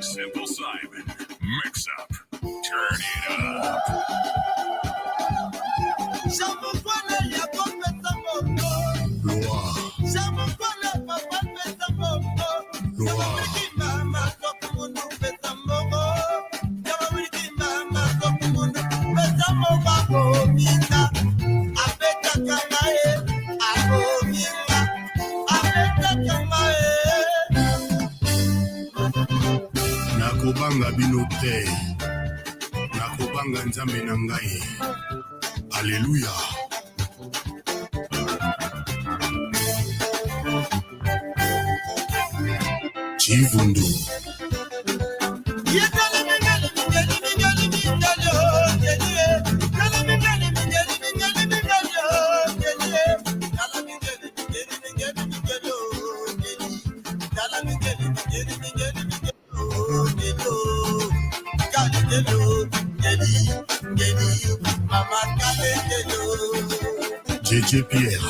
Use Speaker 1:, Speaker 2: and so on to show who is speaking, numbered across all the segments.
Speaker 1: Simple Simon, mix up, turn it up.
Speaker 2: Nakobanga bino te, nakobanga nzambe na ngai. Alléluia. Chivundu. JJ Pierre.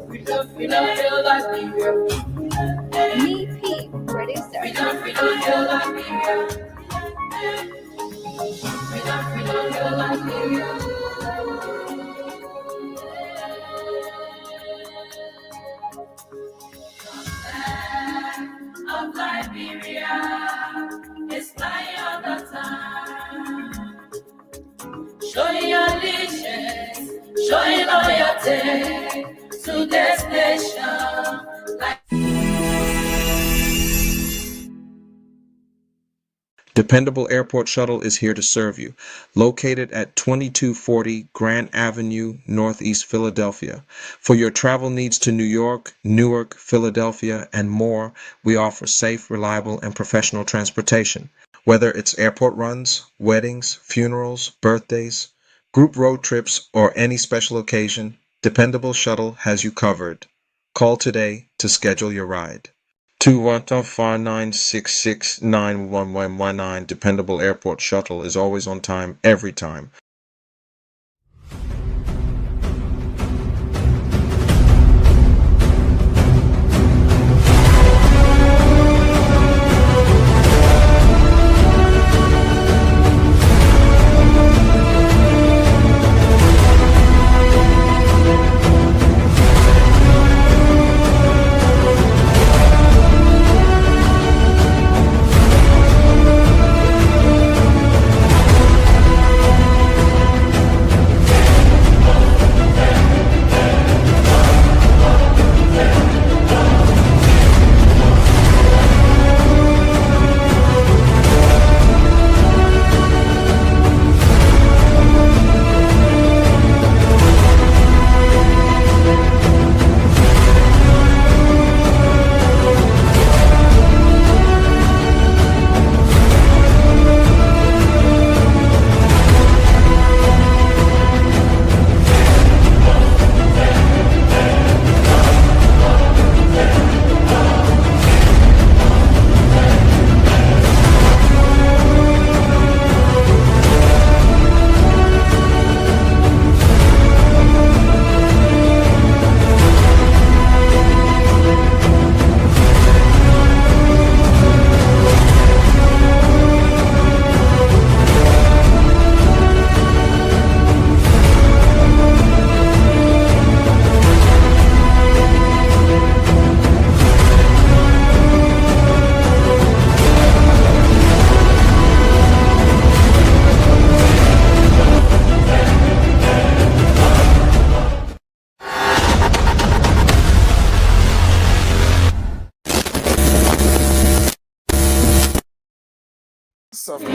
Speaker 3: We don't feel like we real.
Speaker 4: Me, Pete, producer.
Speaker 3: We don't feel like we real. We don't feel like we real. Of Liberia, it's flying all the time. Showing allegiance, showing loyalty to this nation.
Speaker 5: Dependable Airport Shuttle is here to serve you. Located at 2240 Grant Avenue, Northeast Philadelphia. For your travel needs to New York, Newark, Philadelphia, and more, we offer safe, reliable, and professional transportation. Whether it's airport runs, weddings, funerals, birthdays, group road trips, or any special occasion, Dependable Shuttle has you covered. Call today to schedule your ride. 212-5966-91119 Dependable Airport Shuttle is always on time, every time.
Speaker 6: Of course.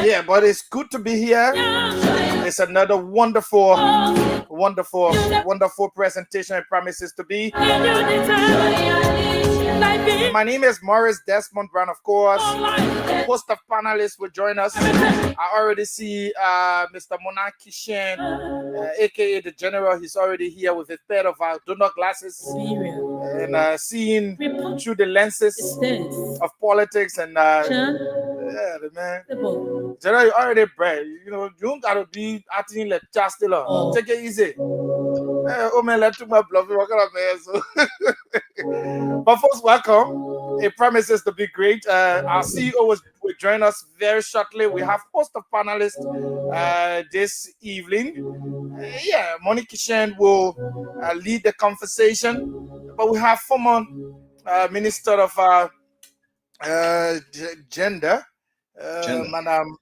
Speaker 6: Yeah, but it's good to be here. It's another wonderful presentation. It promises to be. My name is Morris Desmond Brown, of course. A host of panelists will join us. I already see Mr. Mona Kishen, aka the General. He's already here with a pair of donut glasses and seeing through the lenses of politics and yeah, the man. General, you already bred. You know, you don't gotta be acting like Chancellor. Take it easy. Oh man, let my bluff. What kind of man? So, but first, welcome. It promises to be great. Our CEO will join us very shortly. We have a host of panelists this evening. Yeah, Monique Kishen will lead the conversation, but we have former Minister of Gender, Madam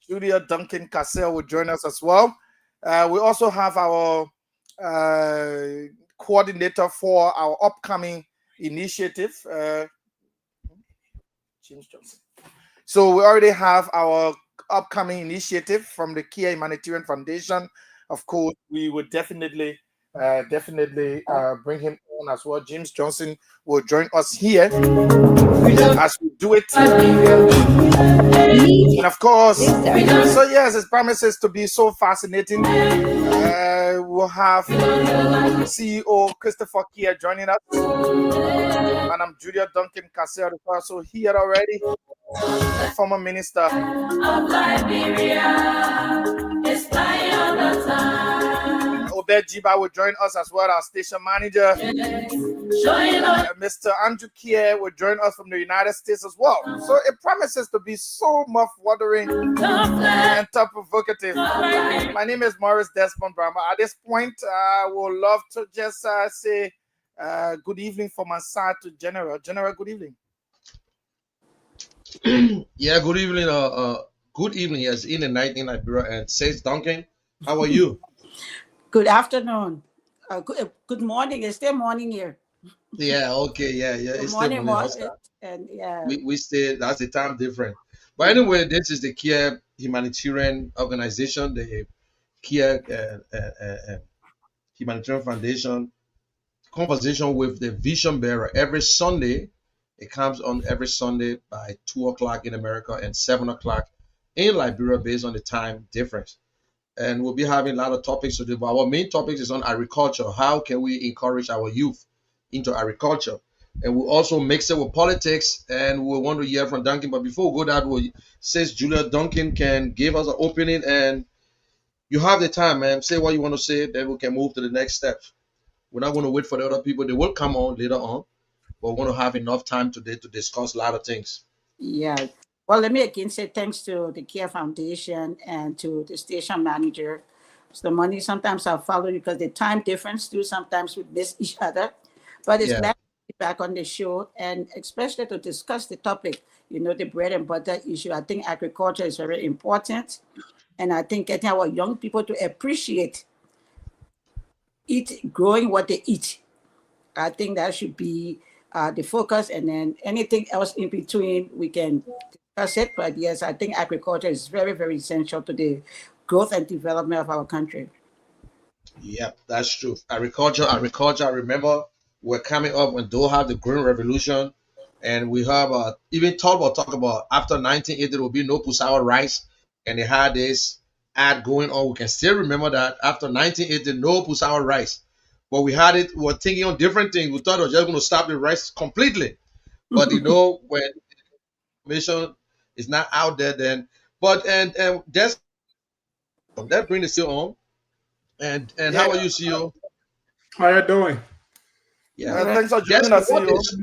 Speaker 6: Julia Duncan Cassell will join us as well. We also have our coordinator for our upcoming initiative, James Johnson. So we already have our upcoming initiative from the Kia Humanitarian Foundation. Of course, we would definitely bring him on as well. James Johnson will join us here as we do it. And of course, so yes, it promises to be so fascinating. We'll have CEO Christopher Kia joining us. Madam Julia Duncan Cassell is also here already. Former minister
Speaker 3: of Liberia is flying all the time.
Speaker 6: Obed Jiba will join us as well, our station manager. Mr. Andrew Kier will join us from the United States as well. So it promises to be so mouth-watering and thought-provocative. My name is Morris Desmond Brown. At this point, I would love to just say good evening from my side to General. General, good evening.
Speaker 7: Yeah, good evening. Good evening. Yes, in the night in Liberia. And says Duncan, how are you?
Speaker 8: Good afternoon. Good morning. It's still morning here.
Speaker 7: Yeah. Okay. Yeah.
Speaker 8: Good
Speaker 7: It's
Speaker 8: morning,
Speaker 7: still
Speaker 8: and yeah.
Speaker 7: we stay. That's the time different. But anyway, this is the Kia Humanitarian Organization, the Kia Humanitarian Foundation. Conversation with the Vision Bearer every Sunday It comes on every Sunday by 2 o'clock in America and 7 o'clock in Liberia based on the time difference. And we'll be having a lot of topics today, but our main topic is on agriculture. How can we encourage our youth into agriculture? And we'll also mix it with politics, and we'll want to hear from Duncan. But before we go that way, since Julia Duncan can give us an opening, and you have the time, man, say what you want to say, then we can move to the next step. We're not going to wait for the other people. They will come on later on, but we want to have enough time today to discuss a lot of things.
Speaker 8: Yeah. Well, let me again say thanks to the Care Foundation and to the station manager. So the money sometimes I'll follow because the time difference too. Sometimes we miss each other, but it's
Speaker 7: Yeah.
Speaker 8: glad to be back on the show and especially to discuss the topic. You know, the bread and butter issue. I think agriculture is very important, and I think getting our young people to appreciate growing what they eat. I think that should be the focus, and then anything else in between we can discuss it. But yes, I think agriculture is very, very essential to the growth and development of our country.
Speaker 7: Yeah, that's true. Agriculture. I remember we're coming up when they'll have the Green Revolution, and we have even talk about after 1980 there will be no Pusawa rice, and they had this ad going on. We can still remember that after 1980 no Pusawa rice, but we had it. We were thinking on different things. We thought it was just going to stop the rice completely, but you know when information is not out there, then and that's that brings it still on. And
Speaker 6: Yeah.
Speaker 7: how are you, CEO?
Speaker 9: How you doing?
Speaker 7: Yeah.
Speaker 6: Thanks for
Speaker 7: Guess
Speaker 6: joining us,
Speaker 7: what
Speaker 6: CEO.
Speaker 7: is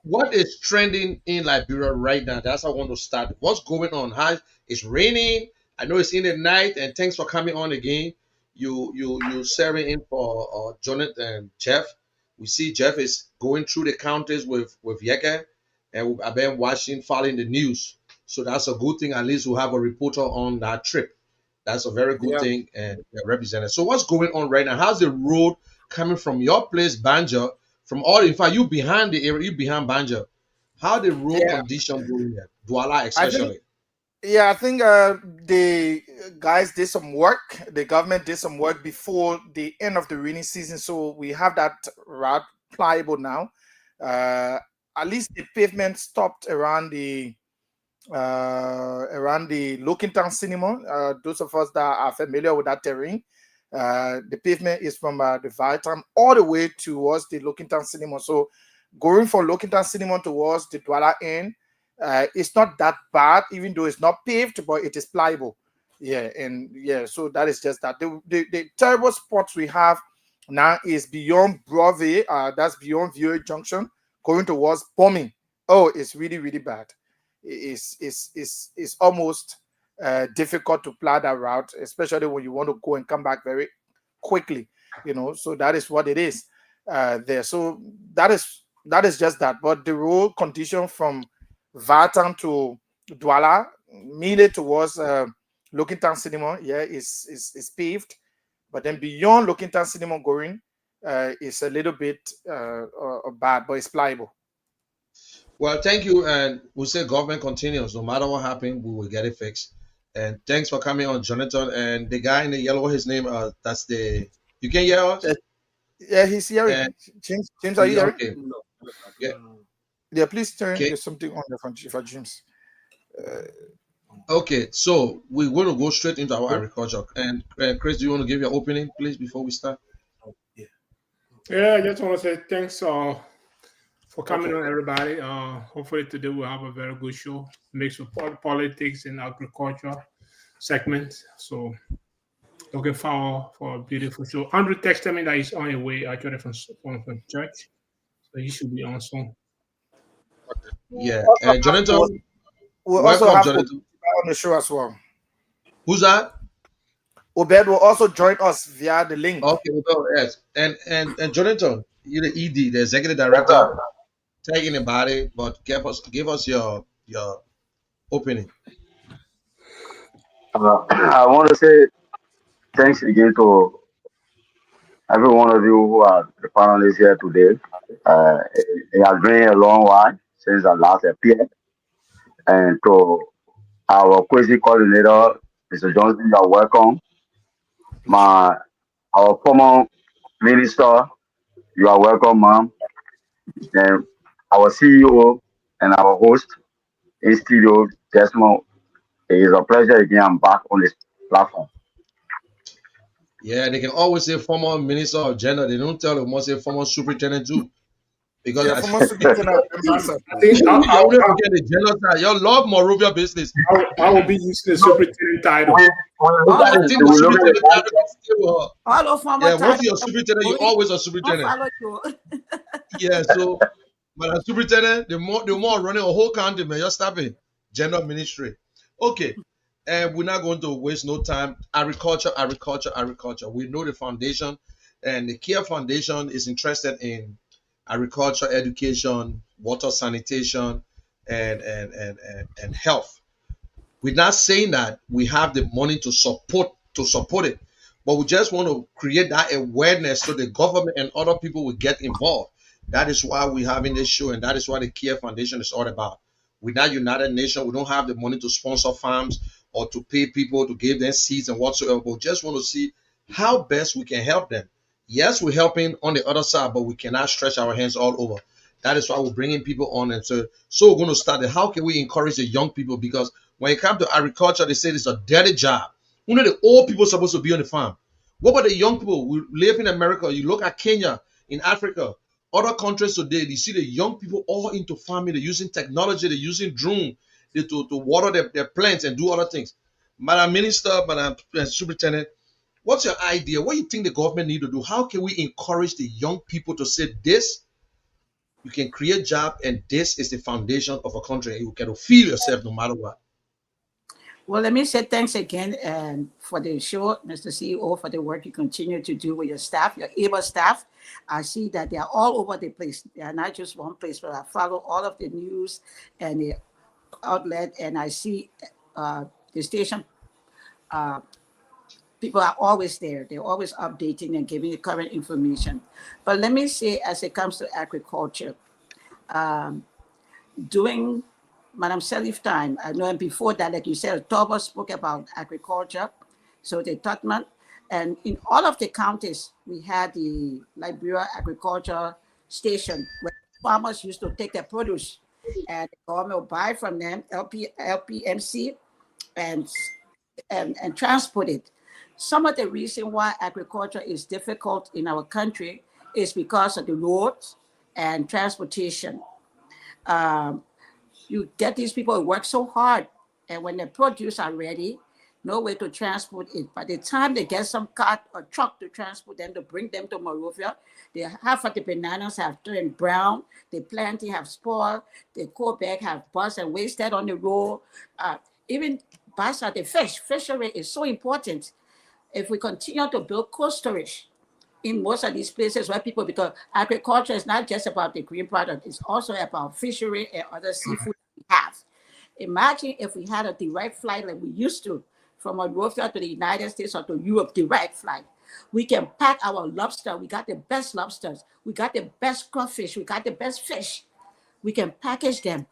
Speaker 7: what is trending in Liberia right now? That's how I want to start. What's going on? How it's raining? I know it's in the night, and thanks for coming on again. You serving in for Jonathan and Jeff. We see Jeff is going through the counties with Yeke, and I've been following the news. So that's a good thing. At least we'll have a reporter on that trip. That's a very good
Speaker 6: Yeah.
Speaker 7: thing and represented. So what's going on right now? How's the road coming from your place, Banja, from all? In fact, you behind the area, you behind Banja. How the road
Speaker 6: Yeah.
Speaker 7: condition going there? Douala
Speaker 6: I
Speaker 7: especially.
Speaker 6: think the guys did some work. The government did some work before the end of the rainy season, so we have that route pliable now. At least the pavement stopped around the Lokintown Cinema. Those of us that are familiar with that terrain, the pavement is from the Vitam all the way towards the Lokintown Cinema. So going from Lokintown Cinema towards the Douala end, it's not that bad, even though it's not paved, but it is pliable. Yeah, and yeah, so that is just that. The terrible spots we have now is beyond Brove, that's beyond VOA Junction, going towards Bombing. Oh, it's really, really bad. It's almost difficult to plow that route, especially when you want to go and come back very quickly. You know, so that is what it is there. So that is just that. But the road condition from Vatan to Douala, mainly towards Lokintown Cinema, yeah, is paved. But then beyond Lokintown Cinema going, it's a little bit bad, but it's pliable.
Speaker 7: Well, thank you, and we say government continues. No matter what happens, we will get it fixed. And thanks for coming on, Jonathan. And the guy in the yellow, his name, that's the. You can hear us?
Speaker 6: Yeah, he's hearing.
Speaker 7: And-
Speaker 6: James, are you hearing?
Speaker 7: Okay. Yeah.
Speaker 6: Yeah, please turn.
Speaker 7: Okay.
Speaker 6: There's something on there for James.
Speaker 7: Okay, so we're going to go straight into our agriculture. And Chris, do you want to give your opening, please, before we start?
Speaker 9: Yeah, I just want to say thanks for coming on, everybody. Hopefully today we'll have a very good show, mixed with politics and agriculture segment. So looking forward for a beautiful show. Andrew texted me that he's on his way actually from church, so he should be on soon.
Speaker 7: Yeah. And Jonathan,
Speaker 6: We'll also
Speaker 7: welcome,
Speaker 6: have
Speaker 7: Jonathan.
Speaker 6: Obed on the show as well.
Speaker 7: Who's that?
Speaker 6: Obed will also join us via the link.
Speaker 7: Okay, well, yes. And Jonathan, you're the ED, the executive director, taking about it, but give us your opening.
Speaker 10: I want to say thanks again to every one of you who are the panelists here today. It has been a long while since I last appeared. And to our crazy coordinator, Mr. Johnson, you are welcome. Our former minister, you are welcome, ma'am. And our CEO, and our host in studio, Desmond. It is a pleasure again. I'm back on this platform.
Speaker 7: Yeah, they can always say former minister of gender. They don't tell them must say former superintendent too. Because
Speaker 6: Yeah,
Speaker 7: I,
Speaker 6: for most superintendent ambassador.
Speaker 9: I think
Speaker 7: you always forget the genocide. You love Monrovia business.
Speaker 9: I will be using the superintendent title.
Speaker 10: We look
Speaker 7: I
Speaker 10: at it,
Speaker 7: think
Speaker 10: we
Speaker 7: the
Speaker 10: look at
Speaker 7: superintendent
Speaker 10: it.
Speaker 7: title is still,
Speaker 8: All of former
Speaker 7: yeah, once
Speaker 8: titles,
Speaker 7: you're a superintendent, you're always a
Speaker 8: don't
Speaker 7: superintendent.
Speaker 8: follow you.
Speaker 7: Yeah, so but as superintendent, the more running a whole county, man, you're stopping gender ministry. Okay. And we're not going to waste no time. Agriculture. We know the foundation, and the Care Foundation is interested in agriculture, education, water sanitation, and health. We're not saying that we have the money to support it, but we just want to create that awareness so the government and other people will get involved. That is why we're having this show, and that is what the Care Foundation is all about. We're not United Nations. We don't have the money to sponsor farms or to pay people to give them seeds and whatsoever. But we just want to see how best we can help them. Yes, we're helping on the other side, but we cannot stretch our hands all over. That is why we're bringing people on. And so we're going to start it. How can we encourage the young people? Because when it comes to agriculture, they say it's a dirty job. You know, the old people are supposed to be on the farm. What about the young people? We live in America. You look at Kenya, in Africa, other countries today, you see the young people all into farming. They're using technology. They're using drone to water their plants and do other things. Madam Minister, Madam Superintendent, what's your idea? What do you think the government need to do? How can we encourage the young people to say this? You can create job, and this is the foundation of a country. You can feel yourself no matter what.
Speaker 8: Well, let me say thanks again for the show, Mr. CEO, for the work you continue to do with your staff, your able staff. I see that they are all over the place. They are not just one place, but I follow all of the news and the outlet, and I see the station. People are always there. They're always updating and giving the current information. But let me say, as it comes to agriculture, during Madam Selif time, I know, and before that, like you said, Toba spoke about agriculture, so the Tutman, and in all of the counties, we had the Liberia Agriculture Station where farmers used to take their produce and the government would buy from them, LPMC, and transport it. Some of the reason why agriculture is difficult in our country is because of the roads and transportation. You get these people who work so hard, and when the produce are ready, no way to transport it. By the time they get some cart or truck to transport them, to bring them to Monrovia, half of the bananas have turned brown, the planting have spoiled, the core bag have bust and wasted on the road. Even Basa, the fishery is so important. If we continue to build cold storage in most of these places where people, because agriculture is not just about the green product, it's also about fishery and other seafood we have. Imagine if we had a direct flight like we used to from Monrovia to the United States or to Europe, direct flight. We can pack our lobster. We got the best lobsters. We got the best crawfish. We got the best fish. We can package them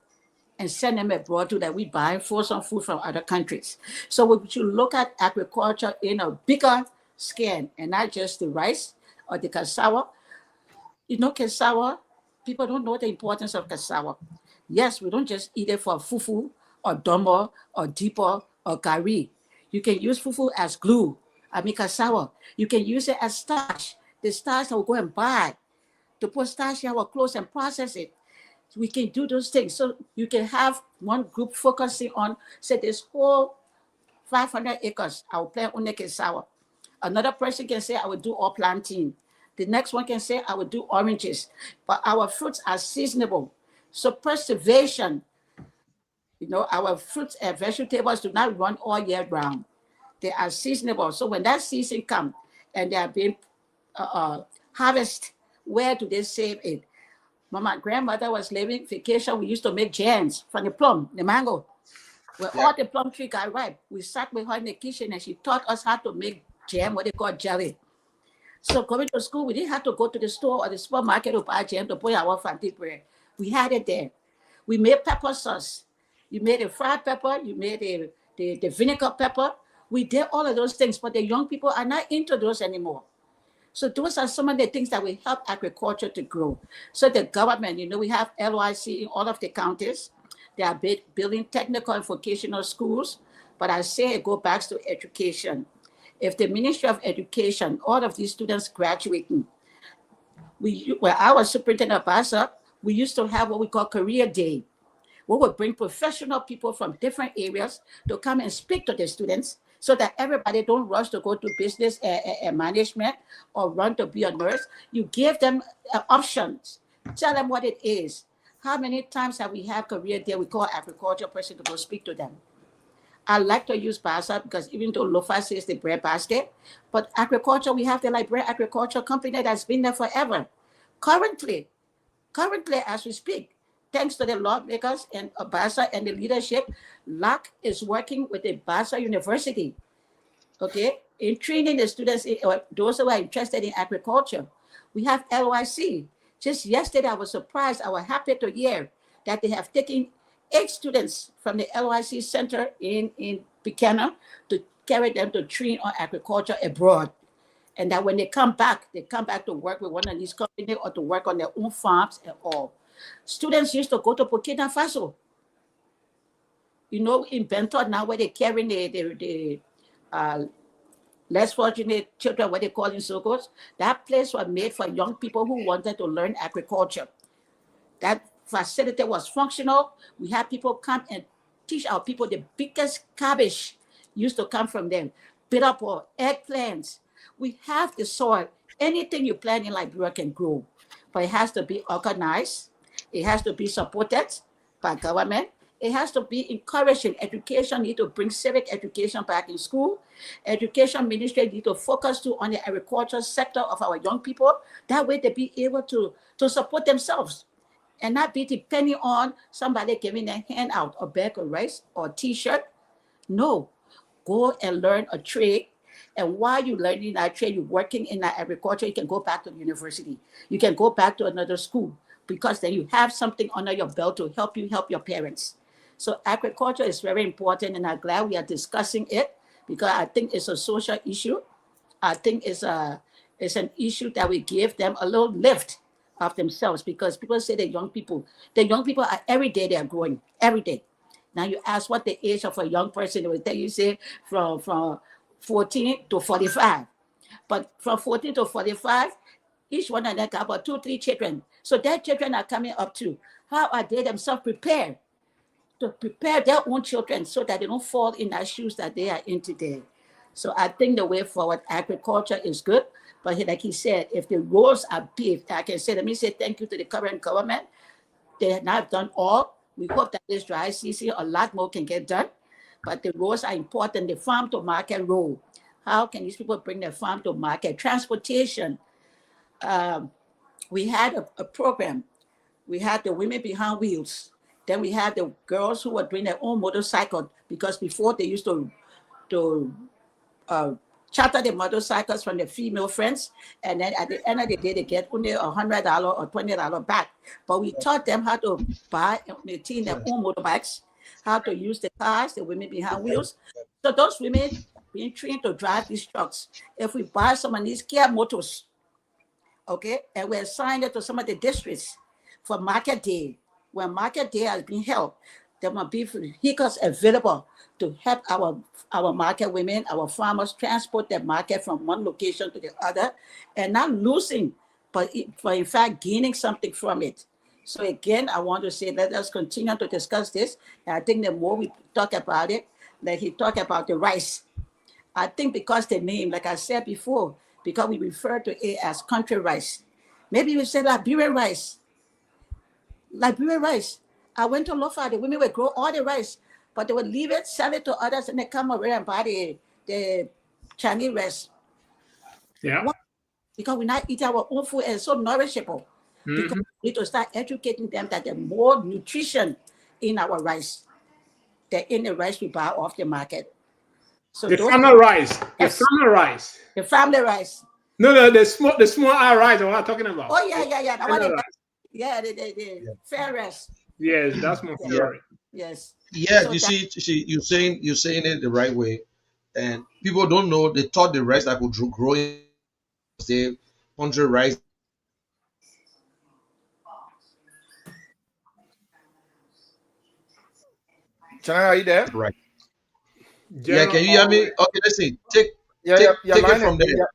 Speaker 8: and send them abroad to that we buy frozen food from other countries. So we should look at agriculture in a bigger scale and not just the rice or the cassava. You know, cassava, people don't know the importance of cassava. Yes, we don't just eat it for fufu or dombo or dipo or curry. You can use fufu as glue. I mean, cassava. You can use it as starch. The starch that we'll go and buy to put starch in our clothes and process it. We can do those things. So you can have one group focusing on, say, this whole 500 acres, I will plant only cassava. Another person can say, I will do all planting. The next one can say, I will do oranges. But our fruits are seasonable. So preservation, you know, our fruits and vegetables do not run all year round. They are seasonable. So when that season comes and they are being harvested, where do they save it? When my grandmother was living vacation, we used to make jams from the plum, the mango. When all the plum tree got ripe, we sat with her in the kitchen and she taught us how to make jam, what they call jelly. So going to school, we didn't have to go to the store or the supermarket to buy jam to put our fancy bread. We had it there. We made pepper sauce. You made a fried pepper. You made the vinegar pepper. We did all of those things, but the young people are not into those anymore. So those are some of the things that will help agriculture to grow. So the government, we have LYC in all of the counties. They are building technical and vocational schools. But I say it goes back to education. If the Ministry of Education, all of these students graduating, when I was superintendent of BASA, we used to have what we call career day. We would bring professional people from different areas to come and speak to the students so that everybody don't rush to go to business and management or run to be a nurse. You give them options. Tell them what it is. How many times have we had career day? We call agriculture person to go speak to them. I like to use BASA because even though LOFA says the bread basket, but agriculture, we have the Liberia Agriculture Company that's been there forever. Currently, as we speak, thanks to the lawmakers and BASA and the leadership, LAC is working with the BASA University, okay, in training the students, or those who are interested in agriculture. We have LYC. Just yesterday, I was surprised, I was happy to hear that they have taken 8 students from the LYC Center in Buchanan to carry them to train on agriculture abroad. And that when they come back to work with one of these companies or to work on their own farms and all. Students used to go to Burkina Faso. In Benton now where they're carrying the less fortunate children, what they call in circles, that place was made for young people who wanted to learn agriculture. That facility was functional. We had people come and teach our people. The biggest cabbage used to come from them. Bitter or eggplants. We have the soil. Anything you plant in Liberia can grow, but it has to be organized. It has to be supported by government. It has to be encouraging. Education need to bring civic education back in school. Education ministry need to focus on the agricultural sector of our young people. That way they be able to support themselves and not be depending on somebody giving a handout, a bag of rice or a t-shirt. No, go and learn a trade. And while you're learning that trade, you're working in that agriculture, you can go back to the university. You can go back to another school because then you have something under your belt to help you help your parents. So agriculture is very important, and I'm glad we are discussing it because I think it's a social issue. I think it's an issue that we give them a little lift of themselves because people say the young people are every day they are growing, every day. Now you ask what the age of a young person, they will tell you, say from 14 to 45. But from 14 to 45, each one of them got about 2-3 children. So their children are coming up too. How are they themselves prepared to prepare their own children so that they don't fall in the shoes that they are in today? So I think the way forward, agriculture is good. But like he said, if the roads are paved, I can say, let me say thank you to the current government. They have not done all. We hope that this dry season, a lot more can get done. But the roads are important. The farm to market road. How can these people bring their farm to market? Transportation. We had a program. We had the Women Behind Wheels. Then we had the girls who were doing their own motorcycle because before they used to charter the motorcycles from their female friends, and then at the end of the day, they get only $100 or $20 back. But we taught them how to buy and maintain their own motorbikes, how to use the cars, the Women Behind Wheels. So those women being trained to drive these trucks. If we buy some of these Kia motors, okay, and we assign it to some of the districts for market day, when market day has been held, there must be vehicles available to help our market women, our farmers transport their market from one location to the other and not losing, but in fact gaining something from it. So again, I want to say, let us continue to discuss this. And I think the more we talk about it, like he talked about the rice. I think because the name, like I said before, because we refer to it as country rice. Maybe we say Liberian rice. Liberian rice. I went to Lofa, the women would grow all the rice, but they would leave it, sell it to others, and they come over and buy the Chinese rice.
Speaker 9: Yeah.
Speaker 8: Why? Because we not eat our own food and it's so nourishable. Because we need to start educating them that there's more nutrition in our rice than in the rice we buy off the market. So
Speaker 9: the family rice.
Speaker 8: Yes.
Speaker 9: The family rice.
Speaker 8: The family rice.
Speaker 9: No, the small R rice. What I'm talking about.
Speaker 8: Oh yeah. That one the fair rice.
Speaker 9: Yes, that's my favorite.
Speaker 8: Yes.
Speaker 7: Yeah,
Speaker 8: So
Speaker 7: you
Speaker 8: that-
Speaker 7: see, you're saying it the right way, and people don't know. They thought the rice that could grow in Day, 100 rice.
Speaker 6: Channel, are you there?
Speaker 7: Right. Yeah,
Speaker 9: General,
Speaker 7: can you hear me? Okay, let's see. Take
Speaker 6: Yeah,
Speaker 7: take
Speaker 6: your
Speaker 7: take it
Speaker 6: line
Speaker 7: from there.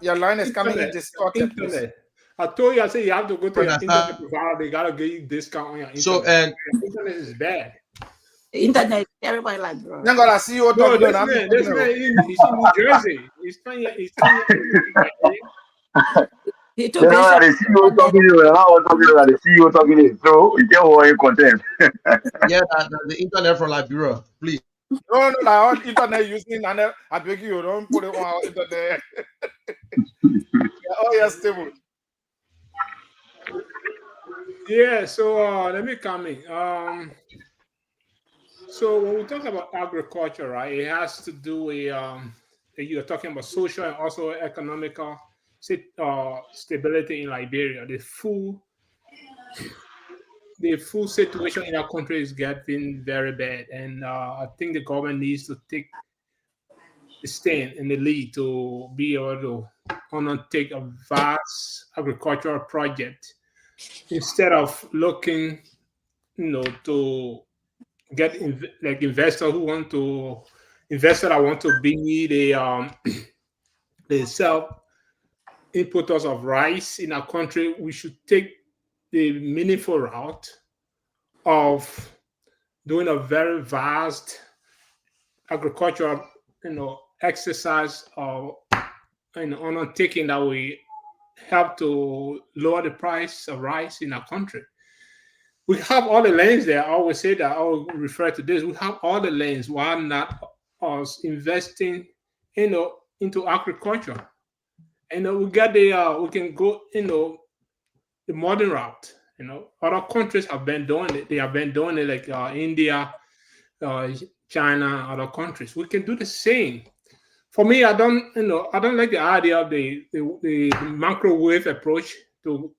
Speaker 6: your line is coming in
Speaker 9: internet,
Speaker 6: distorted, please.
Speaker 9: internet. I told you, I said you have to go to your
Speaker 7: Understand?
Speaker 9: internet provider. They gotta give you discount on your internet.
Speaker 7: So and
Speaker 9: Your internet is bad.
Speaker 8: The internet, everybody like, bro.
Speaker 6: Then God, I see you
Speaker 9: No,
Speaker 6: talking.
Speaker 9: this
Speaker 6: I'm
Speaker 9: man,
Speaker 6: talking.
Speaker 9: he's in New Jersey. He's trying.
Speaker 8: He too
Speaker 10: You know that
Speaker 8: busy.
Speaker 10: the CEO talking to you, and I was talking about the CEO talking to you. So you get what you content.
Speaker 7: yeah, the internet from Liberia, please.
Speaker 6: No, our internet using, and I beg you, don't put it on our internet. Oh, yes, stable.
Speaker 9: Yeah. So let me come in. So when we talk about agriculture, right, it has to do with you're talking about social and also economical stability in Liberia. The food situation in our country is getting very bad, and I think the government needs to take the stand in the lead to be able to undertake a vast agricultural project instead of looking, to get like investors who want to investors that want to be the self importers of rice in our country. We should take the meaningful route of doing a very vast agricultural, exercise or undertaking that we help to lower the price of rice in our country. We have all the lanes there. I always say that. I will refer to this. We have all the lanes. Why not us investing, into agriculture? We get we can go, the modern route. Other countries have been doing it. They have been doing it, like India, China, other countries. We can do the same. For me, I don't like the idea of the microwave approach to,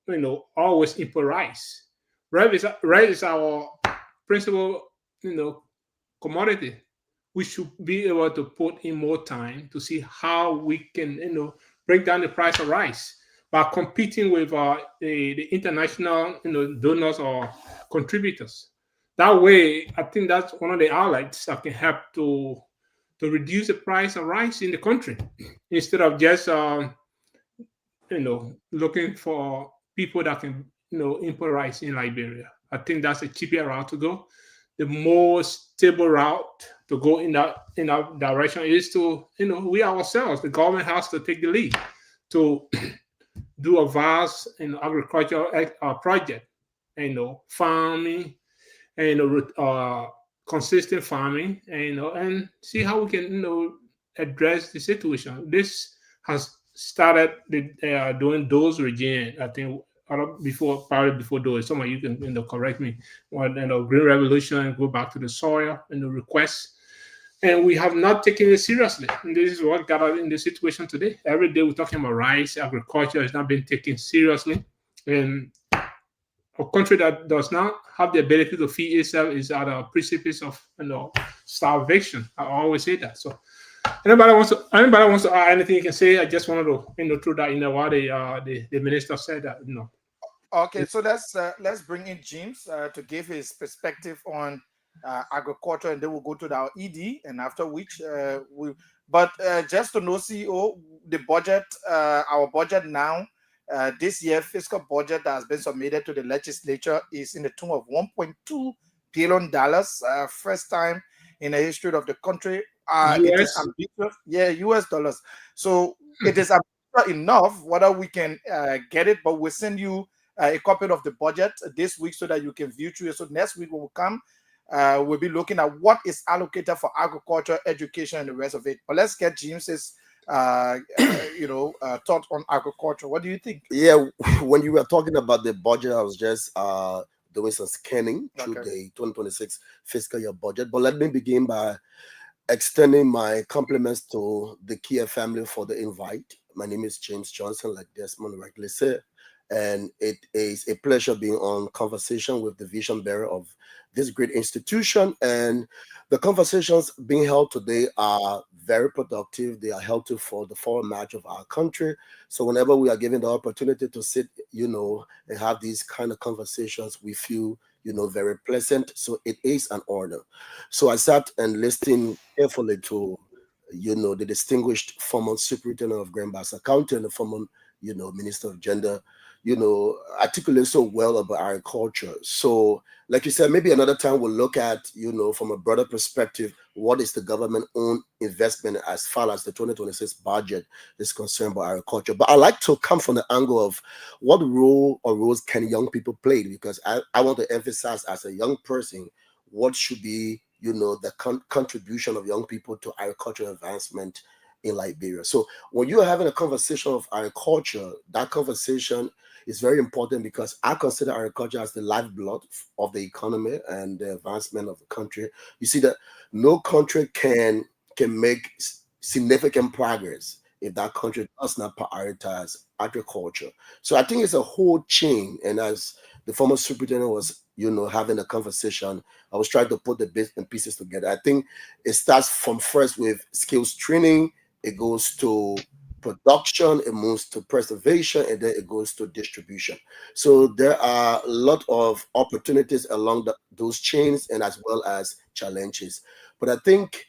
Speaker 9: always import rice. Rice is our principal, commodity. We should be able to put in more time to see how we can, bring down the price of rice by competing with the international, donors or contributors. That way, I think that's one of the outlets that can help to reduce the price of rice in the country instead of just, looking for people that can, import rice in Liberia. I think that's a cheaper route to go. The more stable route to go in that direction is to, we ourselves, the government has to take the lead to do a vast, agricultural project, farming, consistent farming, and see how we can, address the situation. This has started doing those regime, I think, probably before those. Some of you can, correct me. Green Revolution, go back to the soil and the requests. And we have not taken it seriously. And this is what got us in the situation today. Every day we're talking about rice, agriculture is not being taken seriously. And a country that does not have the ability to feed itself is at a precipice of, starvation. I always say that. So anybody wants to add anything you can say? I just wanted to, through that, what the minister said that,
Speaker 6: Okay, so let's bring in James to give his perspective on agriculture, and then we'll go to our ED, and after which just to know, CEO, the budget, our budget now, this year fiscal budget that has been submitted to the legislature is in the tune of $1.2 billion. First time in the history of the country. It is ambitious, US dollars. So it is ambitious enough whether we can get it, but we'll send you a copy of the budget this week so that you can view through it. So next week when we come, we'll be looking at what is allocated for agriculture, education, and the rest of it. But let's get James's thought on agriculture. What do you think?
Speaker 11: Yeah, when you were talking about the budget, I was just doing some scanning through the 2026 fiscal year budget. But let me begin by extending my compliments to the Kia family for the invite. My name is James Johnson, like Desmond rightly said, And it is a pleasure being on conversation with the vision bearer of this great institution. And the conversations being held today are very productive. They are helpful for the forward march of our country. So whenever we are given the opportunity to sit, and have these kind of conversations, we feel, very pleasant. So it is an honor. So I sat and listened carefully to, the distinguished former superintendent of Grand Bassa County and the former, Minister of Gender, articulate so well about agriculture. So, like you said, maybe another time we'll look at, from a broader perspective, what is the government-owned investment as far as the 2026 budget is concerned about agriculture. But I like to come from the angle of what role or roles can young people play, because I want to emphasize as a young person, what should be, the contribution of young people to agricultural advancement in Liberia. So when you're having a conversation of agriculture, that conversation is very important, because I consider agriculture as the lifeblood of the economy and the advancement of the country. You see that no country can make significant progress if that country does not prioritize agriculture. So I think it's a whole chain. And as the former superintendent was, having a conversation, I was trying to put the bits and pieces together. I think it starts from first with skills training, it goes to production, it moves to preservation, and then it goes to distribution. So there are a lot of opportunities along those chains, and as well as challenges. But I think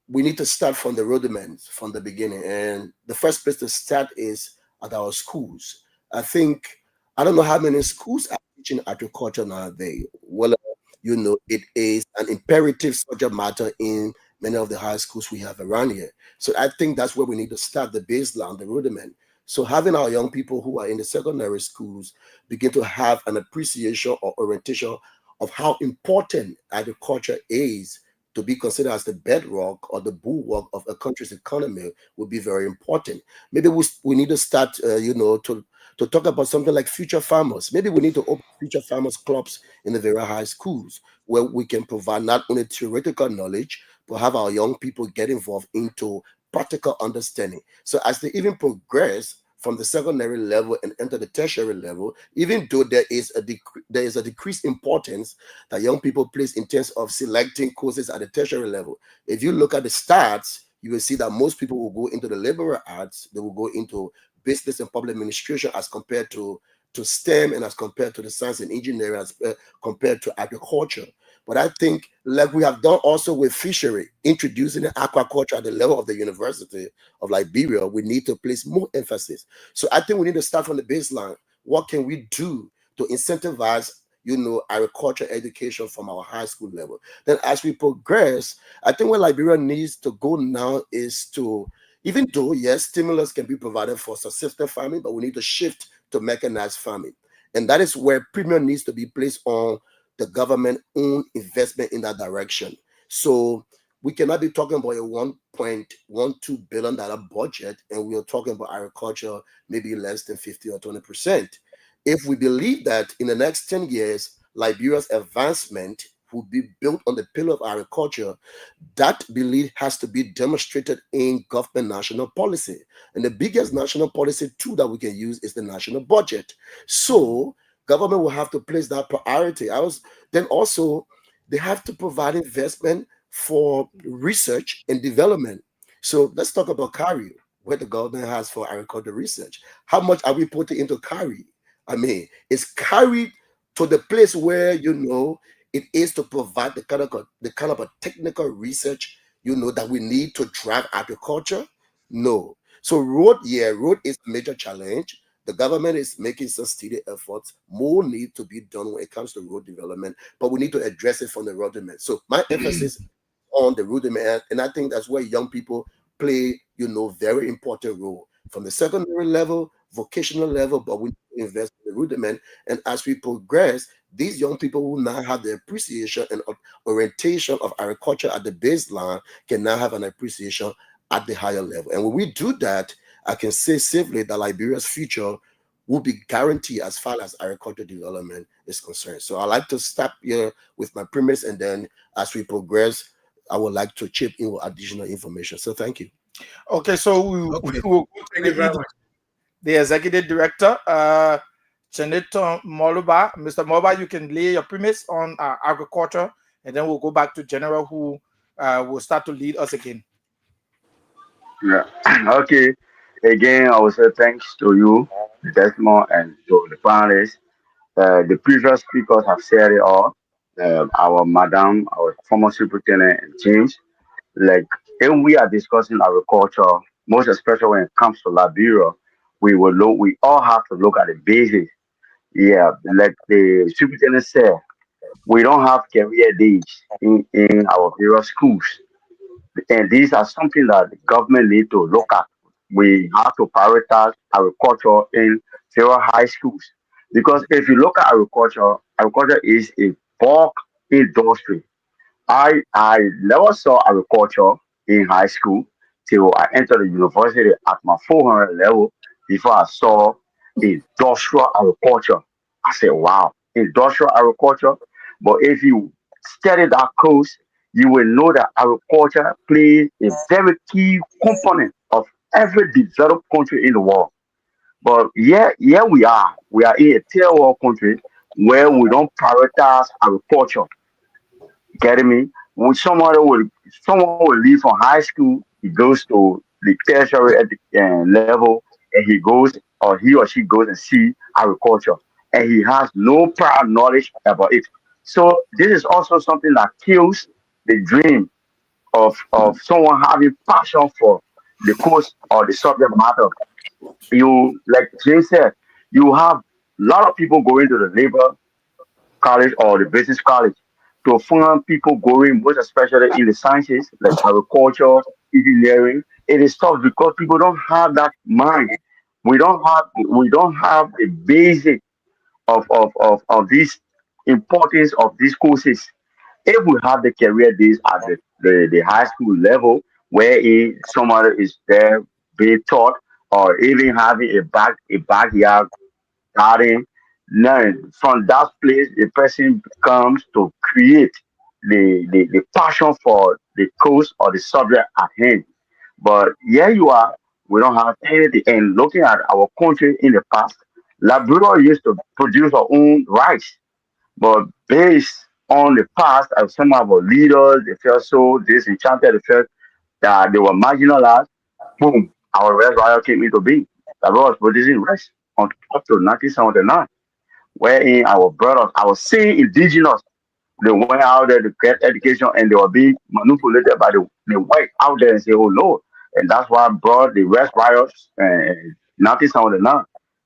Speaker 11: we need to start from the rudiments, from the beginning. And the first place to start is at our schools. I don't know how many schools are teaching agriculture nowadays. Well, it is an imperative subject matter in many of the high schools we have around here. So I think that's where we need to start, the baseline, the rudiment. So having our young people who are in the secondary schools begin to have an appreciation or orientation of how important agriculture is to be considered as the bedrock or the bulwark of a country's economy would be very important. Maybe we need to start, to talk about something like future farmers. Maybe we need to open future farmers clubs in the very high schools, where we can provide not only theoretical knowledge, but have our young people get involved into practical understanding. So as they even progress from the secondary level and enter the tertiary level, even though there is a decreased importance that young people place in terms of selecting courses at the tertiary level. If you look at the stats, you will see that most people will go into the liberal arts, they will go into business and public administration as compared to STEM, and as compared to the science and engineering, as compared to agriculture. But I think, like we have done also with fishery, introducing the aquaculture at the level of the University of Liberia, we need to place more emphasis. So I think we need to start from the baseline. What can we do to incentivize, agriculture education from our high school level? Then as we progress, I think where Liberia needs to go now is to, even though, yes, stimulus can be provided for subsistence farming, but we need to shift to mechanized farming. And that is where premium needs to be placed on the government-owned investment in that direction. So we cannot be talking about a $1.12 billion budget, and we are talking about agriculture maybe less than 50 or 20%. If we believe that in the next 10 years, Liberia's advancement will be built on the pillar of agriculture, that belief has to be demonstrated in government national policy. And the biggest national policy tool that we can use is the national budget. So government will have to place that priority. Then also, they have to provide investment for research and development. So let's talk about CARI, where the government has for agricultural research. How much are we putting into CARI? I mean, is CARI to the place where, it is to provide the kind of a technical research, that we need to drive agriculture? No. So road is a major challenge. The government is making some steady efforts. More need to be done when it comes to road development, but we need to address it from the rudiment. So my emphasis on the rudiment, and I think that's where young people play, very important role from the secondary level, vocational level, but we need to invest in the rudiment. And as we progress, these young people who now have the appreciation and orientation of agriculture at the baseline can now have an appreciation at the higher level. And when we do that, I can say safely that Liberia's future will be guaranteed as far as agricultural development is concerned. So I like to stop here with my premise, and then as we progress, I would like to chip in with additional information. So thank you.
Speaker 6: Okay, so we will go to the executive director. send it to Moluba. Mr. Moluba, you can lay your premise on agriculture, and then we'll go back to General, who will start to lead us again.
Speaker 10: Yeah. Okay. Again, I will say thanks to you, Desmond, and to the panelists. The previous speakers have said it all. Our madam, our former superintendent, and James. Like, when we are discussing agriculture, most especially when it comes to Liberia, we will look. We all have to look at the basics. Yeah, like the superintendent said, we don't have career days in our various schools. And these are something that the government need to look at. We have to prioritize agriculture in several high schools. Because if you look at agriculture, agriculture is a bulk industry. I never saw agriculture in high school till I entered the university at my 400 level before I saw industrial agriculture. I said, wow, industrial agriculture. But if you study that course, you will know that agriculture plays a very key component of every developed country in the world. But here we are. We are in a third world country where we don't prioritize agriculture. Getting me? When someone will leave from high school, he goes to the tertiary level, and he goes or he or she goes and see agriculture, and he has no prior knowledge about it. So this is also something that kills the dream of someone having passion for the course or the subject matter. You, like James said, you have a lot of people going to the labor college or the business college to find people going, most especially in the sciences like agriculture, engineering. It is tough because people don't have that mind. We don't have the basic of this importance of these courses. If we have the career days at the high school level, where somebody is there being taught, or even having a backyard garden. Now, from that place, the person comes to create the passion for the course or the subject at hand. But here you are, we don't have anything. And looking at our country in the past, Liberia used to produce our own rice, but based on the past, of some of our leaders, they felt so disenchanted, they felt that they were marginalized. Boom, our rice royal came into being. Liberia was producing rice on up to 1979, wherein our brothers, I was seeing indigenous, they went out there to get education and they were being manipulated by the white out there and say, oh no. And that's why I brought the West riots and 1979.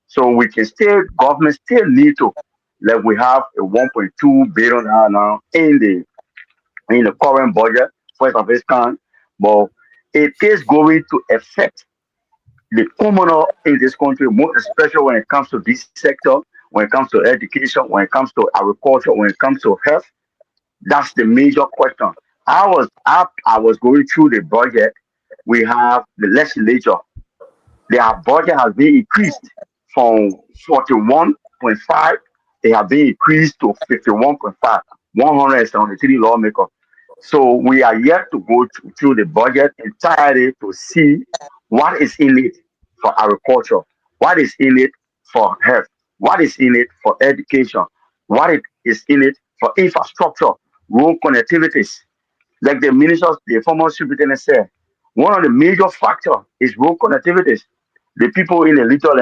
Speaker 10: So we can still, government still need to, like we have a 1.2 billion now in the current budget, first of its kind, but it is going to affect the commoner in this country, more especially when it comes to this sector, when it comes to education, when it comes to agriculture, when it comes to health. That's the major question. I was going through the budget. We have the legislature. Their budget has been increased from 41.5. They have been increased to 51.5. 173 lawmakers. So we are yet to go through the budget entirely to see what is in it for agriculture, what is in it for health, what is in it for education, what it is in it for infrastructure, road connectivities. Like the minister, the former superintendent said, one of the major factors is road connectivities. The people in the little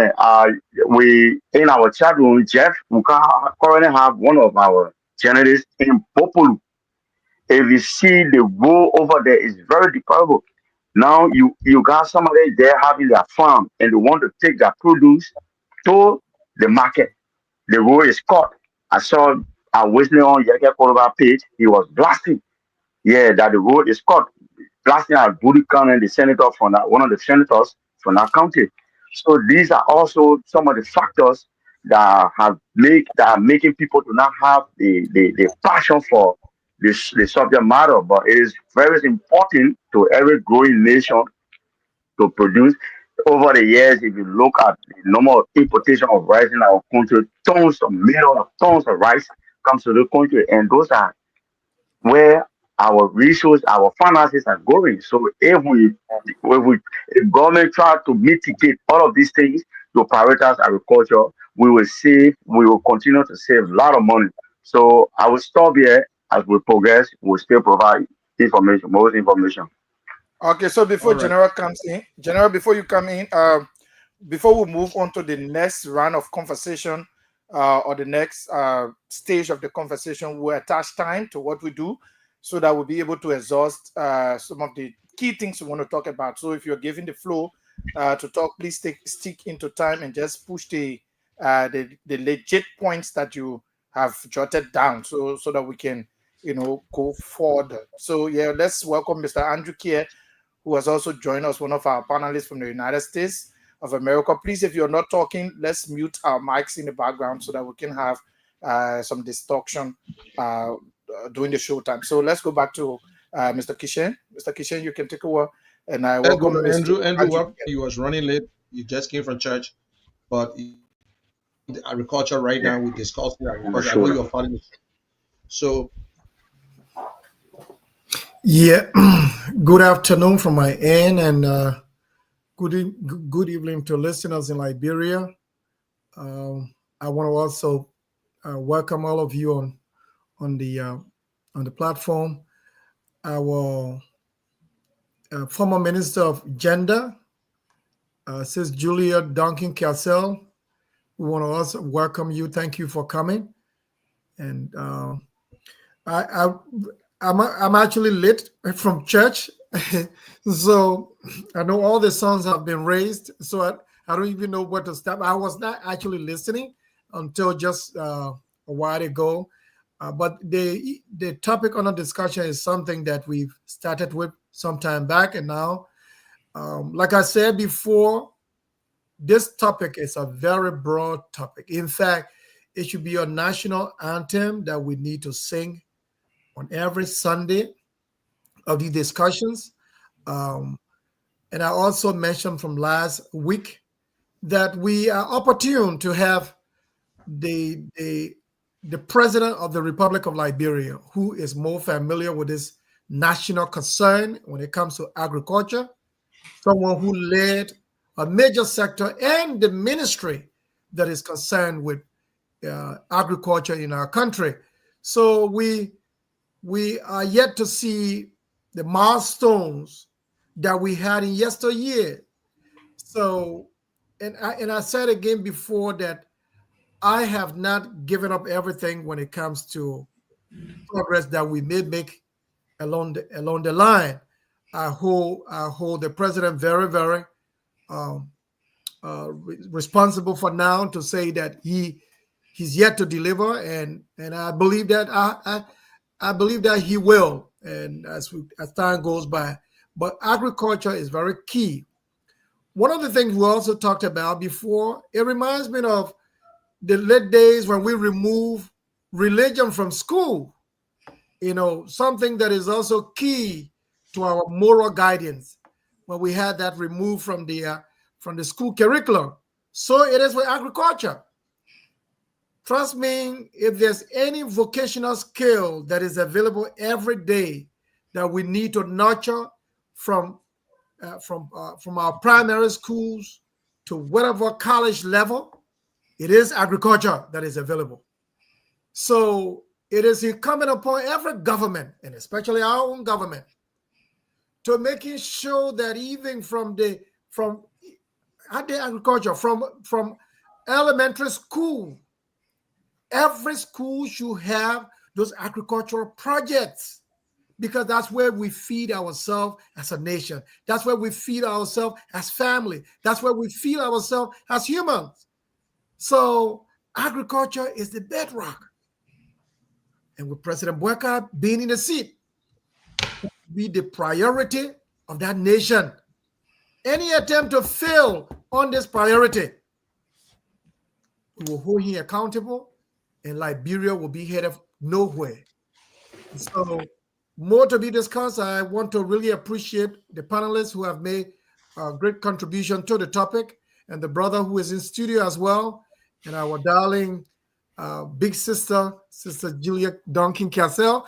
Speaker 10: we in our chat room, Jeff, we currently have one of our journalists in Popolu. If you see the road over there is very deplorable. Now you got somebody there having their farm and they want to take their produce to the market. The road is cut. I was listening on Yeke Koroba page. He was blasting. Yeah, that the road is cut. Blasting at Budikan and the senator from one of the senators from that county. So these are also some of the factors that are making people to not have the passion for the subject matter. But it is very important to every growing nation to produce. Over the years, if you look at the number of importation of rice in our country, tons of millions of tons of rice comes to the country, and those are where our resources, our finances are going. So if government try to mitigate all of these things, to prioritize agriculture, we will continue to save a lot of money. So I will stop here. As we progress, we'll still provide information, most information.
Speaker 6: Okay, so before
Speaker 7: All right.
Speaker 6: General comes in, General, before you come in, before we move on to the next round of conversation or the next stage of the conversation, we'll attach time to what we do so that we'll be able to exhaust some of the key things we want to talk about. So if you're given the flow to talk, please stick into time and just push the legit points that you have jotted down so that we can, go forward. So yeah, let's welcome Mr. Andrew Kier, who has also joined us, one of our panelists from the United States of America. Please, if you're not talking, let's mute our mics in the background so that we can have some distortion during the show time. So let's go back to Mr. Kishen. Mr. Kishen, you can take over. And I
Speaker 7: Let's go
Speaker 6: welcome
Speaker 7: to Andrew.
Speaker 6: Mr.
Speaker 7: Andrew, what? He was running late. He just came from church, but agriculture right now, we're discussing agriculture. I know you're following it. So,
Speaker 12: yeah, good afternoon from my end, and good evening to listeners in Liberia. I want to also welcome all of you on the platform. Our former Minister of Gender, Sis Julia Duncan Cassell. We want to also welcome you. Thank you for coming. And I'm actually late from church, so I know all the songs have been raised. So I don't even know where to start. I was not actually listening until just a while ago. But the topic on the discussion is something that we've started with some time back, and now, like I said before, this topic is a very broad topic. In fact, it should be a national anthem that we need to sing on every Sunday of these discussions. And I also mentioned from last week that we are opportune to have the president of the Republic of Liberia, who is more familiar with this national concern when it comes to agriculture, someone who led a major sector and the ministry that is concerned with agriculture in our country. So we are yet to see the milestones that we had in yesteryear. So, and I said again before that I have not given up everything when it comes to progress that we may make along the line. I hold the president very, very responsible for now to say that he's yet to deliver, and I believe that I believe that he will, and as time goes by. But agriculture is very key. One of the things we also talked about before, it reminds me of the late days when we remove religion from school. Something that is also key to our moral guidance, when we had that removed from the school curriculum. So it is with agriculture. Trust me, if there's any vocational skill that is available every day that we need to nurture from our primary schools to whatever college level, it is agriculture that is available. So it is incumbent upon every government, and especially our own government, to making sure that even from agriculture, from elementary school, every school should have those agricultural projects, because that's where we feed ourselves as a nation. That's where we feed ourselves as family. That's where we feed ourselves as humans. So agriculture is the bedrock. And with President Boubacar being in the seat, be the priority of that nation. Any attempt to fail on this priority, we will hold him accountable, and Liberia will be headed nowhere. So, more to be discussed. I want to really appreciate the panelists who have made a great contribution to the topic, and the brother who is in studio as well, and our darling big sister, Sister Julia Duncan Cassell.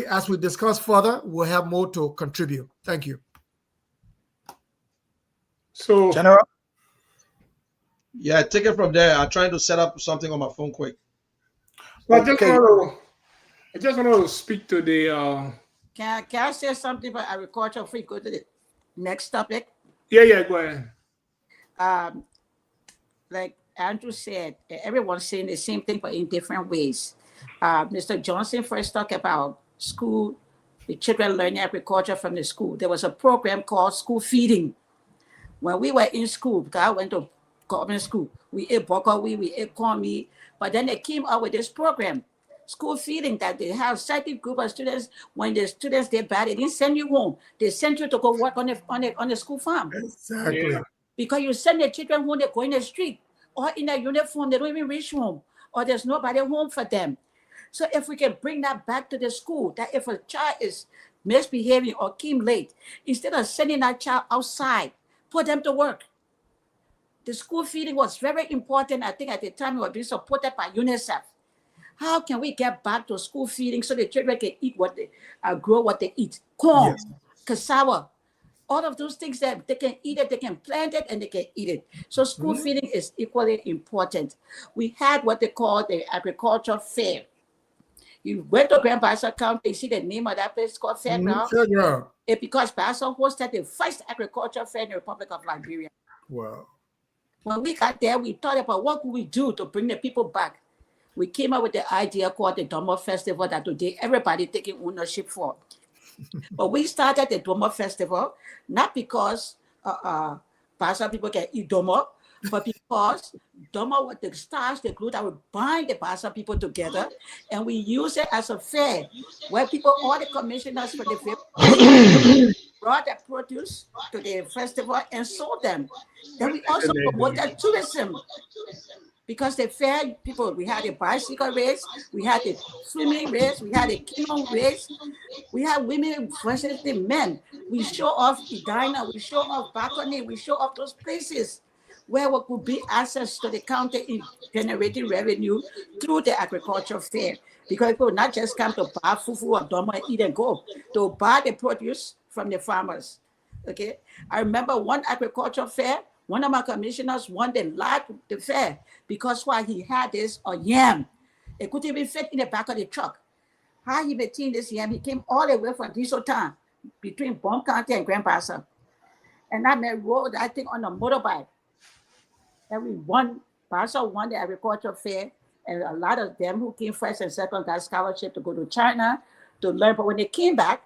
Speaker 12: As we discuss further, we'll have more to contribute. Thank you.
Speaker 9: So,
Speaker 6: General.
Speaker 7: Yeah, take it from there. I'm trying to set up something on my phone quick.
Speaker 9: Well,
Speaker 11: Okay.
Speaker 9: I just want to speak to the.
Speaker 8: Can I say something about agriculture before we go to the next topic?
Speaker 9: Yeah, go ahead.
Speaker 8: Like Andrew said, everyone's saying the same thing, but in different ways. Mr. Johnson first talked about school, the children learning agriculture from the school. There was a program called School Feeding. When we were in school, because I went to government school, we ate broccoli, we ate corn meat, but then they came out with this program, School Feeding, that they have a certain group of students. When the students did bad, they didn't send you home. They sent you to go work on the school farm.
Speaker 12: Exactly.
Speaker 9: Yeah.
Speaker 8: Because you send the children home, they go in the street or in a uniform, they don't even reach home, or there's nobody home for them. So if we can bring that back to the school, that if a child is misbehaving or came late, instead of sending that child outside, put them to work. The school feeding was very important. I think at the time it was being supported by UNICEF. How can we get back to school feeding so the children can eat what they grow what they eat? Corn, cassava, all of those things that they can eat it, they can plant it, and they can eat it. So school feeding is equally important. We had what they call the agriculture fair. You went to Grand Bassa County, you see the name of that place called Fairground.
Speaker 12: Fairground.
Speaker 8: It's because Bassa hosted the first agriculture fair in the Republic of Liberia.
Speaker 12: Wow.
Speaker 8: When we got there, we thought about what could we do to bring the people back. We came up with the idea called the Domo Festival that today everybody taking ownership for. But we started the Domo Festival not because Bassa people can eat Domo, but because Domo was the stars, the glue that would bind the Bassa people together, and we use it as a fair where people, all the commissioners for the fair, brought their produce to the festival and sold them. Then we also promoted tourism. Because the fair people, we had a bicycle race, we had a swimming race, we had a kimono race, we had women versus the men. We show off Edina, we show off Bakoni, we show off those places where we could be access to the county in generating revenue through the agriculture fair. Because people not just come to buy fufu or domo and eat and go, to buy the produce from the farmers. Okay, I remember one agriculture fair. One of my commissioners won the fair because why he had this yam. It couldn't even fit in the back of the truck. How he maintained this yam, he came all the way from Disotan between Bomb County and Grand Bassa. And that man rode, I think, on a motorbike. And we won, Bassa won the agriculture fair. And a lot of them who came first and second got scholarship to go to China to learn. But when they came back,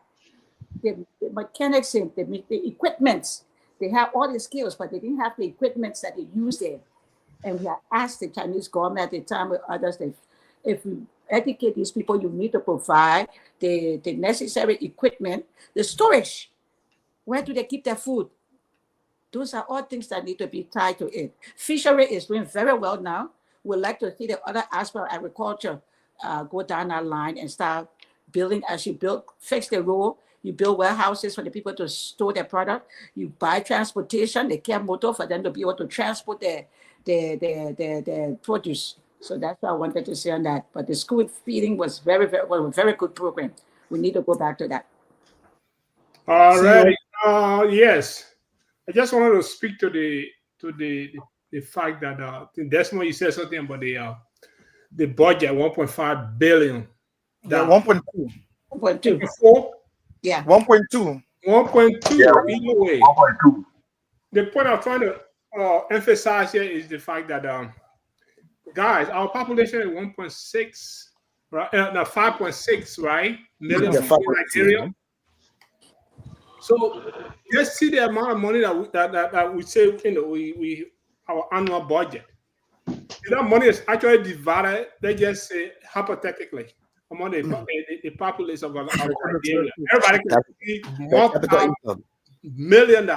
Speaker 8: the mechanics, the equipments, they have all the skills, but they didn't have the equipment that they used there. And we had asked the Chinese government at the time with others that if we educate these people, you need to provide the necessary equipment, the storage. Where do they keep their food? Those are all things that need to be tied to it. Fishery is doing very well now. We'd like to see the other aspect of agriculture go down that line and start building. As you build, fix the road, you build warehouses for the people to store their product. You buy transportation, the care motor for them to be able to transport their produce. So that's what I wanted to say on that. But the school feeding was very good program. We need to go back to that.
Speaker 9: All right. Yes. I just wanted to speak to the fact that Desmond, you said something about the budget, 1.5 billion.
Speaker 6: Yeah, 1.2.
Speaker 8: 1.2. Yeah.
Speaker 6: 1.2.
Speaker 9: 1.2.
Speaker 10: Yeah,
Speaker 9: Either way.
Speaker 10: 1.2.
Speaker 9: The point I'm trying to emphasize here is the fact that, guys, our population is 1.6, right? No, 5.6, right? Million
Speaker 11: Yeah,
Speaker 9: people in
Speaker 11: 5.6,
Speaker 9: Nigeria. So let's see the amount of money that we save in our annual budget. If that money is actually divided, let's just say hypothetically, among the population of Nigeria. Everybody can see $1 million.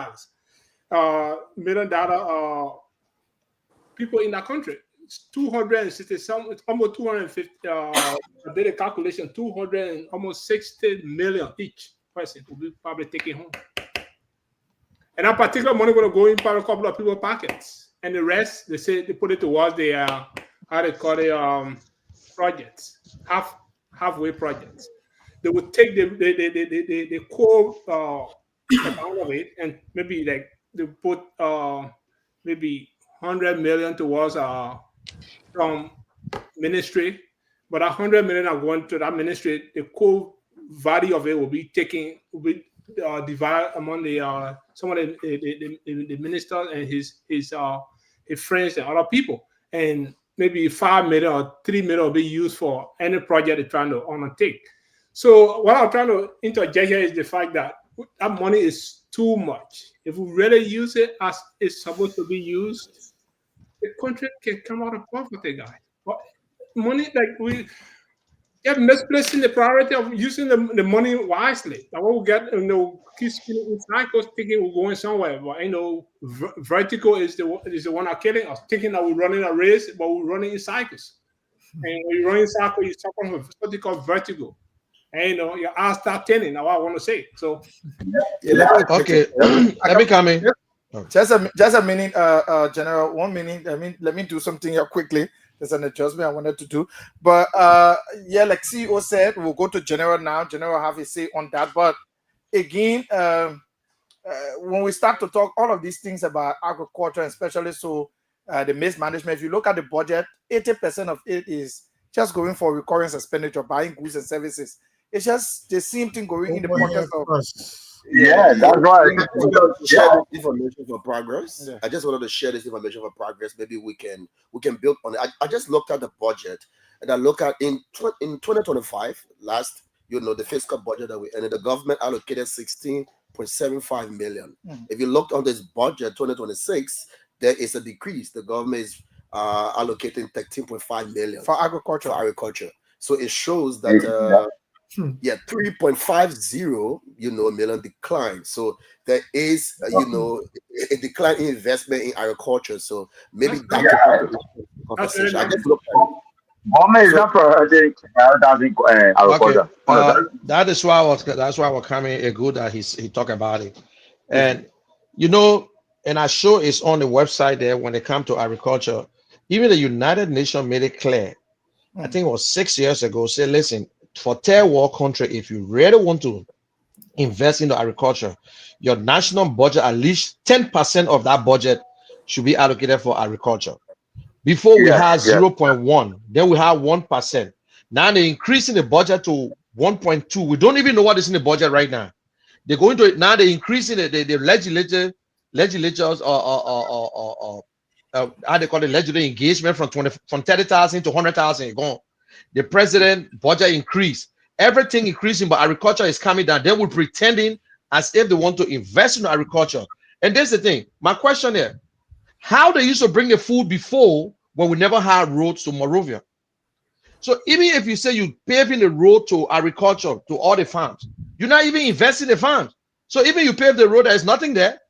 Speaker 9: $1 million people in that country. It's 260 some, it's almost 250. I did a calculation, 200 almost 60 million each person will be probably taking home. And that particular money going to go in probably a couple of people's pockets, and the rest they say they put it towards the how they call it projects, halfway projects. They would take the core amount of it, and maybe like they put maybe 100 million towards from ministry, but 100 million are going to that ministry. The core value of it will be divided among the some of the ministers and his friends and other people, and maybe 5 million or 3 million will be used for any project they're trying to undertake. So what I'm trying to interject here is the fact that that money is too much. If we really use it as it's supposed to be used, the country can come out of poverty, guys. But money, like we get misplacing the priority of using the money wisely. Like what we get, keep spinning in cycles, thinking we're going somewhere. But vertical is the one that killing us, thinking that we're running a race, but we're running in cycles. And when you're running in cycles, you suffer from something called vertigo. And your eyes start turning. Now I want to say. So
Speaker 7: okay, let me come in.
Speaker 6: Just a minute, General. 1 minute. Let me do something here quickly. There's an adjustment I wanted to do, but like CEO said, we'll go to General now. General have a say on that. But again, when we start to talk all of these things about agriculture, especially the mismanagement, if you look at the budget, 80% of it is just going for recurring expenditure, buying goods and services. It's just the same thing going in the pockets of.
Speaker 10: Yeah, that's right.
Speaker 11: Share this information for progress. Yeah. I just wanted to share this information for progress. Maybe we can build on it. I just looked at the budget, and I look at in 2025, the fiscal budget that we ended, the government allocated 16.75 million. If you looked on this budget 2026, there is a decrease. The government is allocating 13.5 million
Speaker 6: for agriculture.
Speaker 11: So it shows that 3.50 million decline. So there is a decline in investment in agriculture. So maybe that conversation. I just looked at it.
Speaker 10: Government is not prioritizing agriculture.
Speaker 7: That's why I was coming. It's good that he talked about it, and and I show it's on the website there when it comes to agriculture. Even the United Nations made it clear. I think it was 6 years ago. Say, listen, for third world country, if you really want to invest into agriculture, your national budget, at least 10% of that budget should be allocated for agriculture. Before we had 0.1, then we had 1%. Now they're increasing the budget to 1.2. We don't even know what is in the budget right now. They're going to now they're increasing the legislatures or how they call it, legislative engagement from 30,000 to 100,000 gone. The president budget increase, everything increasing, but agriculture is coming down. They will pretending as if they want to invest in agriculture. And there's the thing. My question here: how they used to bring the food before when we never had roads to Monrovia? So even if you say you paving the road to agriculture to all the farms, you're not even investing in the farms. So even you pave the road, there's nothing there.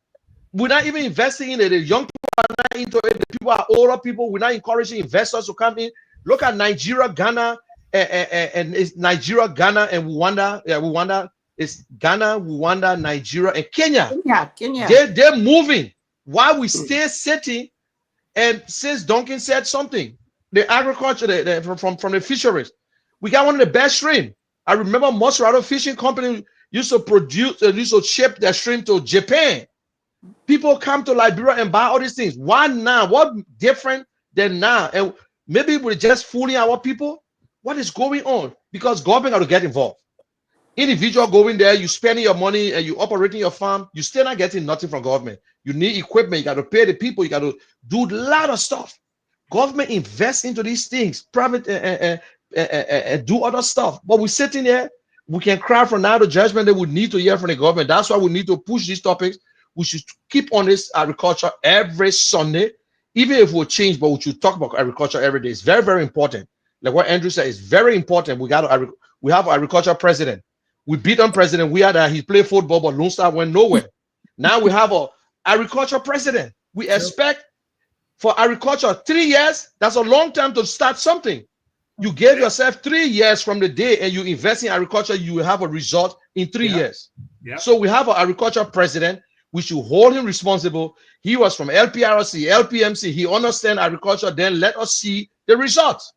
Speaker 7: We're not even investing in it. The young people are not into it. The people are older people. We're not encouraging investors to come in. Look at Nigeria, Ghana, and it's Nigeria, Ghana, and Rwanda. Yeah, Rwanda is Ghana, Rwanda, Nigeria, and Kenya.
Speaker 8: Kenya.
Speaker 7: They're moving. While we stay sitting, and since Duncan said something, the agriculture from the fisheries, we got one of the best shrimp. I remember Moserado Fishing Company used to ship their shrimp to Japan. People come to Liberia and buy all these things. Why now? What different than now? And maybe we're just fooling our people. What is going on? Because government got to get involved. Individual going there, you spending your money and you operating your farm, you still not getting nothing from government. You need equipment, you got to pay the people, you got to do a lot of stuff. Government invests into these things, private and do other stuff. But we're sitting there, we can cry from now to judgment that we need to hear from the government. That's why we need to push these topics. We should keep on this agriculture every Sunday, even if we'll change, but we should talk about agriculture every day. It's very, very important. Like what Andrew said, it's very important. We have an agriculture president. We beat on president. We had he played football, but Lone Star went nowhere. Now we have an agriculture president. We expect for agriculture 3 years. That's a long time to start something. You gave yourself 3 years from the day and you invest in agriculture, you will have a result in 3 years. Yeah. So we have an agriculture president. We should hold him responsible. He was from LPRC, LPMC. He understands agriculture. Then let us see the results.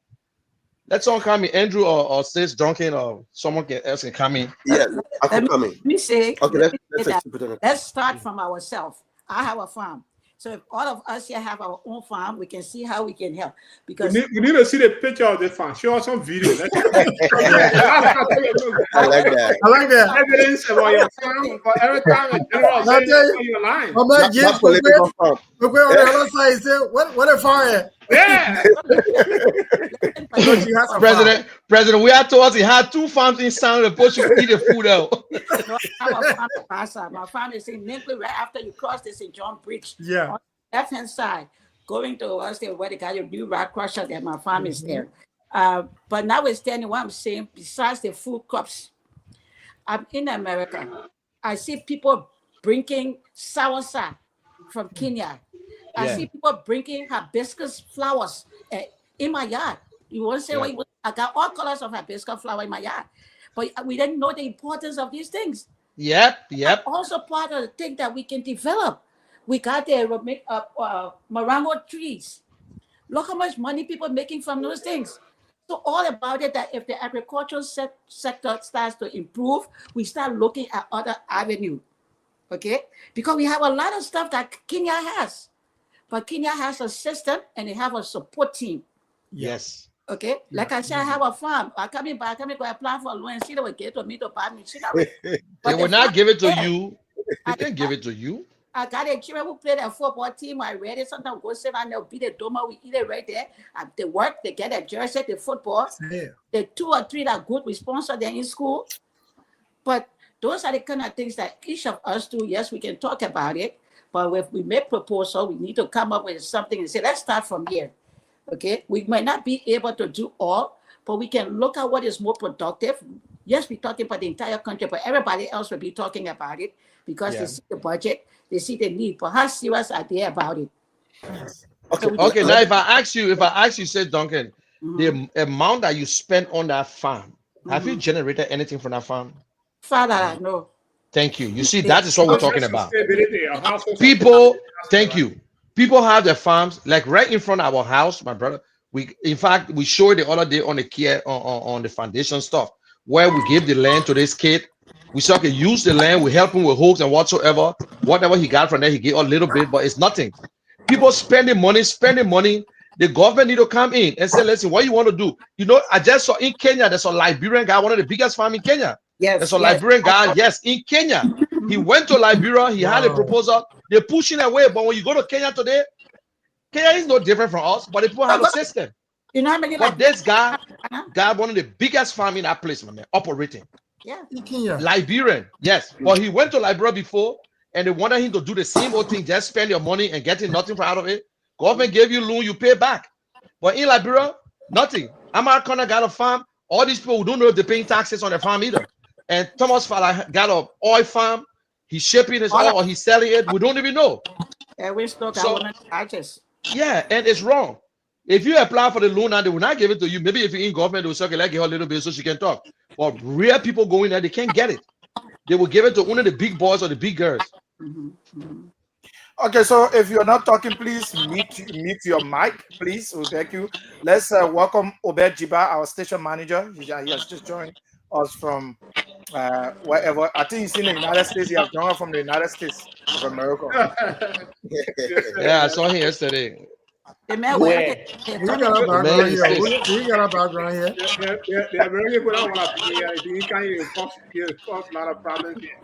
Speaker 7: Let's all come in. Andrew or Stace Duncan or someone else can come in.
Speaker 11: Yeah, I can come in.
Speaker 8: Let me say,
Speaker 11: okay,
Speaker 8: let's start from ourselves. I have a farm. So if all of us here have our own farm, we can see how we can help.
Speaker 9: We
Speaker 8: Because
Speaker 9: need to see the picture of the farm. Show us some video.
Speaker 11: I like that.
Speaker 12: I like that.
Speaker 9: Evidence about your farm. But every time a general
Speaker 12: I
Speaker 9: says
Speaker 12: tell you,
Speaker 9: you're lying.
Speaker 12: my man
Speaker 11: Not
Speaker 12: James
Speaker 11: political farm.
Speaker 12: on the other side, he said, what a fire.
Speaker 9: Yeah.
Speaker 12: Because he has a farm.
Speaker 7: President, we are told he had 2 farms in San Luis to eat the food out.
Speaker 8: No, I have a farm in Bassa. My farm is in Ninkley, right after you cross the St. John Bridge.
Speaker 12: Yeah.
Speaker 8: On the left-hand side, going towards there where they got your new rock crusher there, my farm is there. But notwithstanding what I'm saying, besides the food crops, I'm in America. I see people bringing soursop from Kenya. I see people bringing hibiscus flowers in my yard. You want to say, well, I got all colors of hibiscus flower in my yard. But we didn't know the importance of these things.
Speaker 7: Yep.
Speaker 8: Also part of the thing that we can develop. We got the morango trees. Look how much money people are making from those things. So all about it, that if the agricultural sector starts to improve, we start looking at other avenues, okay? Because we have a lot of stuff that Kenya has. But Kenya has a system and they have a support team.
Speaker 7: Yes.
Speaker 8: Okay, like I said, I have a farm. I come in, go apply for a loan and see they will get to me to buy me.
Speaker 7: They will not give it to you. They can give it to you.
Speaker 8: I got a children who play the football team. I read it. Sometimes go sit down, they'll beat the doma. We eat it right there. They work, they get a jersey, the football.
Speaker 12: Yeah.
Speaker 8: The 2 or 3 that are good, we sponsor them in school. But those are the kind of things that each of us do. Yes, we can talk about it. But if we make proposal, we need to come up with something and say, let's start from here. Okay, we might not be able to do all, but we can look at what is more productive. Yes, we're talking about the entire country, but everybody else will be talking about it because they see the budget, they see the need. But how serious are they about it?
Speaker 7: Okay. Now, if I ask you, say, Duncan, the amount that you spend on that farm, have you generated anything from that farm?
Speaker 8: Father, no.
Speaker 7: Thank you. You see, that is what we're talking about. People, thank you. People have their farms like right in front of our house, my brother. In fact, we showed the other day on the care on the foundation stuff where we give the land to this kid. We still can use the land. We help him with hooks and whatsoever. Whatever he got from there, he gave a little bit, but it's nothing. People spending money. The government need to come in and say, listen, what you want to do? You know, I just saw in Kenya, there's a Liberian guy, one of the biggest farms in Kenya.
Speaker 8: Yes,
Speaker 7: there's a Liberian guy, in Kenya. He went to Liberia, he had a proposal. They're pushing away, but when you go to Kenya today, Kenya is no different from us, but the people have a system.
Speaker 8: You know how many?
Speaker 7: But this guy got one of the biggest farms in that place, man, operating.
Speaker 8: Yeah.
Speaker 7: Liberian, yes. But he went to Liberia before, and they wanted him to do the same old thing, just spend your money and getting nothing out of it. Government gave you loan, you pay back. But in Liberia, nothing. Americana got a farm. All these people who don't know if they're paying taxes on their farm either. And Thomas Fowler got an oil farm. He's shipping his oil or he's selling it. We don't even know.
Speaker 8: And we still got charges.
Speaker 7: Yeah, and it's wrong. If you apply for the loan and they will not give it to you, maybe if you're in government, they will say, okay, let's give her a little bit so she can talk. But real people going there, they can't get it. They will give it to only the big boys or the big girls.
Speaker 6: Okay, so if you're not talking, please mute your mic, please. We beg you. Let's welcome Obed Jiba, our station manager. He has just joined us from wherever. I think he's in the United States. He has joined us from the United States of America.
Speaker 7: Yeah, I saw him yesterday.
Speaker 8: The man,
Speaker 12: we got a background here. We got a background here.
Speaker 9: The American people don't want to be here. You can't cause a lot of problems here.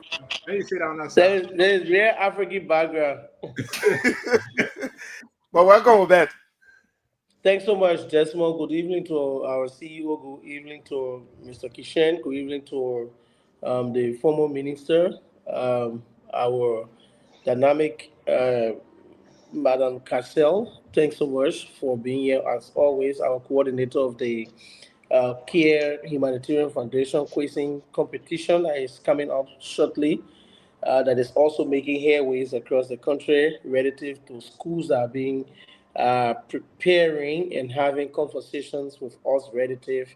Speaker 9: Then you sit down and
Speaker 13: there's real African background.
Speaker 6: But welcome, Obed.
Speaker 13: Thanks so much, Desmond. Good evening to our CEO. Good evening to Mr. Kishen. Good evening to the former minister, our dynamic Madam Cassell. Thanks so much for being here. As always, our coordinator of the CARE Humanitarian Foundation quizzing competition that is coming up shortly, that is also making headways across the country relative to schools that are being preparing and having conversations with us relative,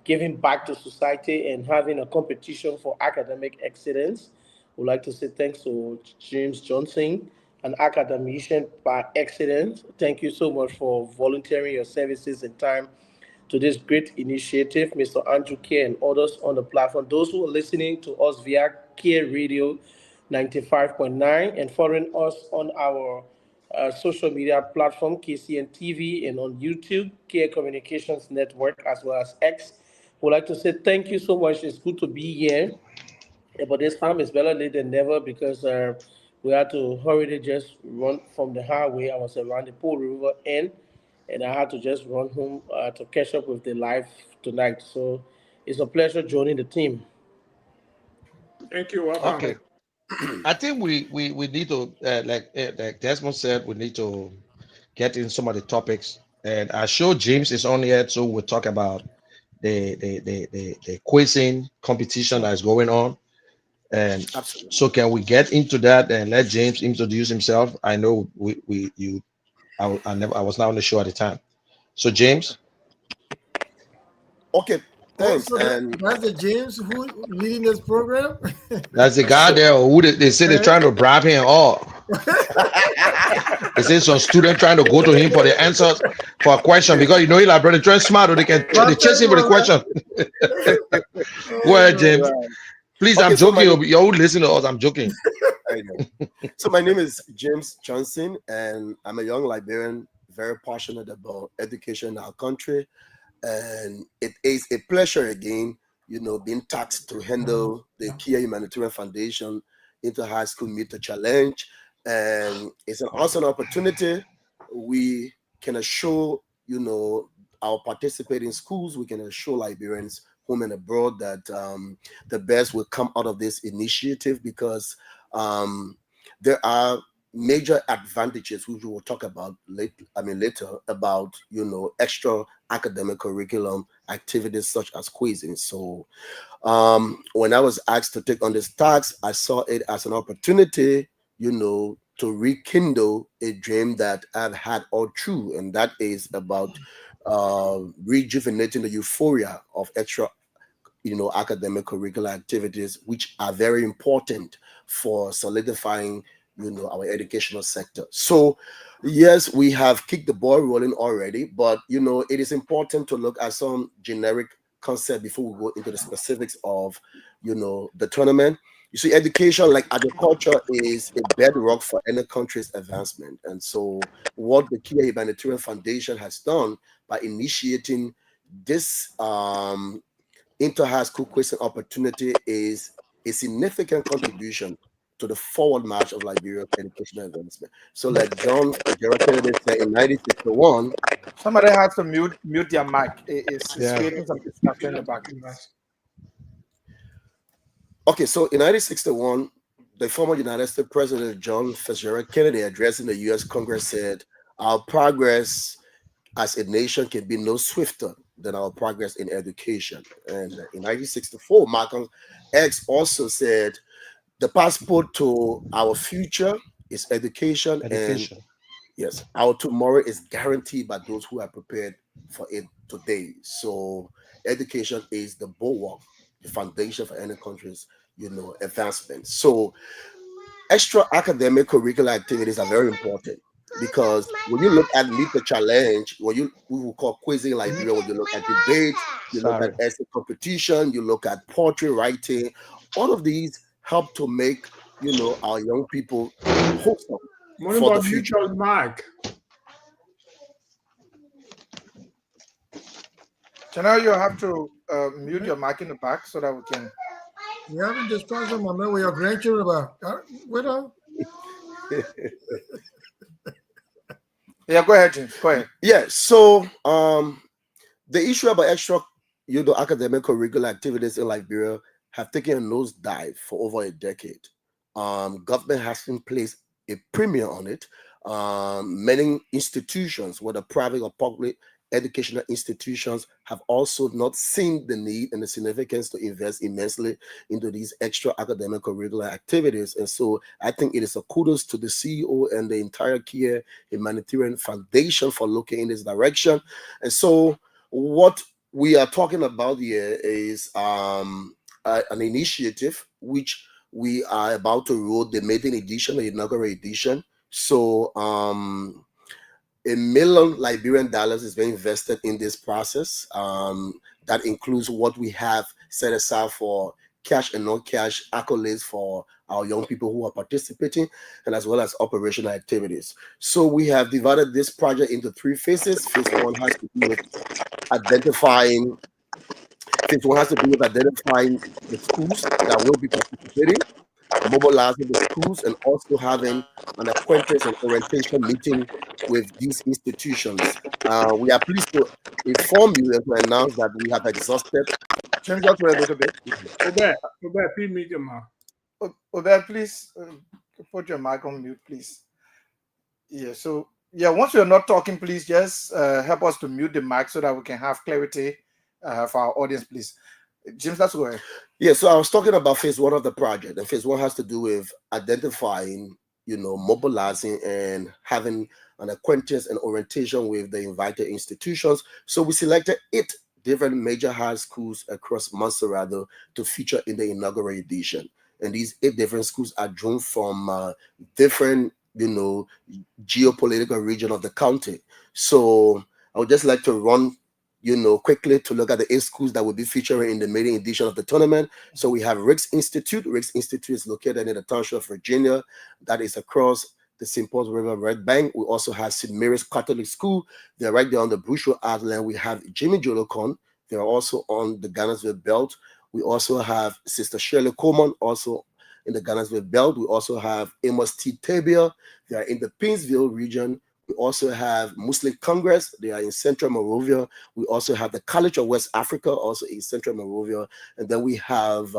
Speaker 13: giving back to society and having a competition for academic excellence. We'd like to say thanks to James Johnson, an academician by excellence. Thank you so much for volunteering your services and time to this great initiative, Mr. Andrew Care and others on the platform. Those who are listening to us via Care Radio, 95.9, and following us on our social media platform, KCN TV, and on YouTube, Care Communications Network, as well as X. Would like to say thank you so much. It's good to be here. But this time it's better late than never because we had to hurry to just run from the highway. I was around the Pool River end, and I had to just run home to catch up with the live tonight. So it's a pleasure joining the team.
Speaker 9: Thank you. Welcome.
Speaker 7: Okay. I think we need to like Desmond said, we need to get in some of the topics. And I sure James is on here, so we'll talk about the quizzing competition that is going on. And
Speaker 11: Absolutely.
Speaker 7: so can we get into that and let James introduce himself? I know I was not on the show at the time. So James.
Speaker 11: Okay, thanks.
Speaker 12: So that's the James who leading this program.
Speaker 7: That's the guy there who they say they're trying to bribe him all. They say some student trying to go to him for the answers for a question because you know he like brother trying smart or they chase him for the question. Go ahead, James. Please, okay, I'm joking. You're listening to us. I'm joking.
Speaker 11: I know. So my name is James Johnson, and I'm a young Liberian, very passionate about education in our country. And it is a pleasure again, you know, being tasked to handle the Kia Humanitarian Foundation Inter-High School Meet the Challenge. And it's an awesome opportunity. We can assure, you know, our participating schools, we can assure Liberians home and abroad that the best will come out of this initiative because there are major advantages which we will talk about later about, you know, extra academic curriculum activities such as quizzing. So when I was asked to take on this task, I saw it as an opportunity, you know, to rekindle a dream that I've had all through, and that is about rejuvenating the euphoria of extra, you know, academic curricular activities, which are very important for solidifying, you know, our educational sector. So yes, we have kicked the ball rolling already, but you know, it is important to look at some generic concept before we go into the specifics of, you know, the tournament. You see, education, like agriculture, is a bedrock for any country's advancement. And so what the Kia Humanitarian Foundation has done by initiating this inter-high school quizzing opportunity is a significant contribution to the forward march of Liberia's educational advancement. So like John Kennedy said in 1961.
Speaker 6: Somebody has to mute their mic. It's creating some discussion in the back.
Speaker 11: Okay, so in 1961, the former United States President John Fitzgerald Kennedy, addressing the U.S. Congress, said, "Our progress as a nation can be no swifter than our progress in education." And in 1964, Malcolm X also said, "The passport to our future is education. And yes, our tomorrow is guaranteed by those who are prepared for it today." So education is the bulwark, the foundation for any country's, you know, advancement. So extra academic curricular activities are very important because when you look at Meet the Challenge, we will call quizzing Liberia, when you look at debate, you look at essay competition, you look at poetry writing, all of these help to make, you know, our young people hopeful for the future.
Speaker 9: Mark.
Speaker 6: Janelle, you have to mute your mic in the back so that we can.
Speaker 12: You haven't discussed them on with your grandchildren about what on?
Speaker 6: Yeah, go ahead, James. Go ahead.
Speaker 11: Yeah, so the issue about extra, you know, academic curricular activities in Liberia have taken a nosedive for over a decade. Government has in place a premium on it. Many institutions, whether private or public educational institutions, have also not seen the need and the significance to invest immensely into these extra academic curricular activities. And so I think it is a kudos to the CEO and the entire Kia Humanitarian Foundation for looking in this direction. And so what we are talking about here is an initiative which we are about to roll the maiden edition, the inaugural edition. So $1 million Liberian is being invested in this process. That includes what we have set aside for cash and non-cash accolades for our young people who are participating, and as well as operational activities. So we have divided this project into 3 phases. Phase 1 has to do with identifying the schools that will be participating, mobilizing the schools, and also having an acquaintance and orientation meeting with these institutions. We are pleased to inform you and to announce that we have exhausted. Change that to a little bit.
Speaker 9: Obed, please mute your mic.
Speaker 6: Obed, please put your mic on mute, please. Yeah, so once you're not talking, please just help us to mute the mic so that we can have clarity for our audience, please. James, that's go ahead.
Speaker 11: Yeah, so I was talking about phase 1 of the project, and phase 1 has to do with identifying, mobilizing and having an acquaintance and orientation with the invited institutions. So we selected 8 different major high schools across Montserrat to feature in the inaugural edition. And these 8 different schools are drawn from different, geopolitical region of the county. So I would just like to run quickly to look at the 8 schools that will be featuring in the maiden edition of the tournament. So we have Riggs Institute. Riggs Institute is located in the township of Virginia. That is across the St. Paul's River Red Bank. We also have St. Mary's Catholic School. They're right there on the Bruce Road Island. We have Jimmy Jolocon. They're also on the Ghanarsville Belt. We also have Sister Shirley Coleman, also in the Ghanarsville Belt. We also have Amos T. Tabia. They are in the Painesville region. We also have Muslim Congress. They are in Central Monrovia. We also have the College of West Africa, also in Central Monrovia. And then we have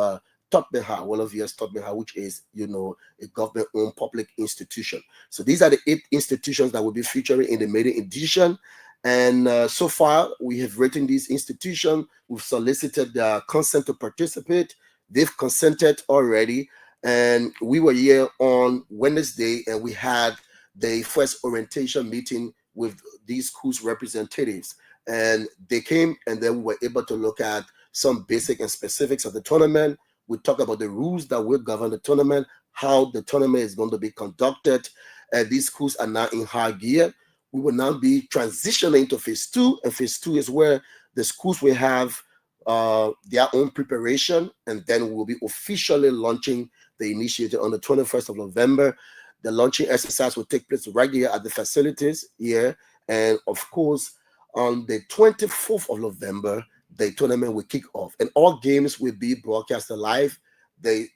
Speaker 11: Tottenham, one of US Tottenham, which is, a government-owned public institution. So these are the 8 institutions that will be featuring in the maiden edition. And so far, we have rated these institutions. We've solicited their consent to participate. They've consented already. And we were here on Wednesday, and we had the first orientation meeting with these schools' representatives. And they came, and then we were able to look at some basic and specifics of the tournament. We talk about the rules that will govern the tournament, how the tournament is going to be conducted. And these schools are now in high gear. We will now be transitioning to phase 2, and phase 2 is where the schools will have their own preparation, and then we will be officially launching the initiative on the 21st of November. The launching exercise will take place right here at the facilities here. And of course, on the 24th of November, the tournament will kick off. And all games will be broadcasted live. The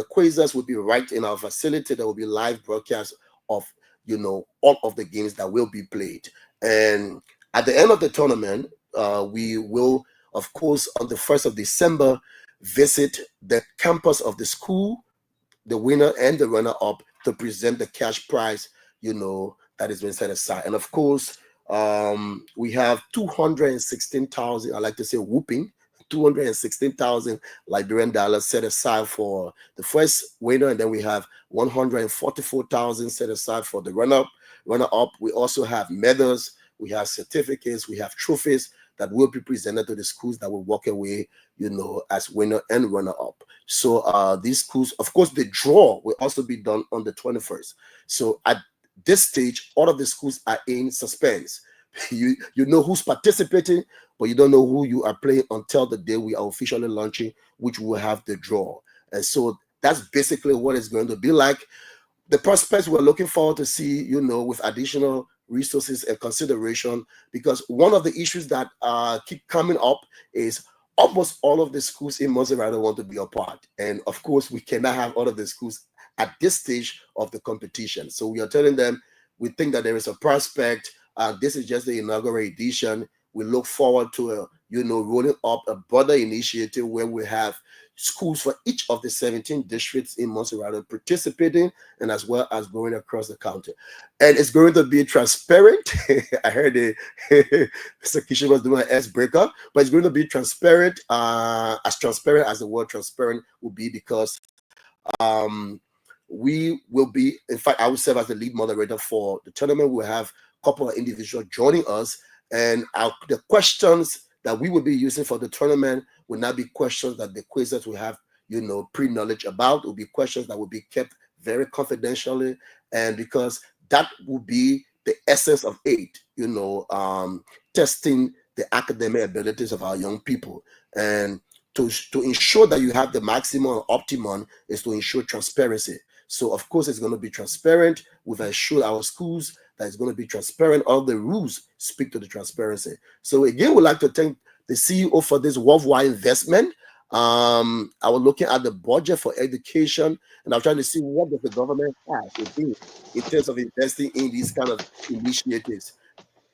Speaker 11: quizzes will be right in our facility. There will be live broadcast of, all of the games that will be played. And at the end of the tournament, we will, of course, on the 1st of December, visit the campus of the school, the winner and the runner-up, to present the cash prize, that has been set aside. And of course, we have 216,000, I like to say whooping, 216,000 Liberian dollars set aside for the first winner. And then we have 144,000 set aside for the runner-up. We also have medals, we have certificates, we have trophies that will be presented to the schools that will walk away, as winner and runner-up. So these schools, of course, the draw will also be done on the 21st. So at this stage, all of the schools are in suspense. You know who's participating, but you don't know who you are playing until the day we are officially launching, which will have the draw. And so that's basically what it's going to be like. The prospects we're looking forward to see, with additional resources and consideration, because one of the issues that keep coming up is almost all of the schools in Montserrat want to be a part. And of course, we cannot have all of the schools at this stage of the competition. So we are telling them, we think that there is a prospect. This is just the inaugural edition. We look forward to, rolling up a broader initiative where we have schools for each of the 17 districts in Montserrat participating, and as well as going across the county. And it's going to be transparent. I heard Mr. Kishin was doing an S-breaker, but it's going to be transparent as the word transparent will be, because we will be, in fact, I will serve as the lead moderator for the tournament. We'll have a couple of individuals joining us, and the questions that we will be using for the tournament will not be questions that the quizzes will have, pre-knowledge about. It will be questions that will be kept very confidentially, and because that will be the essence of aid, testing the academic abilities of our young people. And to ensure that you have the maximum or optimum is to ensure transparency. So of course it's going to be transparent. We've assured our schools that it's going to be transparent. All the rules speak to the transparency. So again, we'd like to thank the CEO for this worldwide investment. I was looking at the budget for education, and I'm trying to see what does the government have to do in terms of investing in these kind of initiatives.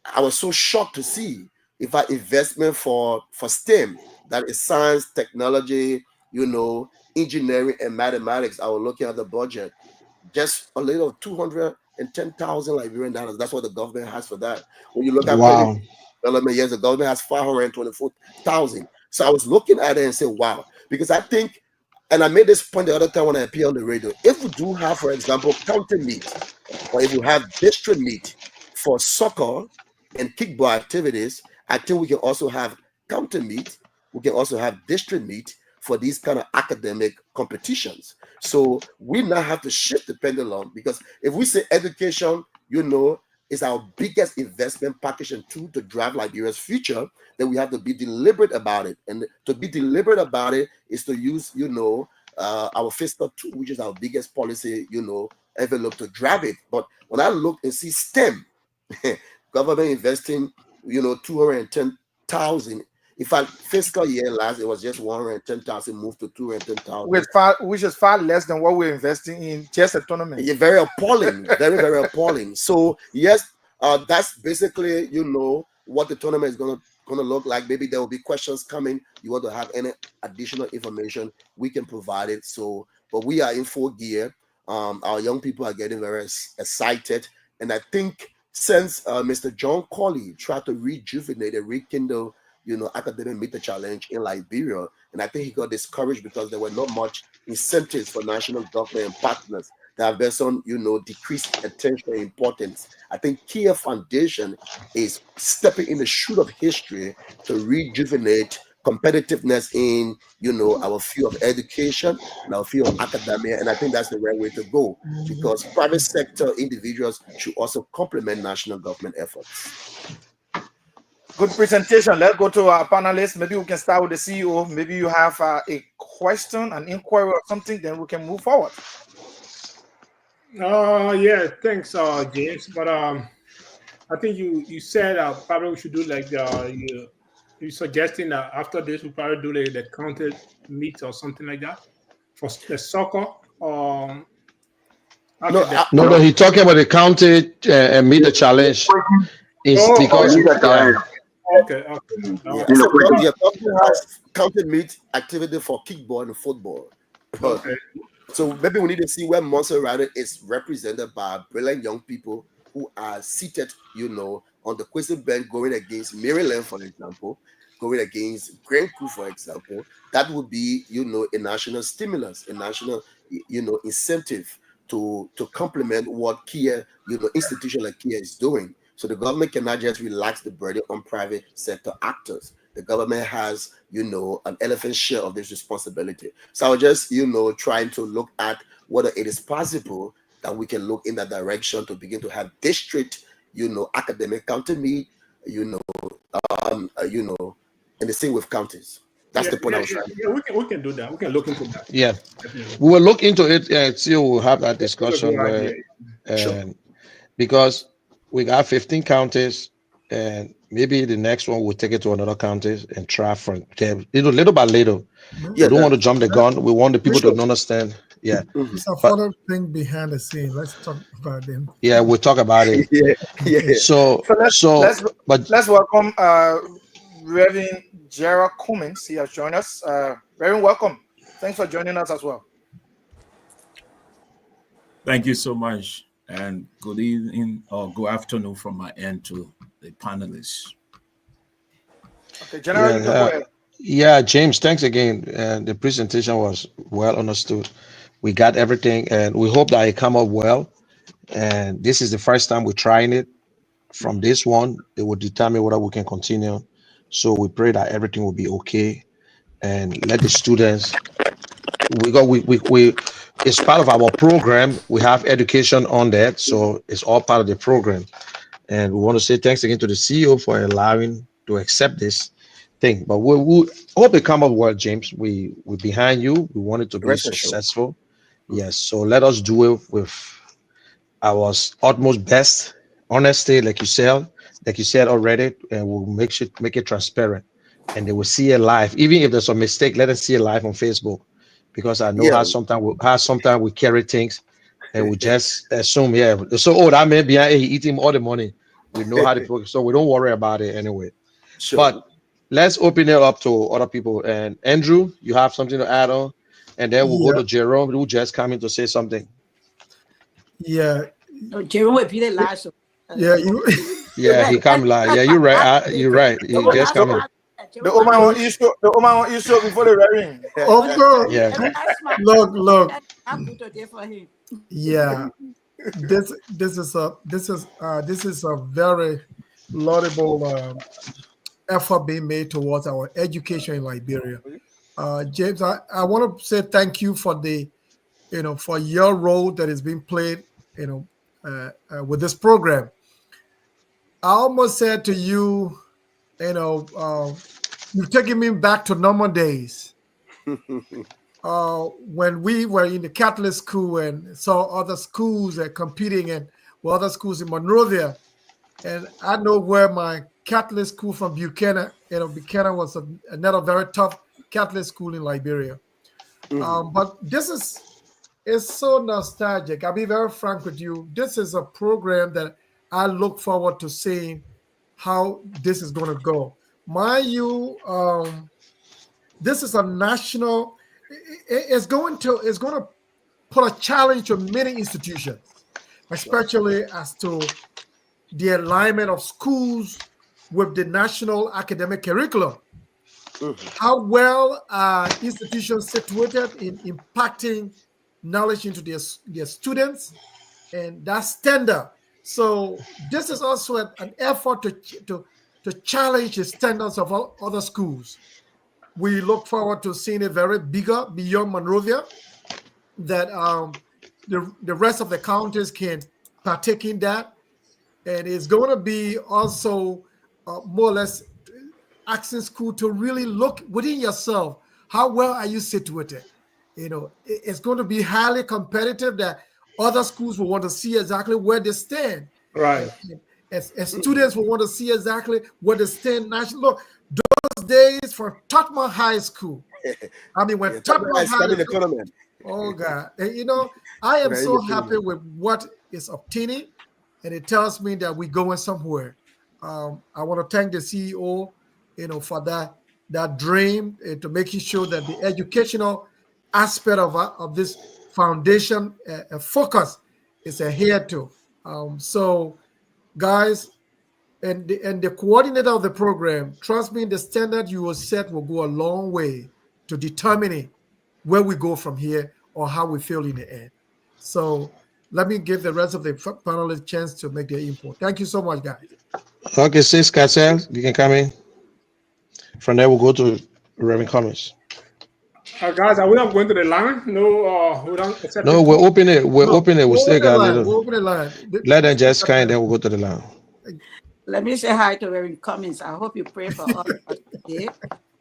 Speaker 11: I was so shocked to see if our investment for STEM, that is science, technology, engineering and mathematics. I was looking at the budget, just a little $210,000 Liberian dollars. That's what the government has for that. When you look at development, yes, the government has $524,000. So I was looking at it and said, wow, because I think, and I made this point the other time when I appeared on the radio, if we do have, for example, county meet, or if we have district meet for soccer and kickball activities, I think we can also have county meet, we can also have district meet for these kind of academic competitions. So we now have to shift the pendulum, because if we say education, is our biggest investment package and tool to drive Liberia's future, then we have to be deliberate about it. And to be deliberate about it is to use, our fiscal tool, which is our biggest policy, envelope to drive it. But when I look and see STEM, government investing, $210,000. In fact, fiscal year last, it was just $110,000, moved to $210,000.
Speaker 6: Which is far less than what we're investing in just a tournament.
Speaker 11: Yeah, very appalling, very, very appalling. So yes, that's basically, what the tournament is gonna look like. Maybe there will be questions coming. You want to have any additional information, we can provide it. So, but we are in full gear. Our young people are getting very excited, and I think since Mr. John Colley tried to rejuvenate and rekindle academic meet the challenge in Liberia, and I think he got discouraged because there were not much incentives for national government and partners that have based on decreased attention and importance. I think Kia Foundation is stepping in the shoe of history to rejuvenate competitiveness in our field of education and our field of academia, and I think that's the right way to go, because private sector individuals should also complement national government efforts.
Speaker 6: Good presentation. Let's go to our panelists. Maybe we can start with the CEO. Maybe you have a question, an inquiry or something, then we can move forward.
Speaker 9: Yeah, thanks, James. But I think you said probably we should do like you're suggesting that after this we probably do the counted meet or something like that for the soccer.
Speaker 7: No, he's talking about the counted meet the challenge. Because
Speaker 11: Okay. The company has counted meet activity for kickball and football. Okay. So maybe we need to see where Monster Rider is represented by brilliant young people who are seated, on the question bench, going against Maryland, for example, going against Grand Crew, for example. That would be, a national stimulus, a national, incentive to complement what Kia, institution like Kia is doing. So the government cannot just relax the burden on private sector actors. The government has, an elephant share of this responsibility. So I was just, trying to look at whether it is possible that we can look in that direction to begin to have district, academic county meet, and the same with counties. That's the point I was trying to
Speaker 9: make. Yeah, we can do that. We can look into that.
Speaker 7: Yeah, we will look into it and see. We'll have that discussion because we got 15 counties, and maybe the next one we'll take it to another county and try from little by little. Yeah, we don't want to jump the gun. We want the people to understand. Yeah,
Speaker 12: it's a further thing behind the scene. Let's talk about them.
Speaker 7: Yeah, we'll talk about it.
Speaker 11: Yeah.
Speaker 7: So
Speaker 6: let's welcome Reverend Gerald Cummings. He has joined us. Reverend, welcome. Thanks for joining us as well.
Speaker 14: Thank you so much. And good evening or good afternoon from my end to the panelists.
Speaker 6: Okay, General.
Speaker 7: Yeah, James, thanks again. And the presentation was well understood. We got everything, and we hope that it come up well. And this is the first time we're trying it. From this one, it will determine whether we can continue. So we pray that everything will be okay, and let the students. We it's part of our program. We have education on that, so it's all part of the program. And we want to say thanks again to the CEO for allowing to accept this, thing. But we hope it come up well, James. We're behind you. We want it to be
Speaker 11: Rest assured.
Speaker 7: successful. Yes. So let us do it with our utmost best, honesty, like you said already, and we'll make it transparent, and they will see it live. Even if there's a mistake, let us see it live on Facebook, because I know
Speaker 11: Yeah.
Speaker 7: how sometimes we carry things and we just assume, yeah, so that man behind he eating all the money. We know how to work, so we don't worry about it anyway.
Speaker 11: Sure.
Speaker 7: But let's open it up to other people. And Andrew, you have something to add on, and then we'll go to Jerome, who just coming to say something.
Speaker 12: Yeah.
Speaker 8: No, Jerome will be the last.
Speaker 12: Yeah, you.
Speaker 7: Yeah, he come live. Yeah, you're right. You're right. He just coming.
Speaker 6: The Oman on issue before the wedding.
Speaker 12: Of course.
Speaker 7: Yeah.
Speaker 12: Look.
Speaker 8: I'm good there for him.
Speaker 12: Yeah. This is a very laudable effort being made towards our education in Liberia. James, I want to say thank you for for your role that is being played, with this program. I almost said to you, you've taken me back to normal days. When we were in the Catholic school and saw other schools competing and other schools in Monrovia. And I know where my Catholic school from Buchanan, Buchanan was another very tough Catholic school in Liberia. But this is so nostalgic. I'll be very frank with you. This is a program that I look forward to seeing how this is going to go. Mind you, this is a national. It's going to put a challenge to many institutions, especially as to the alignment of schools with the national academic curriculum. How well are institutions situated in impacting knowledge into their students, and that's standard. So this is also an effort to challenge the standards of all other schools. We look forward to seeing it very bigger beyond Monrovia, that the rest of the counties can partake in that. And it's going to be also more or less asking school to really look within yourself. How well are you situated? It's going to be highly competitive, that other schools will want to see exactly where they stand.
Speaker 9: Right.
Speaker 12: As students will want to see exactly where they stand nationally. Look, those days for Tottenham High School. I mean, when Tottenham High School,
Speaker 11: the tournament.
Speaker 12: Oh God! And, I am
Speaker 11: Very
Speaker 12: so
Speaker 11: good
Speaker 12: happy
Speaker 11: tournament.
Speaker 12: with what is obtaining, and it tells me that we're going somewhere. I want to thank the CEO, for that dream, to making sure that the educational aspect of this foundation focus is adhered to. So, guys, and the coordinator of the program, trust me, the standard you will set will go a long way to determining where we go from here or how we feel in the end. So let me give the rest of the panelists a chance to make their input. Thank you so much, guys.
Speaker 7: Okay, Sis Cassell, you can come in. From there, we'll go to Reverend Cummings.
Speaker 9: Guys, are we not going to the line? No, we don't accept.
Speaker 7: No, we're opening it. We'll still got a
Speaker 12: We'll
Speaker 7: little.
Speaker 12: open the line.
Speaker 7: Let them just kind, then we'll go to the line.
Speaker 8: Let me say hi to Reverend Cummings. I hope you pray for all of us today.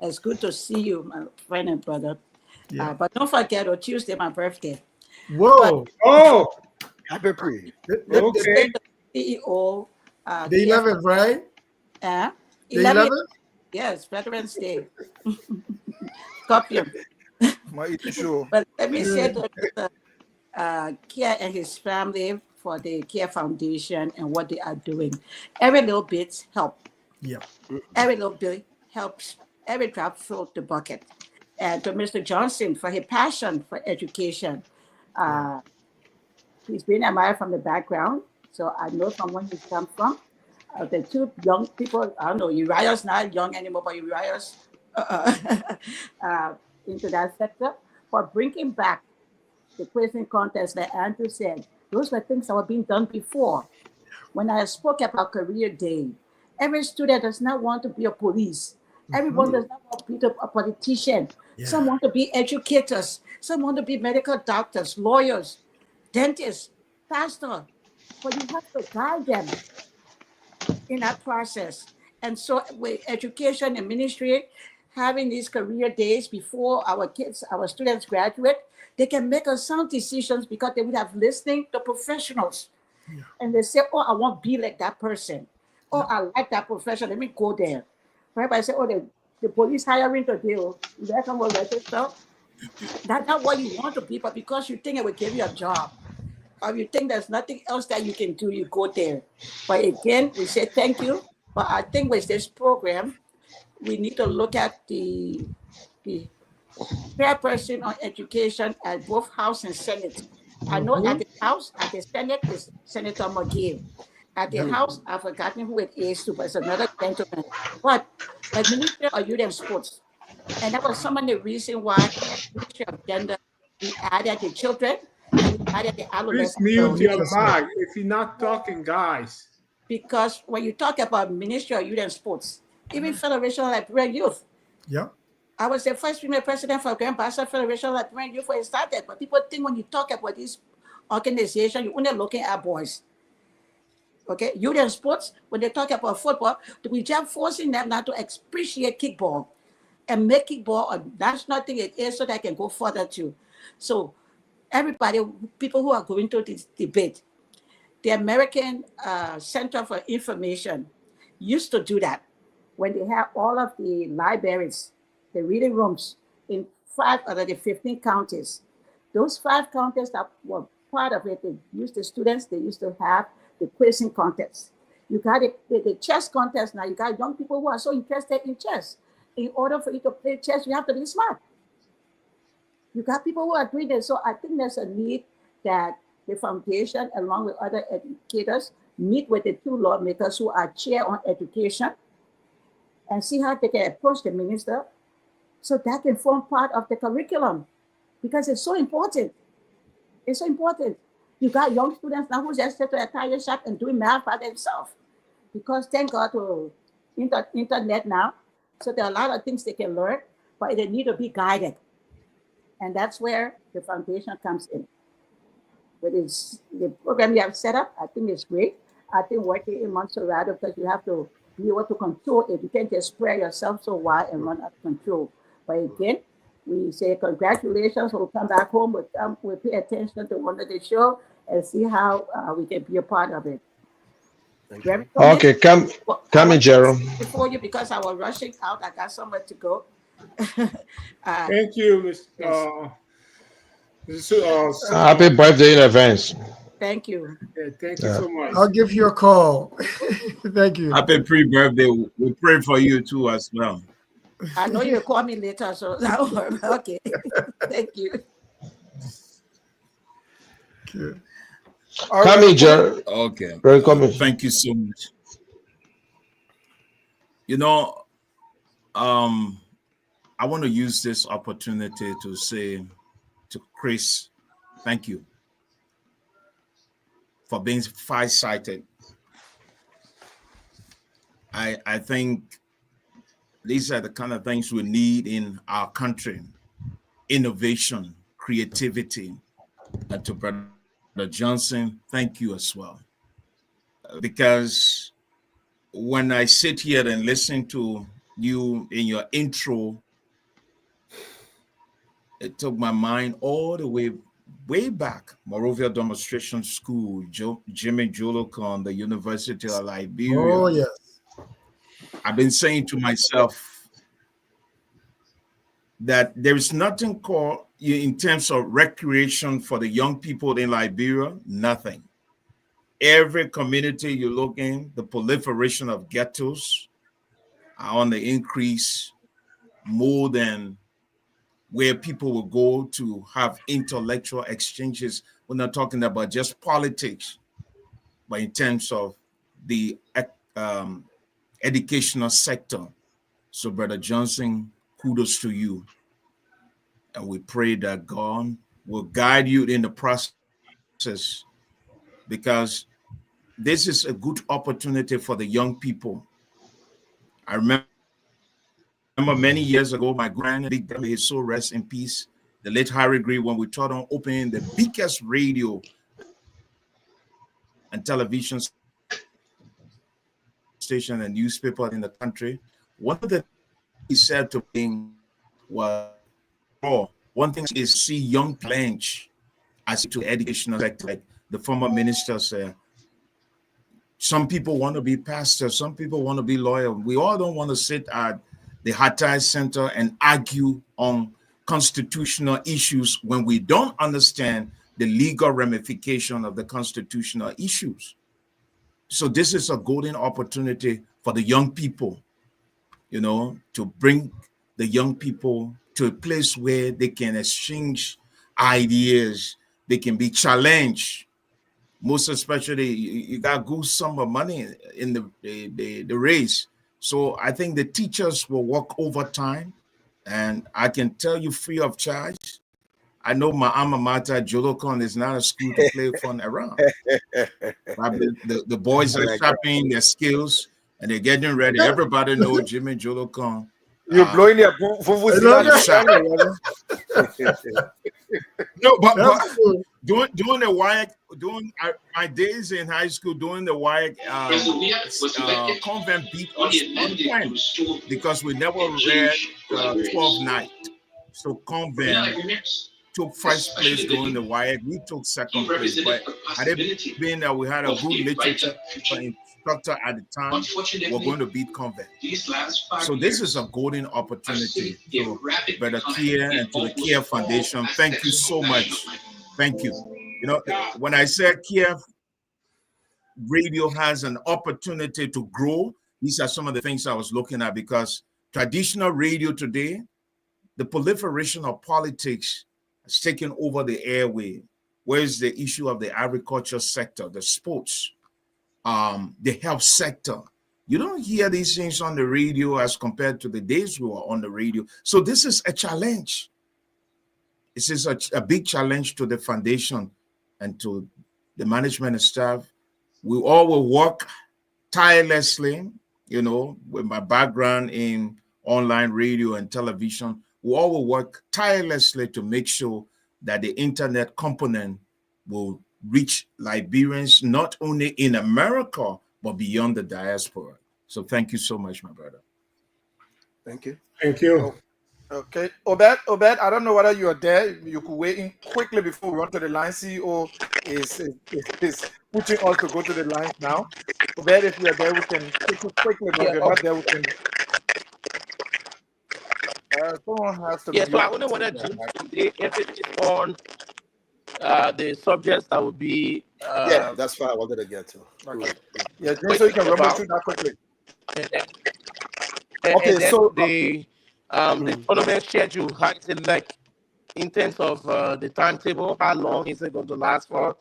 Speaker 8: It's good to see you, my friend and brother.
Speaker 12: Yeah.
Speaker 8: But don't forget, on Tuesday, my birthday.
Speaker 12: Whoa!
Speaker 11: Happy pre.
Speaker 9: Okay.
Speaker 8: The CEO.
Speaker 12: The 11th, right?
Speaker 8: The
Speaker 12: 11th?
Speaker 8: Yes, Veterans Day. Scorpion. But let me say to Kia and his family for the Kia Foundation and what they are doing. Every little bit helps.
Speaker 12: Yeah.
Speaker 8: Every little bit helps. Every drop fills the bucket. And to Mr. Johnson for his passion for education. He's been admired from the background, so I know from where he's come from. The two young people, I don't know, Uriah's not young anymore, but Uriah's into that sector, for bringing back the quizzing contest that Andrew said. Those were things that were being done before. When I spoke about career day, every student does not want to be a police. Everyone does not want to be a politician.
Speaker 12: Yeah.
Speaker 8: Some want to be educators. Some want to be medical doctors, lawyers, dentists, pastors. But you have to guide them in that process. And so with education and ministry, having these career days before our kids, our students graduate, they can make sound decisions because they would have listening to professionals. And they say, oh, I want to be like that person. Oh, I like that profession. Let me go there. Everybody say, oh, the police hiring today. Oh, that's not what so. That's not what you want to be, but because you think it will give you a job, or you think there's nothing else that you can do, you go there. But again, we say thank you. But I think with this program, we need to look at the chairperson on education at both House and Senate. I know at the House, at the Senate is Senator McGill. At the House, I've forgotten who it is, but it's another gentleman. But as Minister of Youth and Sports, and that was some of the reason why Ministry of Gender, we added the children and we added the adolescents.
Speaker 9: Please mute your mic if you're not talking, guys.
Speaker 8: Because when you talk about Ministry of Youth and Sports, even Federation of Liberian Youth, I was the first female president for Grand Bassa Federation of Liberian Youth when it started. But people think when you talk about this organization, you're only looking at boys. Okay, youth and sports, when they talk about football, we just forcing them now to appreciate kickball and make kickball a national thing it is so they can go further too. So everybody, people who are going to this debate, the American Center for Information used to do that when they have all of the libraries, the reading rooms in 5 out of the 15 counties. Those 5 counties that were part of it, they used the students, they used to have the quizzing contest. You got the chess contest now. You got young people who are so interested in chess. In order for you to play chess, you have to be smart. You got people who are doing this. So I think there's a need that the foundation, along with other educators, meet with the 2 lawmakers who are chair on education and see how they can approach the minister so that can form part of the curriculum because it's so important. It's so important. You got young students now who just sit to a tire shop and doing math by themselves because thank God to internet now. So there are a lot of things they can learn, but they need to be guided. And that's where the foundation comes in. With the program you have set up, I think it's great. I think working in Montserrat because you have to be able to control it. You can't just spread yourself so wide and run out of control. But again, we say congratulations. We'll come back home. We'll pay attention to one of the show and see how we can be a part of it.
Speaker 7: Okay, come in, Gerald.
Speaker 8: Before you, because I was rushing out, I got somewhere to go.
Speaker 9: Thank you, Mr.
Speaker 7: Happy birthday in advance.
Speaker 8: Thank you.
Speaker 9: Yeah, thank you so much.
Speaker 12: I'll give you a call. Thank you.
Speaker 14: Happy pre-birthday. We pray for you too as well.
Speaker 8: I know you'll call me later, so okay. Thank you.
Speaker 12: Okay.
Speaker 7: Come in, Gerald.
Speaker 14: Okay.
Speaker 7: Thank
Speaker 14: you so much. You know, I want to use this opportunity to say to Chris, thank you for being farsighted. I think these are the kind of things we need in our country: innovation, creativity. And to Brother Johnson, thank you as well. Because when I sit here and listen to you in your intro, it took my mind all the way back. Morovia Demonstration School, Jimmy Jolokon, the University of Liberia.
Speaker 12: Oh, yes.
Speaker 14: I've been saying to myself that there is nothing called, in terms of recreation for the young people in Liberia, nothing. Every community you look in, the proliferation of ghettos are on the increase more than where people will go to have intellectual exchanges. We're not talking about just politics, but in terms of the educational sector. So, Brother Johnson, kudos to you. And we pray that God will guide you in the process, because this is a good opportunity for the young people. I remember many years ago, my granddad, his soul rest in peace, the late Harry Gray, when we taught on opening the biggest radio and television station and newspaper in the country. One of the things he said to me was, one thing is see young plants as to educational sector, like the former minister said. Some people want to be pastors, some people want to be lawyers. We all don't want to sit at the Hatay Center and argue on constitutional issues when we don't understand the legal ramification of the constitutional issues. So this is a golden opportunity for the young people, you know, to bring the young people to a place where they can exchange ideas, they can be challenged. Most especially, you got good sum of money in the race. So I think the teachers will work overtime, and I can tell you free of charge. I know my alma mater, Jolocon, is not a school to play fun around. The boys are sharpening their skills and they're getting ready. Everybody knows Jimmy Jolocon.
Speaker 6: You're blowing your
Speaker 14: No, but during the WIAC, during my days in high school, during the WIAC, Convent beat us 1 point because we never read 12 night. So Convent took first place during the WIAC. We took second place, but had it been that we had a good literature instructor at the time, we're going to beat Convent. So this is a golden opportunity. So Brother Kia and to the Kia Foundation, thank you so much. Thank you. You know, when I said Kia Radio has an opportunity to grow, these are some of the things I was looking at, because traditional radio today, the proliferation of politics has taken over the airway. Where's the issue of the agriculture sector, the sports, the health sector? You don't hear these things on the radio as compared to the days we were on the radio. So this is a challenge. This is a big challenge to the foundation and to the management and staff. We all will work tirelessly, you know, with my background in online radio and television. We all will work tirelessly to make sure that the internet component will reach Liberians, not only in America, but beyond the diaspora. So thank you so much, my brother.
Speaker 11: Thank you.
Speaker 9: Thank you.
Speaker 6: Okay. Obed, I don't know whether you are there. You could weigh in quickly before we run to the line. CEO is pushing us to go to the line now. Obed, if you are there, we can take it quickly, but if you're not there, we can. Someone has to.
Speaker 13: So I wonder whether if it is on the subjects that would be.
Speaker 11: Yeah, that's what I wanted to get to.
Speaker 6: Okay. Yeah, just so you can rumble through that quickly.
Speaker 13: Okay, so the tournament schedule, how is it like in terms of the timetable? How long is it going to last for?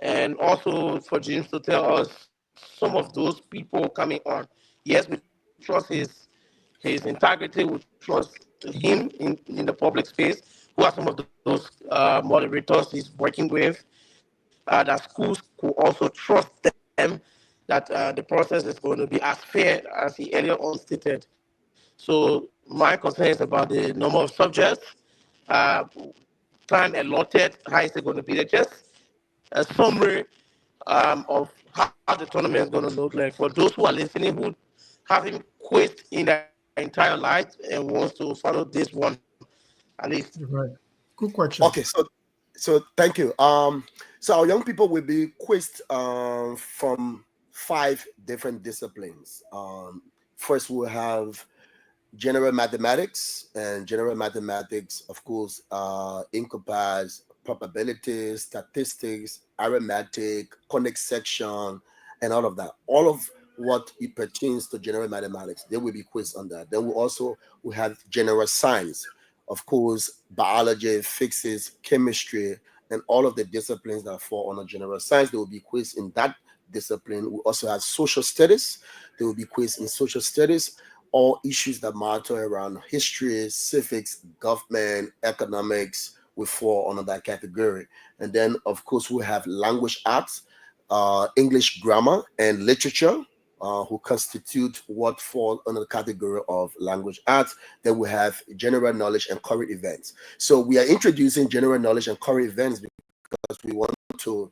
Speaker 13: And also for James to tell us some of those people coming on. Yes, we trust his integrity, we trust him in the public space. Who are some of those moderators he's working with? That schools could also trust them that the process is going to be as fair as he earlier on stated. So my concern is about the number of subjects, time allotted, how is it going to be? Just a summary of how the tournament is going to look like for those who are listening who haven't quit in their entire life and wants to follow this one at least.
Speaker 12: Right. Good question.
Speaker 11: Okay, so thank you. So our young people will be quizzed from 5 different disciplines. First, we'll have general mathematics, and general mathematics, of course, encompass probabilities, statistics, arithmetic, conic section, and all of that. All of what it pertains to general mathematics, they will be quizzed on that. Then we have general science, of course, biology, physics, chemistry, and all of the disciplines that fall under general science. They will be quizzed in that discipline. We also have social studies. They will be quizzed in social studies. All issues that matter around history, civics, government, economics will fall under that category. And then, of course, we have language arts, English grammar, and literature, who constitute what fall under the category of language arts. Then we have general knowledge and current events. So we are introducing general knowledge and current events because we want to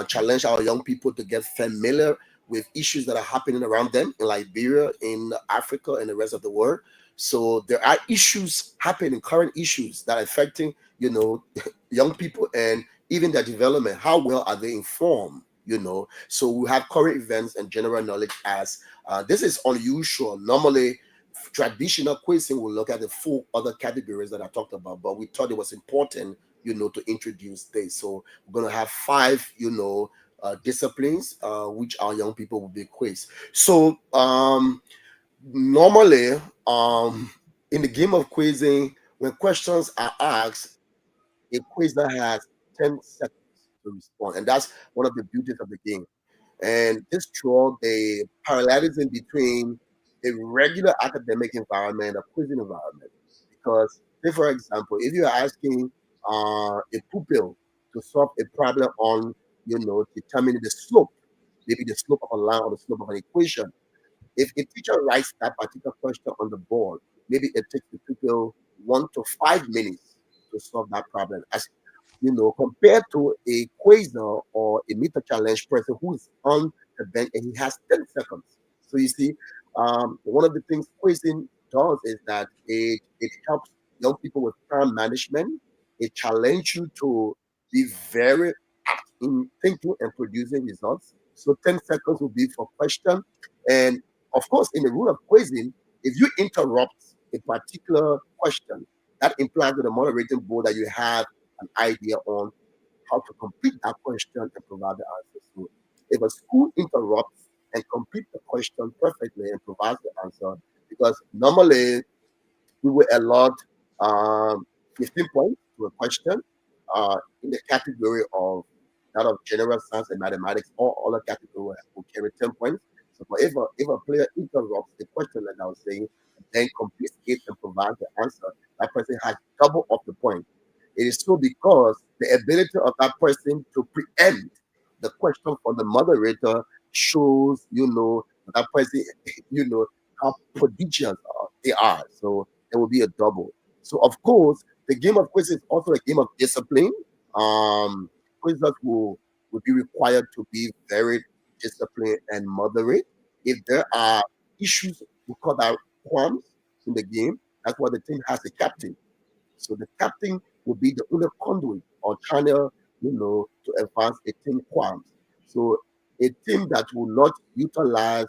Speaker 11: challenge our young people to get familiar with issues that are happening around them in Liberia, in Africa, and the rest of the world. So there are issues happening, current issues that are affecting, you know, young people and even their development. How well are they informed? You know, so we have current events and general knowledge as this is unusual. Normally, traditional quizzing will look at the 4 other categories that I talked about, but we thought it was important, you know, to introduce this. So we're going to have 5, you know, disciplines which our young people will be quizzed. So normally in the game of quizzing, when questions are asked, a quizzer has 10 seconds to respond, and that's one of the beauties of the game. And this draw the parallelism between a regular academic environment and a quizzing environment. Because, say for example, if you're asking a pupil to solve a problem on, you know, determining the slope, maybe the slope of a line or the slope of an equation, if a teacher writes that particular question on the board, maybe it takes the pupil 1 to 5 minutes to solve that problem. As you know, compared to a quizzer or a meter challenge person who is on the bench and he has 10 seconds. So you see, one of the things quizzing does is that it helps young people with time management. It challenges you to be very apt in thinking and producing results. So 10 seconds will be for question. And of course, in the rule of quizzing, if you interrupt a particular question, that implies to the moderating board that you have an idea on how to complete that question and provide the answer. So if a school interrupts and complete the question perfectly and provides the answer, because normally we will allot 15 points to a question in the category of that of general science and mathematics, or other categories will carry 10 points. So if a player interrupts the question, like I was saying, then completes it and provides the answer, that person has double of the point. It is so because the ability of that person to preempt the question from the moderator shows, you know, that person, you know, how prodigious they are. So it will be a double. So of course, the game of quiz is also a game of discipline. Quizzers will be required to be very disciplined and moderate. If there are issues, we call that qualms in the game. That's why the team has a captain. So the captain will be the only conduit or channel, you know, to advance a team qualms. So a team that will not utilize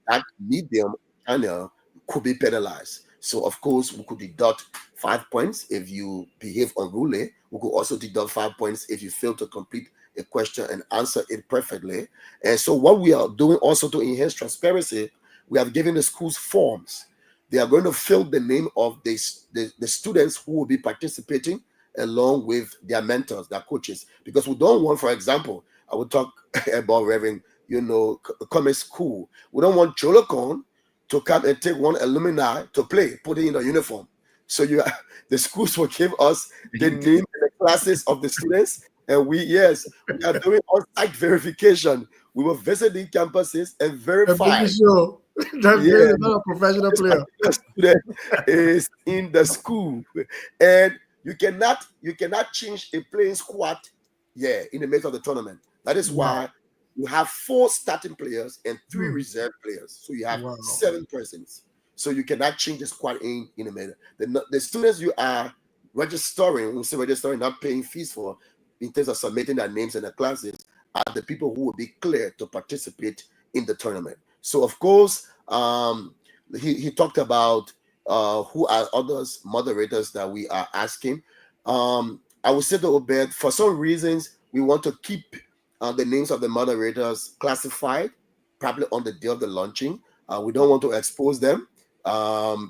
Speaker 11: that medium channel could be penalized. So of course, we could deduct 5 points if you behave unruly. We could also deduct 5 points if you fail to complete a question and answer it perfectly. And so what we are doing also to enhance transparency, we have given the schools forms. They are going to fill the name of the students who will be participating along with their mentors, their coaches. Because we don't want, for example, I will talk about Reverend, you know, Coming School. We don't want Jolocon to come and take one alumni to play, put it in a uniform. So the schools will give us the name and the classes of the students. And we are doing on-site verification. We will visit the campuses and verify.
Speaker 12: That's not a professional player.
Speaker 11: Student is in the school, and you cannot change a playing squad. In the midst of the tournament. That is why you have 4 starting players and 3 reserve players. So you have 7 persons. So you cannot change the squad in the middle. The students you are registering, we say registering, not paying fees for, in terms of submitting their names and their classes, are the people who will be cleared to participate in the tournament. So of course, he talked about who are others moderators that we are asking. I would say to Obed, for some reasons, we want to keep the names of the moderators classified, probably on the day of the launching. We don't want to expose them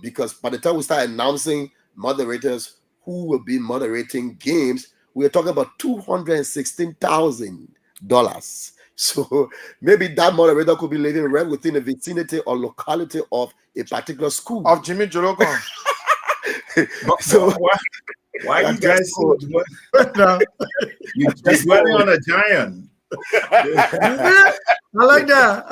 Speaker 11: because by the time we start announcing moderators who will be moderating games, we are talking about $216,000. So maybe that moderator could be living right within the vicinity or locality of a particular school.
Speaker 6: Of Jimmy Jolocon.
Speaker 14: So why you guys so you're dwelling on a giant?
Speaker 12: I like that.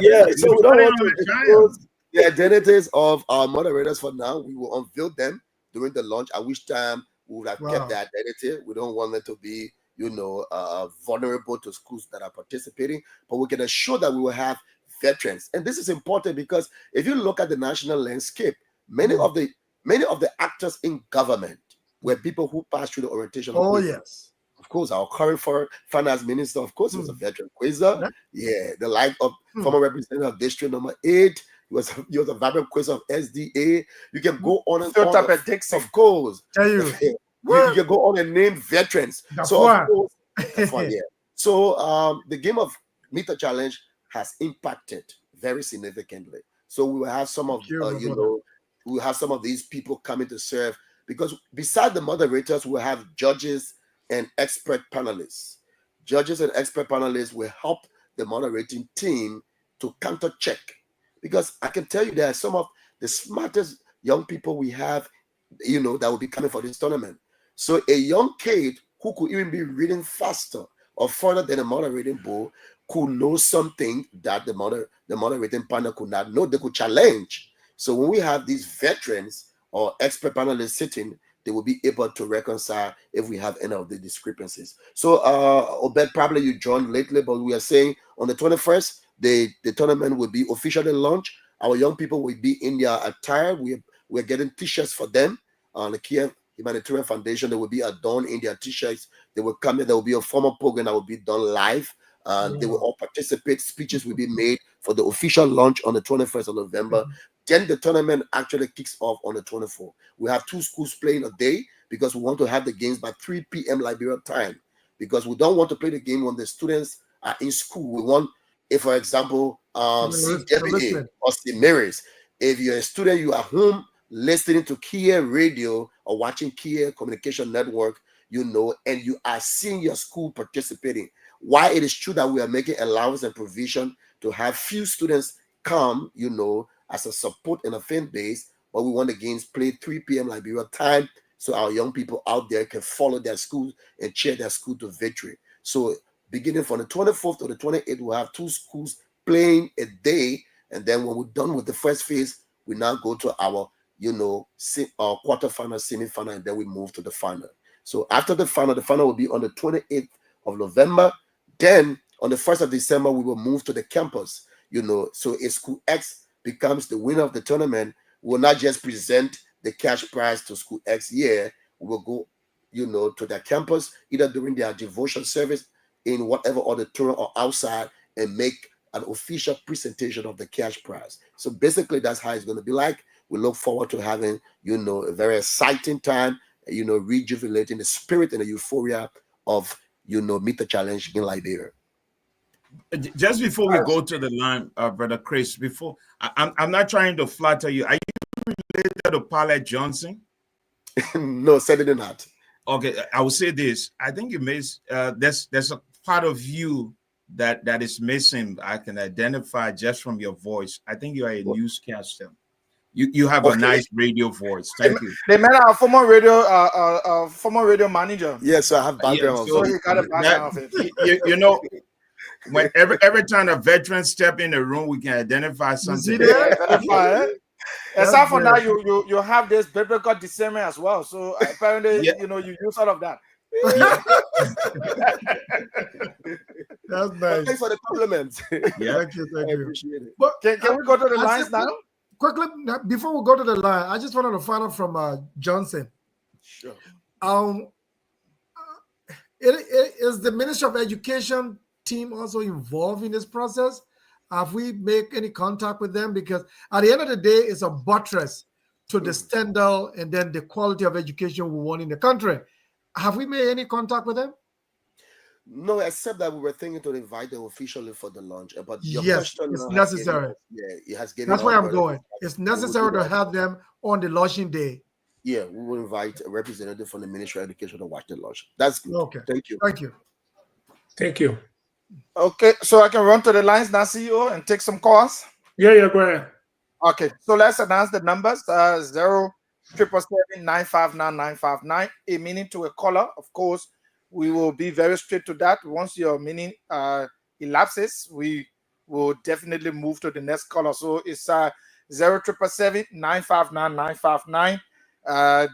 Speaker 11: Yeah, so we don't want to expose the identities of our moderators for now. We will unveil them during the launch, at which time we would have kept the identity. We don't want them to be, vulnerable to schools that are participating, but we can assure that we will have veterans. And this is important because if you look at the national landscape, many of the actors in government were people who passed through the orientation.
Speaker 12: Oh, yes.
Speaker 11: Of course, our current finance minister, of course, was a veteran. Quasar, yeah, the like of former representative of District Number 8. He was a vibrant Quasar of SDA. You can go on and on. Of course.
Speaker 12: You
Speaker 11: can go on and name veterans. So of course, yeah. So the game of Meet the Challenge has impacted very significantly. So we will have some of we will have some of these people coming to serve, because beside the moderators, we'll have judges and expert panelists. Judges and expert panelists will help the moderating team to counter check, because I can tell you there are some of the smartest young people we have, that will be coming for this tournament. So a young kid who could even be reading faster or further than a moderating bowl could know something that the moderating panel could not know. They could challenge. So when we have these veterans or expert panelists sitting, they will be able to reconcile if we have any of the discrepancies. So Obed, probably you joined lately, but we are saying on the 21st, the tournament will be officially launched. Our young people will be in their attire. We're getting t-shirts for them. On the Kiev Humanitarian Foundation, they will be adorned in their t-shirts. They will come in. There will be a formal program that will be done live. They will all participate. Speeches will be made for the official launch on the 21st of November. Then the tournament actually kicks off on the 24th. We have 2 schools playing a day because we want to have the games by 3 p.m. Liberia time, because we don't want to play the game when the students are in school. We want, if for example, CWA or St. Mary's, if you're a student, you are home listening to Kia Radio or watching Kia Communication Network, and you are seeing your school participating. Why it is true that we are making allowance and provision to have few students come, as a support and a fan base, but we want the games played 3 p.m. Liberia time, so our young people out there can follow their schools and cheer their school to victory. So beginning from the 24th to the 28th, we'll have 2 schools playing a day, and then when we're done with the first phase, we now go to our quarterfinal, semifinal, and then we move to the final. So after the final will be on the 28th of November. Then on the 1st of December, we will move to the campus. So if School X becomes the winner of the tournament, we will not just present the cash prize to School X here. We will go, to their campus, either during their devotion service in whatever auditorium or outside, and make an official presentation of the cash prize. So basically, that's how it's going to be like. We look forward to having, a very exciting time, rejuvenating the spirit and the euphoria of, Meet the Challenge in Liberia.
Speaker 14: Just before we go to the line, Brother Chris, I'm not trying to flatter you. Are you related to Paulette Johnson?
Speaker 11: No, certainly not.
Speaker 14: Okay, I will say this. I think you miss. There's a part of you that is missing. I can identify just from your voice. I think you are a newscaster. You have a nice radio voice. Thank you.
Speaker 6: They met our former radio manager.
Speaker 11: Yes, so I have background.
Speaker 6: So he got a background of it.
Speaker 14: When every time a veteran step in the room, we can identify something.
Speaker 6: Aside from that, you have this biblical discernment as well. So apparently, you use all of that.
Speaker 12: That's nice.
Speaker 11: Thanks for the compliment.
Speaker 12: Yeah, thank you.
Speaker 11: I appreciate it.
Speaker 6: But can we go to the lines now?
Speaker 12: Quickly, before we go to the line, I just wanted to find out from Johnson.
Speaker 11: Sure.
Speaker 12: Is the Ministry of Education team also involved in this process? Have we made any contact with them? Because at the end of the day, it's a buttress to the standard and then the quality of education we want in the country. Have we made any contact with them?
Speaker 11: No, except that we were thinking to invite them officially for the launch. But your
Speaker 12: yes,
Speaker 11: question
Speaker 12: it's necessary.
Speaker 11: It has given.
Speaker 12: That's why I'm going. It's necessary to have them on the launching day.
Speaker 11: Yeah, we will invite a representative from the Ministry of Education to watch the launch. That's good.
Speaker 12: Okay.
Speaker 11: Thank you.
Speaker 12: Thank you.
Speaker 9: Thank you.
Speaker 6: Okay, so I can run to the lines now, CEO, and take some calls.
Speaker 9: Yeah, go ahead.
Speaker 6: Okay, so let's announce the numbers. 0-777-959-959. A meaning to a caller, of course. We will be very straight to that. Once your meaning elapses, we will definitely move to the next caller. So it's 0-777-959-959.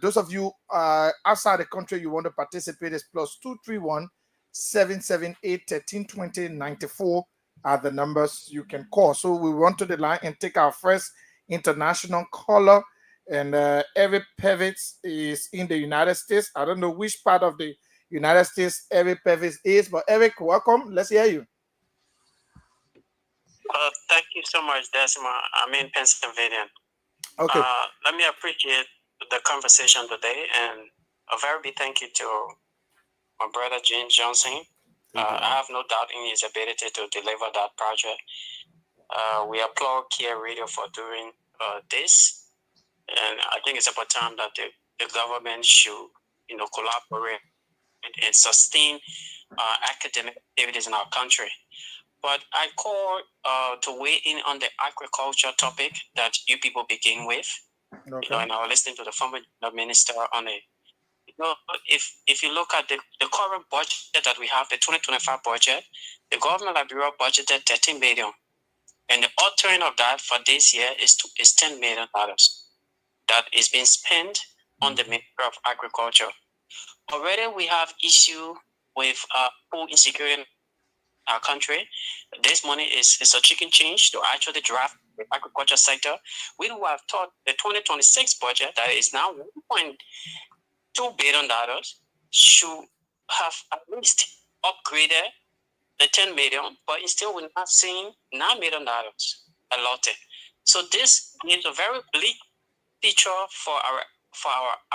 Speaker 6: Those of you outside the country, you want to participate, is +231 778-1320-94 are the numbers you can call. So we run to the line and take our first international caller. And Eric Pevitz is in the United States. I don't know which part of the United States Eric Pevitz is, but Eric, welcome. Let's hear you.
Speaker 15: Thank you so much, Desmond. I'm in Pennsylvania.
Speaker 6: Okay.
Speaker 15: Let me appreciate the conversation today, and a very big thank you to my brother James Johnson. I have no doubt in his ability to deliver that project. We applaud Kia Radio for doing this, and I think it's about time that the government should, collaborate and sustain academic activities in our country. But I call to weigh in on the agriculture topic that you people begin with.
Speaker 6: Okay.
Speaker 15: And I was listening to the former minister on it. If you look at the current budget that we have, the 2025 budget, the government of Liberia budgeted $13 million, and the altering of that for this year is $10 million that is being spent on the Ministry of Agriculture. Already we have issue with food insecurity in our country. This money is a chicken change to actually draft the agriculture sector. We would have thought the 2026 budget that is now $1.2 billion should have at least upgraded the 10 million, but still we're not seeing $9 million allotted. So this gives a very bleak picture for our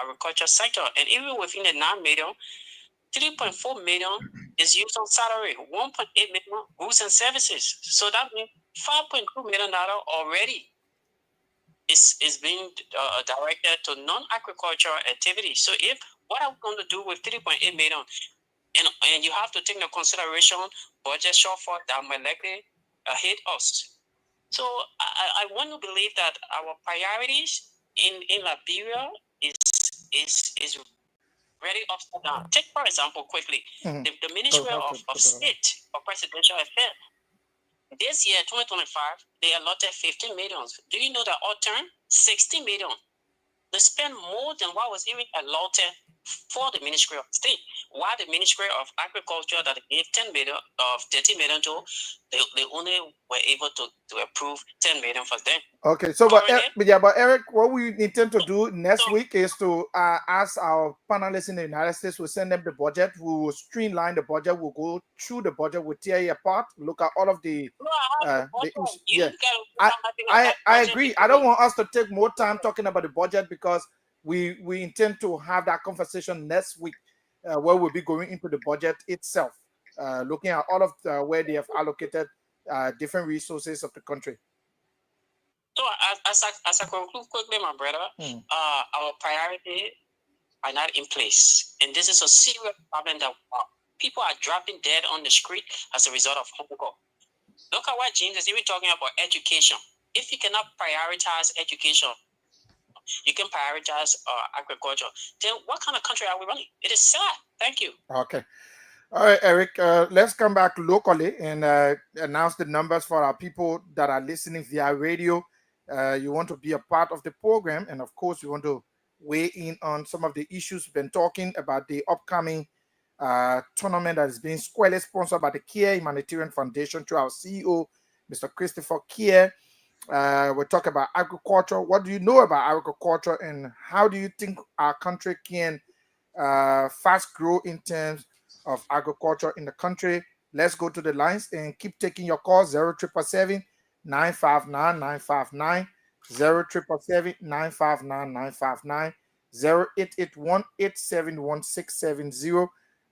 Speaker 15: agriculture sector. And even within the 9 million, 3.4 million is used on salary, 1.8 million goods and services. So that means $5.2 million already is being directed to non-agricultural activities. So if what are we going to do with 3.8 million? And you have to take into consideration budget shortfall that might likely hit us. So I want to believe that our priorities in Liberia is really upside down. Take, for example, quickly, the Ministry of State or Presidential Affairs. This year, 2025, they allotted 15 million. Do you know that all turn 60 million? They spend more than what was even allotted for the Ministry of State. While the Ministry of Agriculture that gave 10 million of 30 million to, they only were able to approve 10 million for them.
Speaker 6: Okay, so but Eric, what we intend to do next week is to ask our panelists in the United States. We'll send them the budget. We will streamline the budget. We'll go through the budget. We'll tear it apart. Look at all of the yeah. I agree. I don't want us to take more time talking about the budget because we intend to have that conversation next week, where we'll be going into the budget itself, looking at all of where they have allocated different resources of the country.
Speaker 15: So as I conclude quickly, my brother, our priorities are not in place. And this is a serious problem that people are dropping dead on the street as a result of hunger. Look at what James is even talking about education. If you cannot prioritize education, you can prioritize agriculture, then what kind of country are we running? It is sad. Thank you.
Speaker 6: Okay. All right, Eric, let's come back locally and announce the numbers for our people that are listening via radio. You want to be a part of the program, and of course, you want to weigh in on some of the issues we've been talking about, the upcoming tournament that is being squarely sponsored by the Kia Humanitarian Foundation through our CEO, Mr. Christopher Kia. We'll talk about agriculture. What do you know about agriculture, and how do you think our country can fast grow in terms of agriculture in the country? Let's go to the lines and keep taking your calls. 0777 959 959, 0777 959 959, 0881 871 670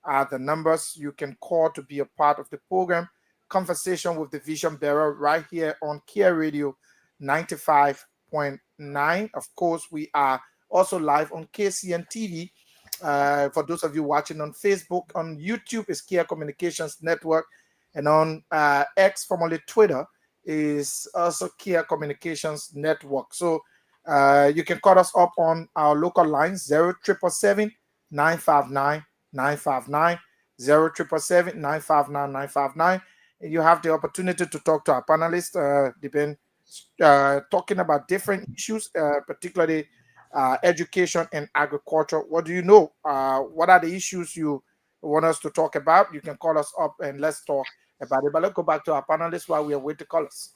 Speaker 6: are the numbers you can call to be a part of the program. Conversation with the Vision Bearer right here on Kia Radio 95.9. Of course, we are also live on KCN TV. For those of you watching on Facebook, on YouTube is Kia Communications Network, and on X, formerly Twitter, is also Kia Communications Network. So you can call us up on our local lines, 0777 959 959, 0777 959 959. And you have the opportunity to talk to our panelists. They've been talking about different issues, particularly education and agriculture. What do you know? What are the issues you want us to talk about, you can call us up and let's talk about it. But let's go back to our panelists while we await the callers.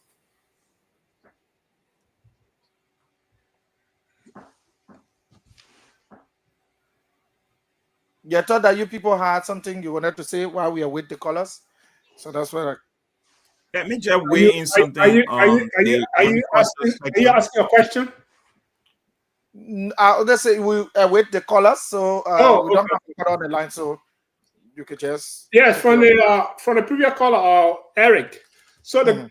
Speaker 6: You thought that you people had something you wanted to say while we await the callers, so that's where.
Speaker 14: Let me just weigh in something.
Speaker 9: Are you asking a question?
Speaker 6: Let's say we await the callers, so we don't have to put on the line, so you could just.
Speaker 9: Yes, from the previous caller, Eric. So the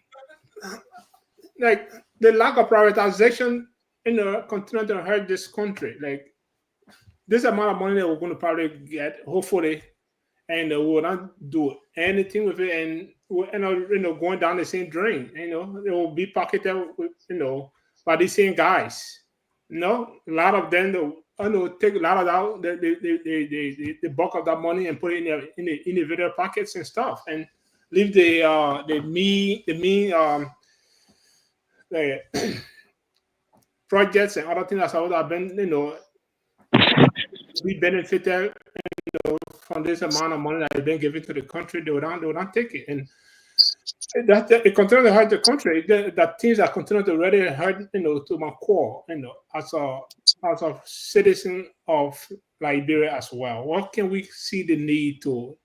Speaker 9: the lack of privatization, continue to hurt this country. Like this amount of money that we're going to probably get, hopefully, and we will not do anything with it, and we'll end up, going down the same drain. It will be pocketed, by these same guys. A lot of them, take a lot of that, the bulk of that money and put it in the individual pockets and stuff, and leave the projects and other things that have been, be benefited, from this amount of money that has been given to the country. They will not take it, and that it continues to hurt the country. That things are continuing to really hurt, to my core, as a citizen of Liberia as well. What can we see the need to,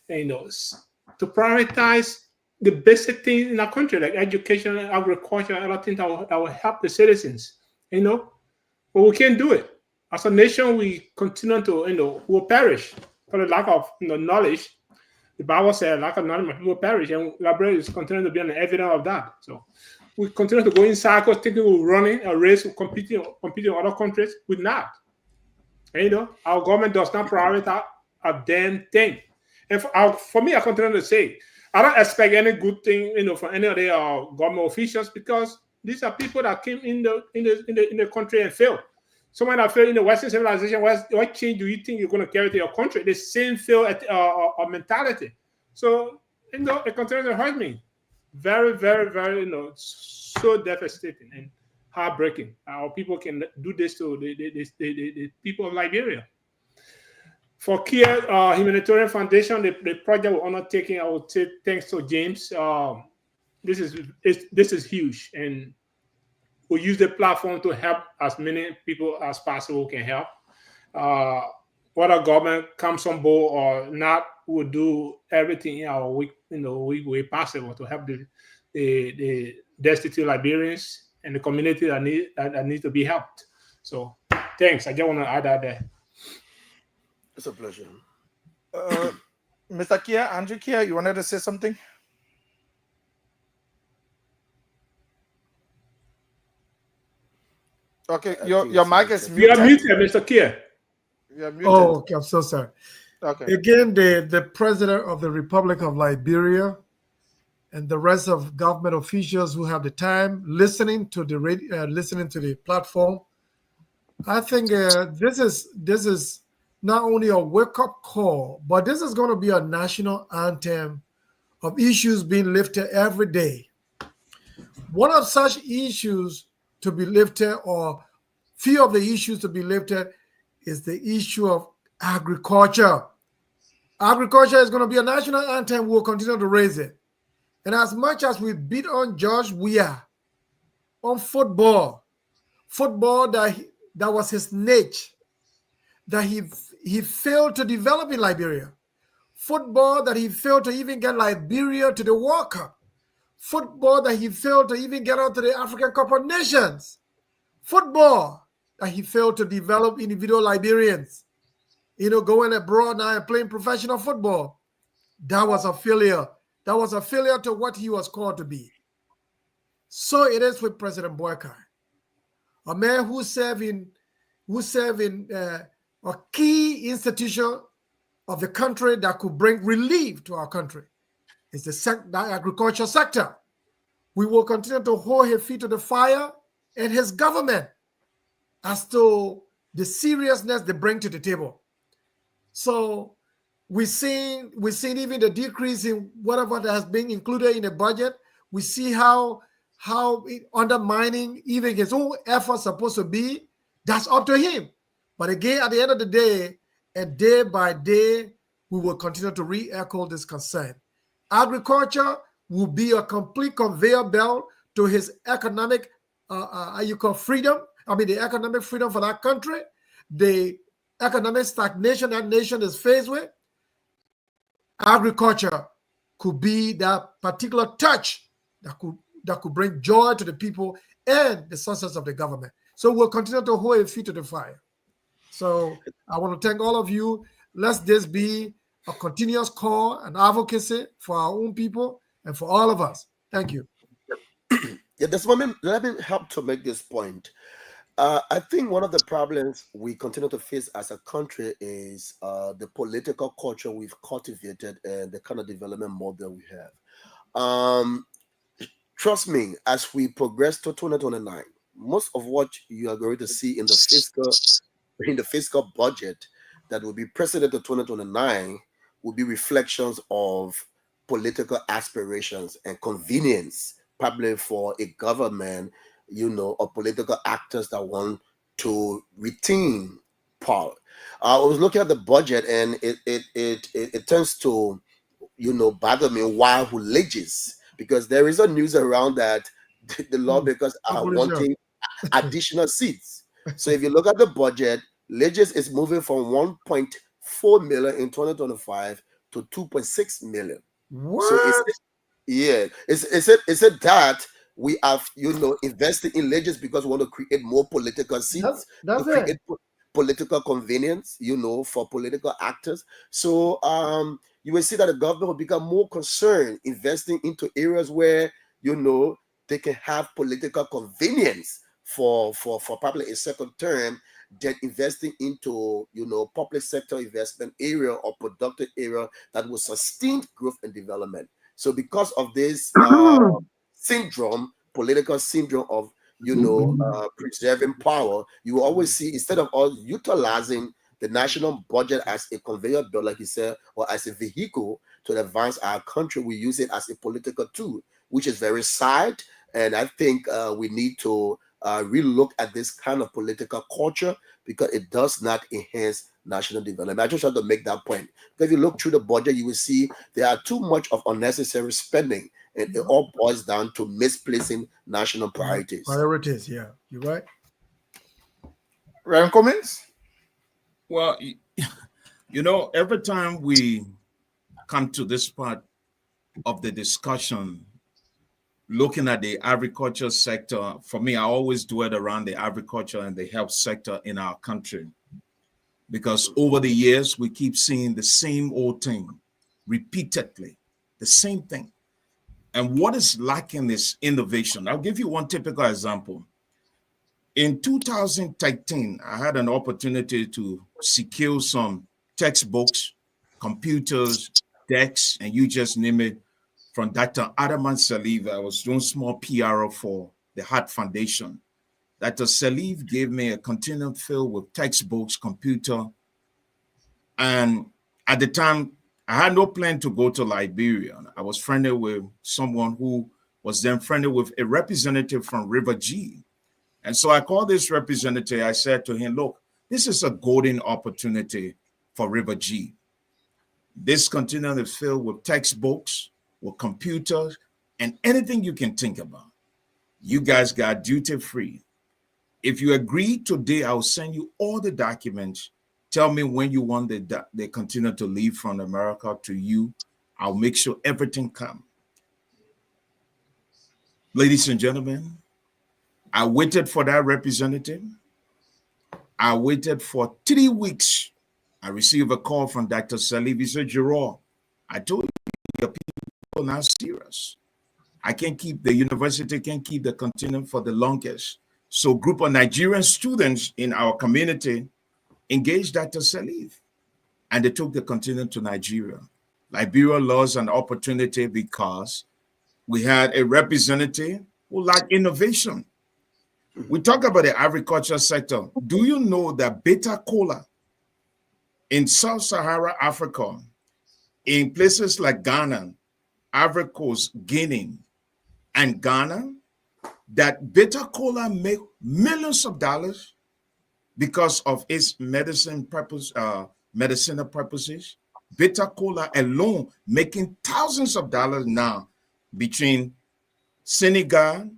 Speaker 9: to prioritize the basic things in our country, like education, agriculture, and other things that will help the citizens, but we can't do it. As a nation, we continue to, will perish for the lack of knowledge. The Bible says lack of knowledge will perish, and Liberia is continuing to be an evidence of that. So we continue to go in circles, thinking we're running a race, competing with other countries. We're not. Our government does not prioritize a damn thing. And for me, I continue to say, I don't expect any good thing, from any of the government officials, because these are people that came in the country and failed. Someone that failed in the Western civilization, what change do you think you're going to carry to your country? The same failed mentality. So, it continues to hurt me. Very, very, very, so devastating and heartbreaking. How people can do this to the people of Liberia. For Kia Humanitarian Foundation, the project we're undertaking, I would say thanks to James. This is huge, and we'll use the platform to help as many people as possible can help. Whether government comes on board or not, we'll do everything in our way possible to help the destitute Liberians and the community that need to be helped. So, thanks. I just want to add that there.
Speaker 11: It's a pleasure.
Speaker 6: Mr. Kia, Andrew Kia, you wanted to say something? Okay, your mic is muted.
Speaker 9: You are muted, Mr. Kia.
Speaker 6: You're muted.
Speaker 12: Oh, okay, I'm so sorry.
Speaker 6: Okay.
Speaker 12: Again, the president of the Republic of Liberia and the rest of government officials who have the time listening to the radio, listening to the platform. I think this is not only a wake-up call, but this is going to be a national anthem of issues being lifted every day. One of such issues to be lifted, or few of the issues to be lifted, is the issue of agriculture. Agriculture is going to be a national anthem. We'll continue to raise it. And as much as we beat on George Weah on football that was his niche, that he failed to develop in Liberia. Football that he failed to even get Liberia to the World Cup. Football that he failed to even get out to the African Cup of Nations. Football that he failed to develop individual Liberians. Going abroad now and playing professional football. That was a failure. That was a failure to what he was called to be. So it is with President Boakai, a man who served in a key institution of the country that could bring relief to our country. It's the agriculture sector. We will continue to hold his feet to the fire and his government as to the seriousness they bring to the table. So we've seen even the decrease in whatever that has been included in the budget. We see how it undermining even his own efforts supposed to be. That's up to him. But again, at the end of the day, and day by day, we will continue to re-echo this concern. Agriculture will be a complete conveyor belt to his economic freedom. I mean, the economic freedom for that country, the economic stagnation that nation is faced with. Agriculture could be that particular touch that could bring joy to the people and the success of the government. So we'll continue to hold a feet to the fire. So I want to thank all of you. Let this be a continuous call and advocacy for our own people and for all of us. Thank you.
Speaker 11: Yeah, this moment, let me help to make this point. I think one of the problems we continue to face as a country is the political culture we've cultivated and the kind of development model we have. Trust me, as we progress to 2029, most of what you are going to see in the fiscal budget that will be presented to 2029 will be reflections of political aspirations and convenience, probably for a government, or political actors that want to retain power. I was looking at the budget, and it tends to, bother me why religious, because there is a news around that the lawmakers are wanting additional seats. So if you look at the budget, Legis is moving from 1.4 million in 2025 to 2.6 million.
Speaker 12: What?
Speaker 11: So is it that we have invested in Legis because we want to create more political seats,
Speaker 12: that's
Speaker 11: to create political convenience, for political actors? So you will see that the government will become more concerned investing into areas where they can have political convenience for probably a second term, than investing into public sector investment area or productive area that will sustain growth and development. So because of this syndrome, political syndrome of preserving power, you will always see, instead of us utilizing the national budget as a conveyor belt, like you said, or as a vehicle to advance our country, we use it as a political tool, which is very sad. And I think we need to really look at this kind of political culture, because it does not enhance national development. I just want to make that point. If you look through the budget, you will see there are too much of unnecessary spending, and it all boils down to misplacing national priorities.
Speaker 12: Priorities, yeah, you're right.
Speaker 6: Ryan, comments?
Speaker 14: Well, every time we come to this part of the discussion, looking at the agriculture sector, for me, I always do it around the agriculture and the health sector in our country. Because over the years, we keep seeing the same old thing repeatedly, the same thing. And what is lacking is innovation. I'll give you one typical example. In 2013, I had an opportunity to secure some textbooks, computers, decks, and you just name it, from Dr. Adaman Salif. I was doing small PRO for the Heart Foundation. Dr. Salif gave me a container filled with textbooks, computer. And at the time, I had no plan to go to Liberia. I was friendly with someone who was then friendly with a representative from River G. And so I called this representative. I said to him, look, this is a golden opportunity for River G. This container is filled with textbooks, with computers, and anything you can think about. You guys got duty free. If you agree today, I'll send you all the documents. Tell me when you want the container to leave from America to you. I'll make sure everything comes. Ladies and gentlemen, I waited for that representative. I waited for 3 weeks. I received a call from Dr. Salif. He said, Gerard, I told you your people are not serious. The university can't keep the container for the longest. So a group of Nigerian students in our community engaged Dr. Salif, and they took the container to Nigeria. Liberia lost an opportunity because we had a representative who lacked innovation. We talk about the agriculture sector. Do you know that Beta Cola in Sub-Saharan Africa, in places like Ghana, Ivory Coast, Guinea, and Ghana, that Beta Cola make millions of dollars because of its medicinal purposes? Bitter cola alone making thousands of dollars now between Senegal,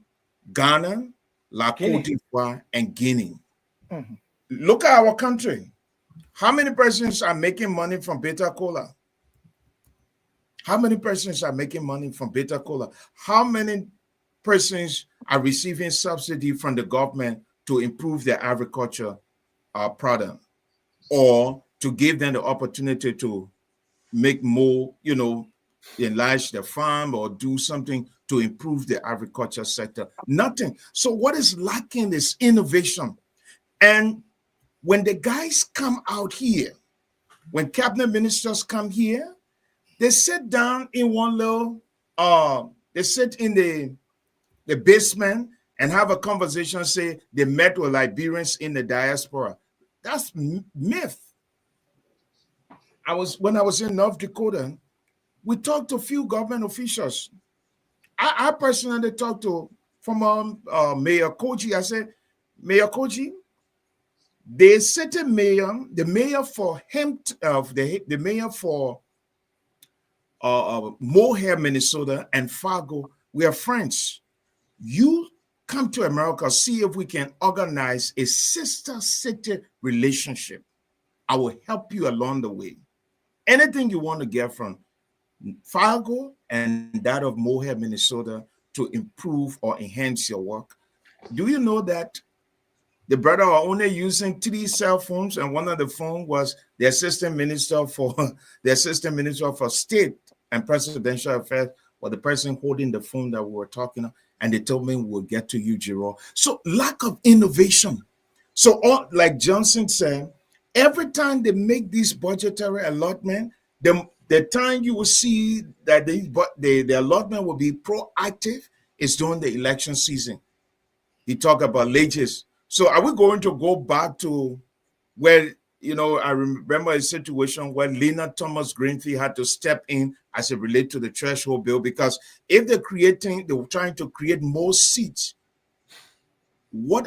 Speaker 14: Ghana, Cote d'Ivoire, and Guinea.
Speaker 6: Mhm.
Speaker 14: Look at our country. How many persons are making money from bitter cola? How many persons are making money from bitter cola? How many persons are receiving subsidy from the government to improve their agriculture product, or to give them the opportunity to make more, enlarge their farm or do something to improve the agriculture sector? Nothing. So what is lacking is innovation. And when the guys come out here, when cabinet ministers come here, they sit down in one little, they sit in the basement and have a conversation, say they met with Liberians in the diaspora. That's myth. When I was in North Dakota, we talked to a few government officials. I personally talked to Mayor Koji. I said, Mayor Koji, the city mayor, the mayor for the mayor for Mohair, Minnesota, and Fargo, we are friends. You come to America, see if we can organize a sister city relationship. I will help you along the way. Anything you want to get from Fargo and that of Mohair, Minnesota, to improve or enhance your work. Do you know that the brother are only using 3 cell phones, and one of the phone was the assistant minister for state and presidential affairs, or the person holding the phone that we were talking of, and they told me we'll get to you, Jerome. So lack of innovation. So like Johnson said, every time they make this budgetary allotment, the time you will see that the allotment will be proactive is during the election season. He talked about leges. So are we going to go back to where, I remember a situation where Lena Thomas Greenfield had to step in as it relates to the threshold bill, because if they were trying to create more seats, what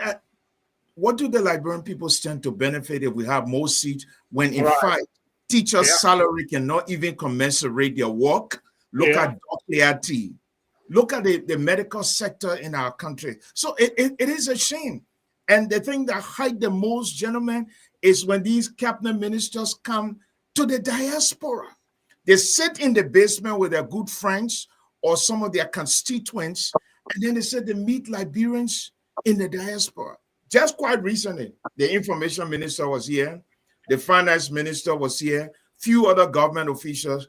Speaker 14: do the Liberian people stand to benefit if we have more seats when in fact teachers' salary cannot even commensurate their work? Look at Dr. Look at the medical sector in our country. So it is a shame. And the thing that hide the most, gentlemen, is when these cabinet ministers come to the diaspora. They sit in the basement with their good friends or some of their constituents, and then they say they meet Liberians in the diaspora. Just quite recently, the information minister was here, the finance minister was here, few other government officials,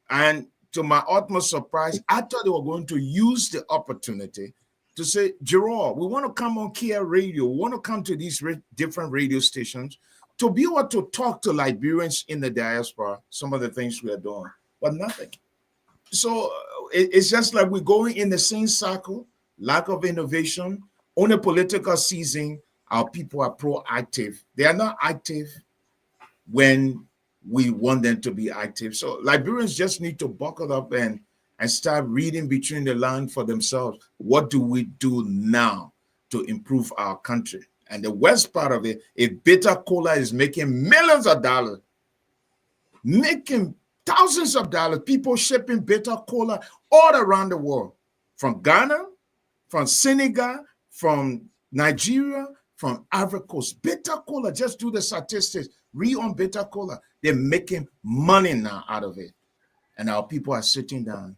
Speaker 14: and to my utmost surprise, I thought they were going to use the opportunity to say, Gerard, we want to come on Kia Radio, we want to come to these different radio stations to be able to talk to Liberians in the diaspora, some of the things we are doing, but nothing. So it's just like we're going in the same cycle, lack of innovation, only political season. Our people are proactive. They are not active when we want them to be active. So Liberians just need to buckle up and start reading between the lines for themselves. What do we do now to improve our country? And the worst part of it, if bitter cola is making millions of dollars, making thousands of dollars, people shipping bitter cola all around the world, from Ghana, from Senegal, from Nigeria, from Ivory Coast. Bitter cola, just do the statistics, read on bitter cola. They're making money now out of it. And our people are sitting down.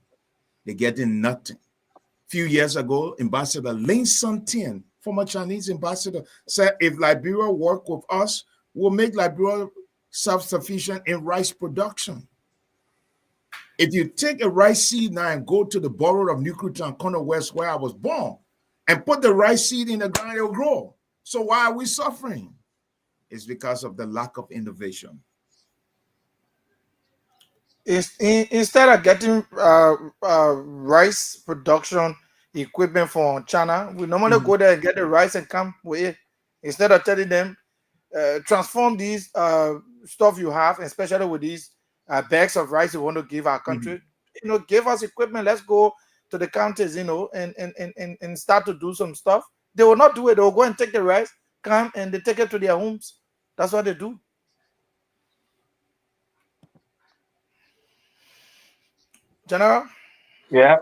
Speaker 14: They're getting nothing. A few years ago, Ambassador Lin Sun-Tien, former Chinese ambassador, said if Liberia work with us, we'll make Liberia self-sufficient in rice production. If you take a rice seed now and go to the borough of New Newcretown, Corner West, where I was born, and put the rice seed in the ground, it'll grow. So why are we suffering? It's because of the lack of innovation.
Speaker 6: Instead of getting rice production equipment from China, we normally go there and get the rice and come with it. Instead of telling them, transform these stuff you have, especially with these bags of rice you want to give our country, give us equipment. Let's go to the counties, and start to do some stuff. They will not do it. They will go and take the rice, come and they take it to their homes. That's what they do. General?
Speaker 16: Yeah.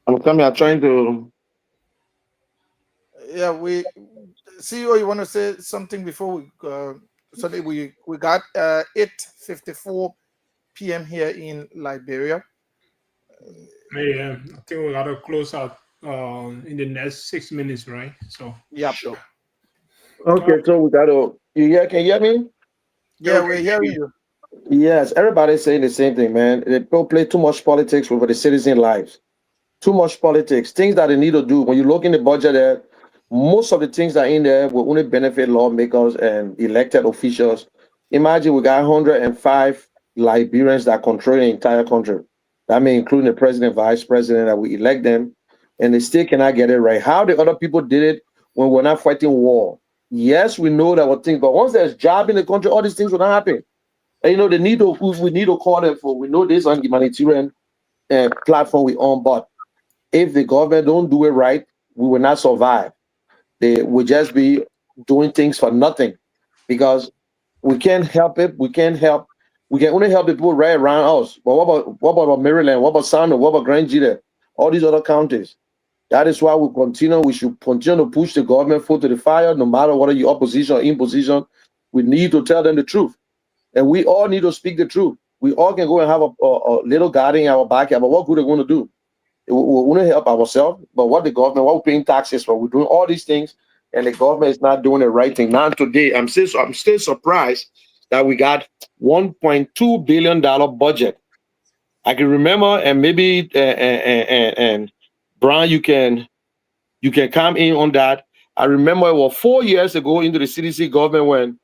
Speaker 16: I'm coming. I'm trying to.
Speaker 6: Yeah, CEO, you want to say something before we so that we got 8:54 p.m. here in Liberia.
Speaker 9: Yeah, I think we gotta close out in the next 6 minutes, right? So
Speaker 6: yeah,
Speaker 16: sure. Okay, so we gotta. Can you hear me?
Speaker 6: Yeah, we're hearing you.
Speaker 16: Yes, everybody's saying the same thing, man. They don't play too much politics over the citizen lives. Too much politics. Things that they need to do. When you look in the budget there, most of the things that are in there will only benefit lawmakers and elected officials. Imagine we got 105 Liberians that control the entire country. That means including the president, vice president, that we elect them, and they still cannot get it right. How the other people did it when we're not fighting war? Yes, we know that we're things, but once there's job in the country, all these things will not happen. And you know, we need to call them for. We know this on humanitarian platform we own, but if the government don't do it right, we will not survive. They will just be doing things for nothing because we can't help it. We can't help. We can only help the people right around us. But what about Maryland? What about Sando? What about Grand Gila? All these other counties. That is why we should continue to push the government foot to the fire, no matter whether you're opposition or in position. We need to tell them the truth. And we all need to speak the truth. We all can go and have a little garden in our backyard, but what good are we going to do? We want to help ourselves, but what we're paying taxes for, we're doing all these things, and the government is not doing the right thing. Now today, I'm still surprised that we got $1.2 billion budget. I can remember, and maybe and Brian, you can come in on that. I remember it was 4 years ago into the CDC government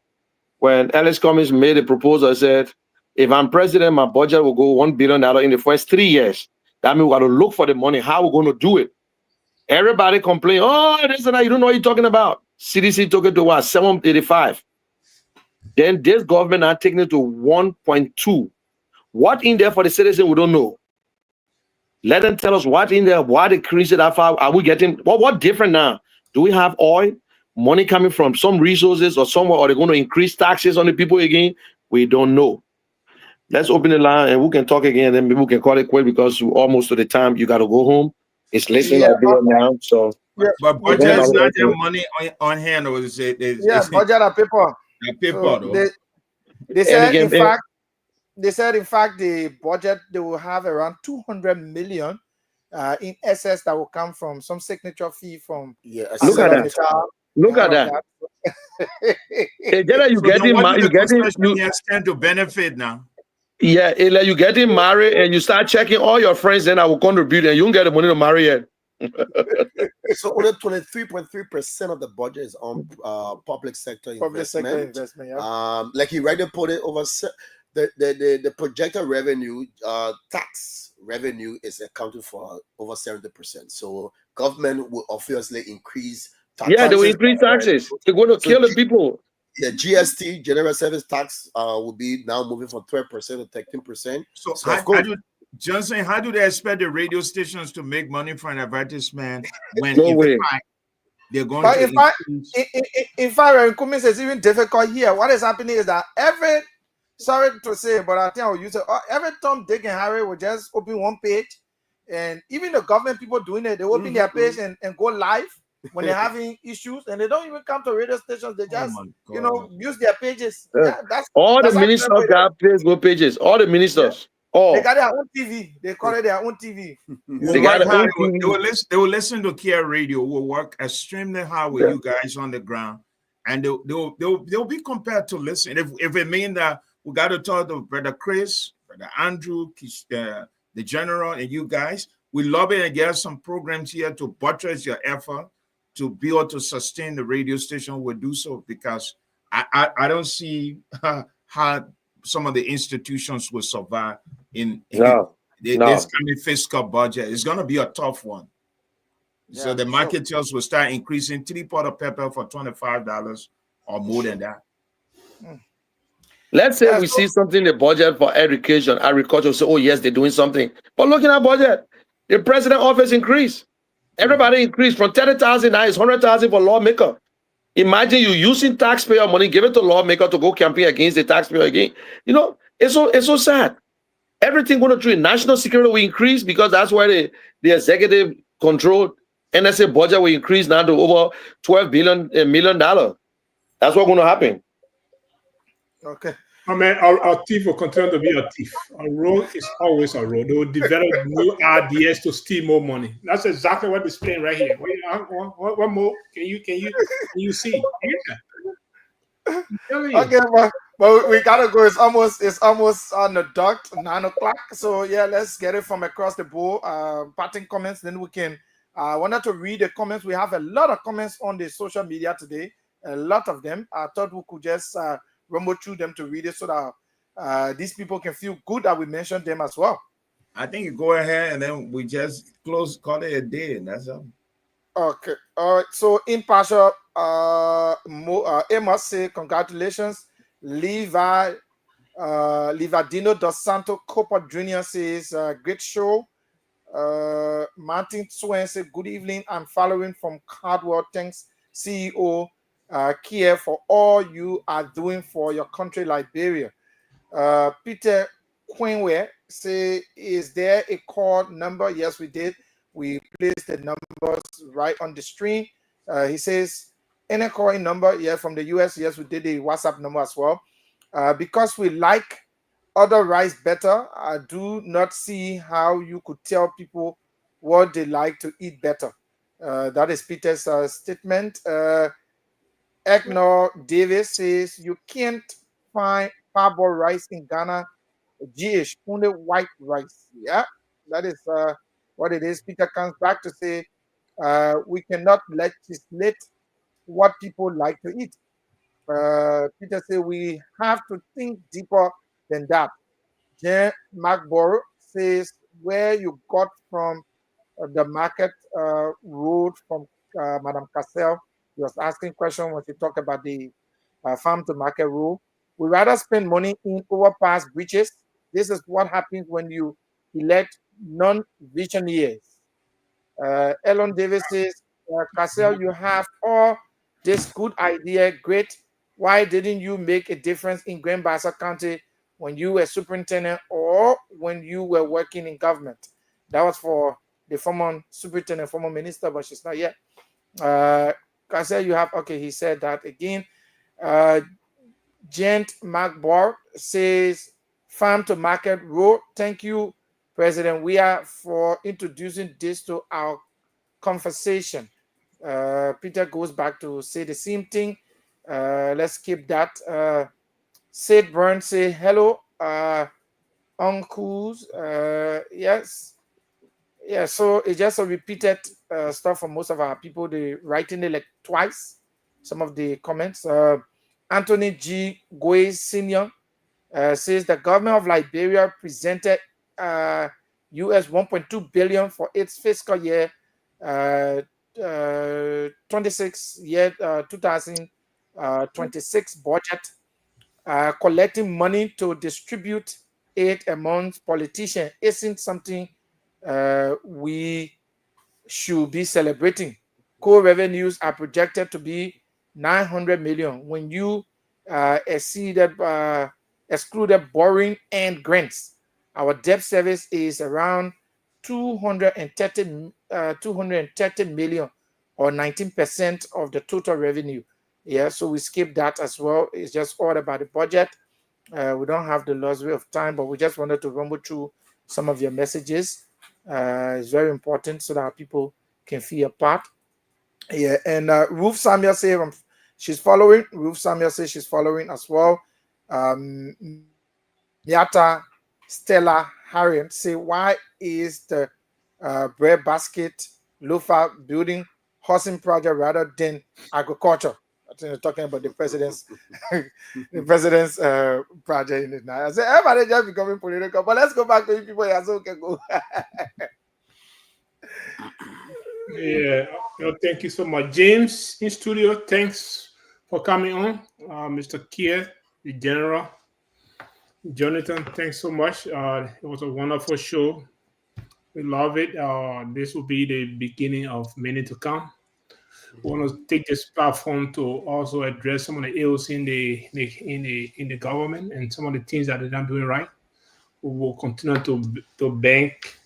Speaker 16: when Alex Cummings made a proposal and said, if I'm president, my budget will go $1 billion in the first 3 years. That means we got to look for the money. How we're going to do it? Everybody complain, oh, this and that. You don't know what you're talking about. CDC took it to what? 785. Then this government now taking it to 1.2. What in there for the citizen? We don't know. Let them tell us what in there. Why they increase it that far? Are we getting what different now? Do we have oil, money coming from some resources or somewhere? Or are they going to increase taxes on the people again? We don't know. Let's open the line and we can talk again. And then maybe we can call it quit because we're almost to the time you got to go home. It's listening now. So,
Speaker 14: but budget is not their money on hand, or is it?
Speaker 6: Budget of paper.
Speaker 14: Paper.
Speaker 6: So they said in fact the budget they will have around 200 million in excess that will come from some signature fee from.
Speaker 11: Yeah,
Speaker 16: look at that. Look at that. Hey, you
Speaker 14: stand to benefit now.
Speaker 16: Yeah, like you getting married and you start checking all your friends, then I will contribute and you don't get the money to marry yet.
Speaker 11: So only 23.3% of the budget is on public sector investment. Yeah. Like you rightly put it, over the projected revenue, tax revenue is accounted for over 70%. So government will obviously increase taxes.
Speaker 16: Yeah, they will increase taxes. They're going to kill the people.
Speaker 11: Yeah, GST, general service tax, will be now moving from 12% to 13%.
Speaker 14: So Johnson, how do they expect the radio stations to make money for an advertisement when they're going to
Speaker 6: in fact, Cummings is even difficult here. What is happening is that sorry to say, but I think I'll use it. Every Tom, Dick, and Harry will just open one page, and even the government people doing it, they open their page and go live when they're having issues, and they don't even come to radio stations. They just, use their pages. Yeah,
Speaker 16: all the ministers got Facebook pages. All the ministers. Oh.
Speaker 6: They got their own TV. They call it their own TV.
Speaker 14: They will listen to Care Radio. Will work extremely hard with you guys on the ground, and they'll be compared to listen. If it means that we got to talk to Brother Chris, Brother Andrew, the General, and you guys, we love it and get some programs here to buttress your effort to be able to sustain the radio station. Will do so because I don't see how some of the institutions will survive in this kind of fiscal budget. It's going to be a tough one. Yeah, so the marketers will start increasing 3 pot of pepper for $25 or more than that.
Speaker 16: Let's say we see something in the budget for education, agriculture. So, oh yes, they're doing something. But looking at budget, the president office increased. Everybody increased from 30,000 now it's 100,000 for lawmaker. Imagine you using taxpayer money, give it to lawmaker to go campaign against the taxpayer again. You know, it's so sad. Everything going through national security will increase because that's why the executive control NSA budget will increase now to over $12 million. That's what's going to happen.
Speaker 6: Okay.
Speaker 9: I mean, our thief will continue to be a thief. A road is always a road. They will develop new ideas to steal more money. That's exactly what is playing right here. What more can you see? Yeah.
Speaker 6: Okay, but we gotta go. It's almost on the dot, 9 o'clock. So yeah, let's get it from across the board. Parting comments, then we can. I wanted to read the comments. We have a lot of comments on the social media today. A lot of them. I thought we could just rumble through them to read it so that these people can feel good that we mentioned them as well.
Speaker 14: I think you go ahead and then we just call it a day, and that's all.
Speaker 6: Okay. All right. So impartial. Amos say congratulations. Livadino dos Santos Copa Jr. says great show. Martin Swain said good evening. I'm following from Cardwell. Thanks, CEO Kia, for all you are doing for your country, Liberia. Peter Quinwe say, is there a call number? Yes, we did. We placed the numbers right on the screen. He says, any calling number? Yeah, from the US. Yes, we did the WhatsApp number as well. Because we like other rice better, I do not see how you could tell people what they like to eat better. That is Peter's statement. Egnor Davis says, you can't find parboiled rice in Ghana. GH, only white rice. Yeah, that is what it is. Peter comes back to say, we cannot legislate what people like to eat. Peter says we have to think deeper than that. Jen McBorough says where you got from the market road from Madam Cassell. He was asking question when she talked about the farm to market rule. We rather spend money in overpass bridges. This is what happens when you elect non-visionaries. Elon Davis says, Cassell, you have all this good idea, great. Why didn't you make a difference in Grand Bassa County when you were superintendent or when you were working in government? That was for the former superintendent, former minister, but she's not yet. Cassell, you have, okay, he said that again. Gent McBor says, farm to market road. Thank you, President Weah, for introducing this to our conversation. Peter goes back to say the same thing. Let's keep that. Sid Burns say hello, uncles. Yes, yeah. So it's just a repeated stuff from most of our people. They writing it like twice. Some of the comments. Anthony G. Goy Senior says the government of Liberia presented US $1.2 billion for its fiscal year 2026 budget, collecting money to distribute it among politicians isn't something we should be celebrating. Core revenues are projected to be 900 million when you excluded borrowing and grants. Our debt service is around 230 million, or 19% of the total revenue. Yeah, so we skip that as well. It's just all about the budget. We don't have the luxury of time, but we just wanted to rumble through some of your messages. It's very important so that people can feel a part. Yeah, and Ruth Samuel says she's following. Ruth Samuel says she's following as well. Yata Stella Harriet say, why is the bread basket loafer building housing project rather than agriculture? I think they're talking about the president's project in it now. I said everybody just becoming political, but let's go back to you people here so we can go.
Speaker 9: Yeah, thank you so much, James in studio. Thanks for coming on, Mr. Kia, the general. Jonathan, thanks so much. It was a wonderful show. We love it. This will be the beginning of many to come. We want to take this platform to also address some of the ills in the government and some of the things that they're not doing right. We will continue to bank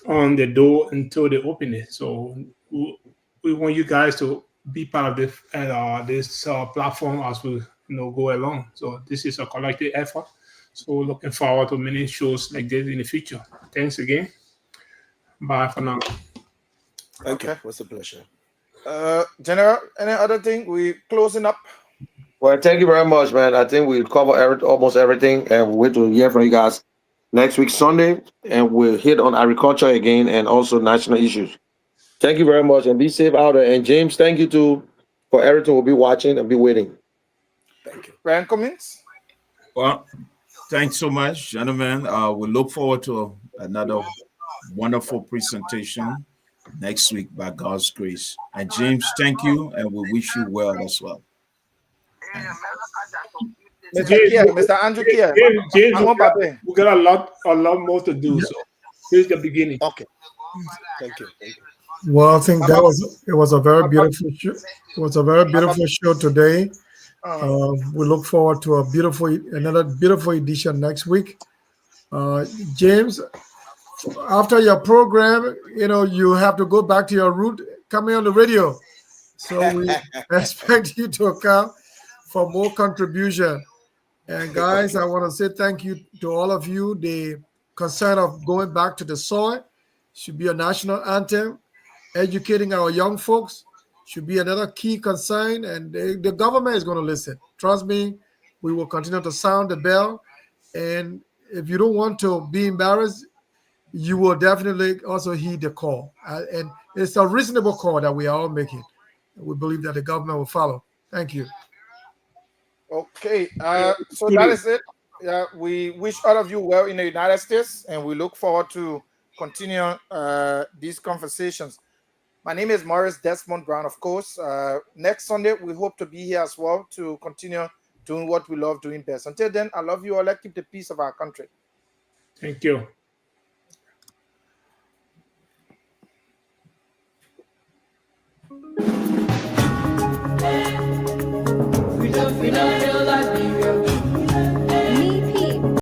Speaker 9: on the door until they open it. So we want you guys to be part of this platform as we go along. So this is a collective effort. So we're looking forward to many shows like this in the future. Thanks again. Bye for now.
Speaker 11: Thank you. It was a pleasure.
Speaker 6: General, any other thing? We closing up.
Speaker 16: Well, thank you very much, man. I think we covered almost everything, and we'll wait to hear from you guys next week, Sunday, and we'll hit on agriculture again and also national issues. Thank you very much, and be safe out there. And James, thank you too for everything. We'll be watching and be waiting.
Speaker 6: Thank you. Ryan, comments?
Speaker 14: Well, thanks so much, gentlemen. We look forward to another wonderful presentation next week by God's grace. And James, thank you, and we wish you well as well.
Speaker 6: Mr. Andrew Kier.
Speaker 9: James, we got a lot more to do. So here's the beginning.
Speaker 11: Okay. Thank you.
Speaker 12: Well, I think it was a very beautiful show. It was a very beautiful show today. We look forward to another beautiful edition next week. James, after your program, you have to go back to your root coming on the radio. So we expect you to come for more contribution. And guys, I want to say thank you to all of you. The concern of going back to the soil should be a national anthem. Educating our young folks should be another key concern, and the government is going to listen. Trust me, we will continue to sound the bell. And if you don't want to be embarrassed, you will definitely also heed the call. And it's a reasonable call that we are all making. We believe that the government will follow. Thank you.
Speaker 6: Okay, so that is it. Yeah, we wish all of you well in the United States, and we look forward to continue these conversations. My name is Morris Desmond Brown, of course. Next Sunday, we hope to be here as well to continue doing what we love doing best. Until then, I love you all. Let's keep the peace of our country.
Speaker 9: Thank you.
Speaker 3: Freedom, freedom.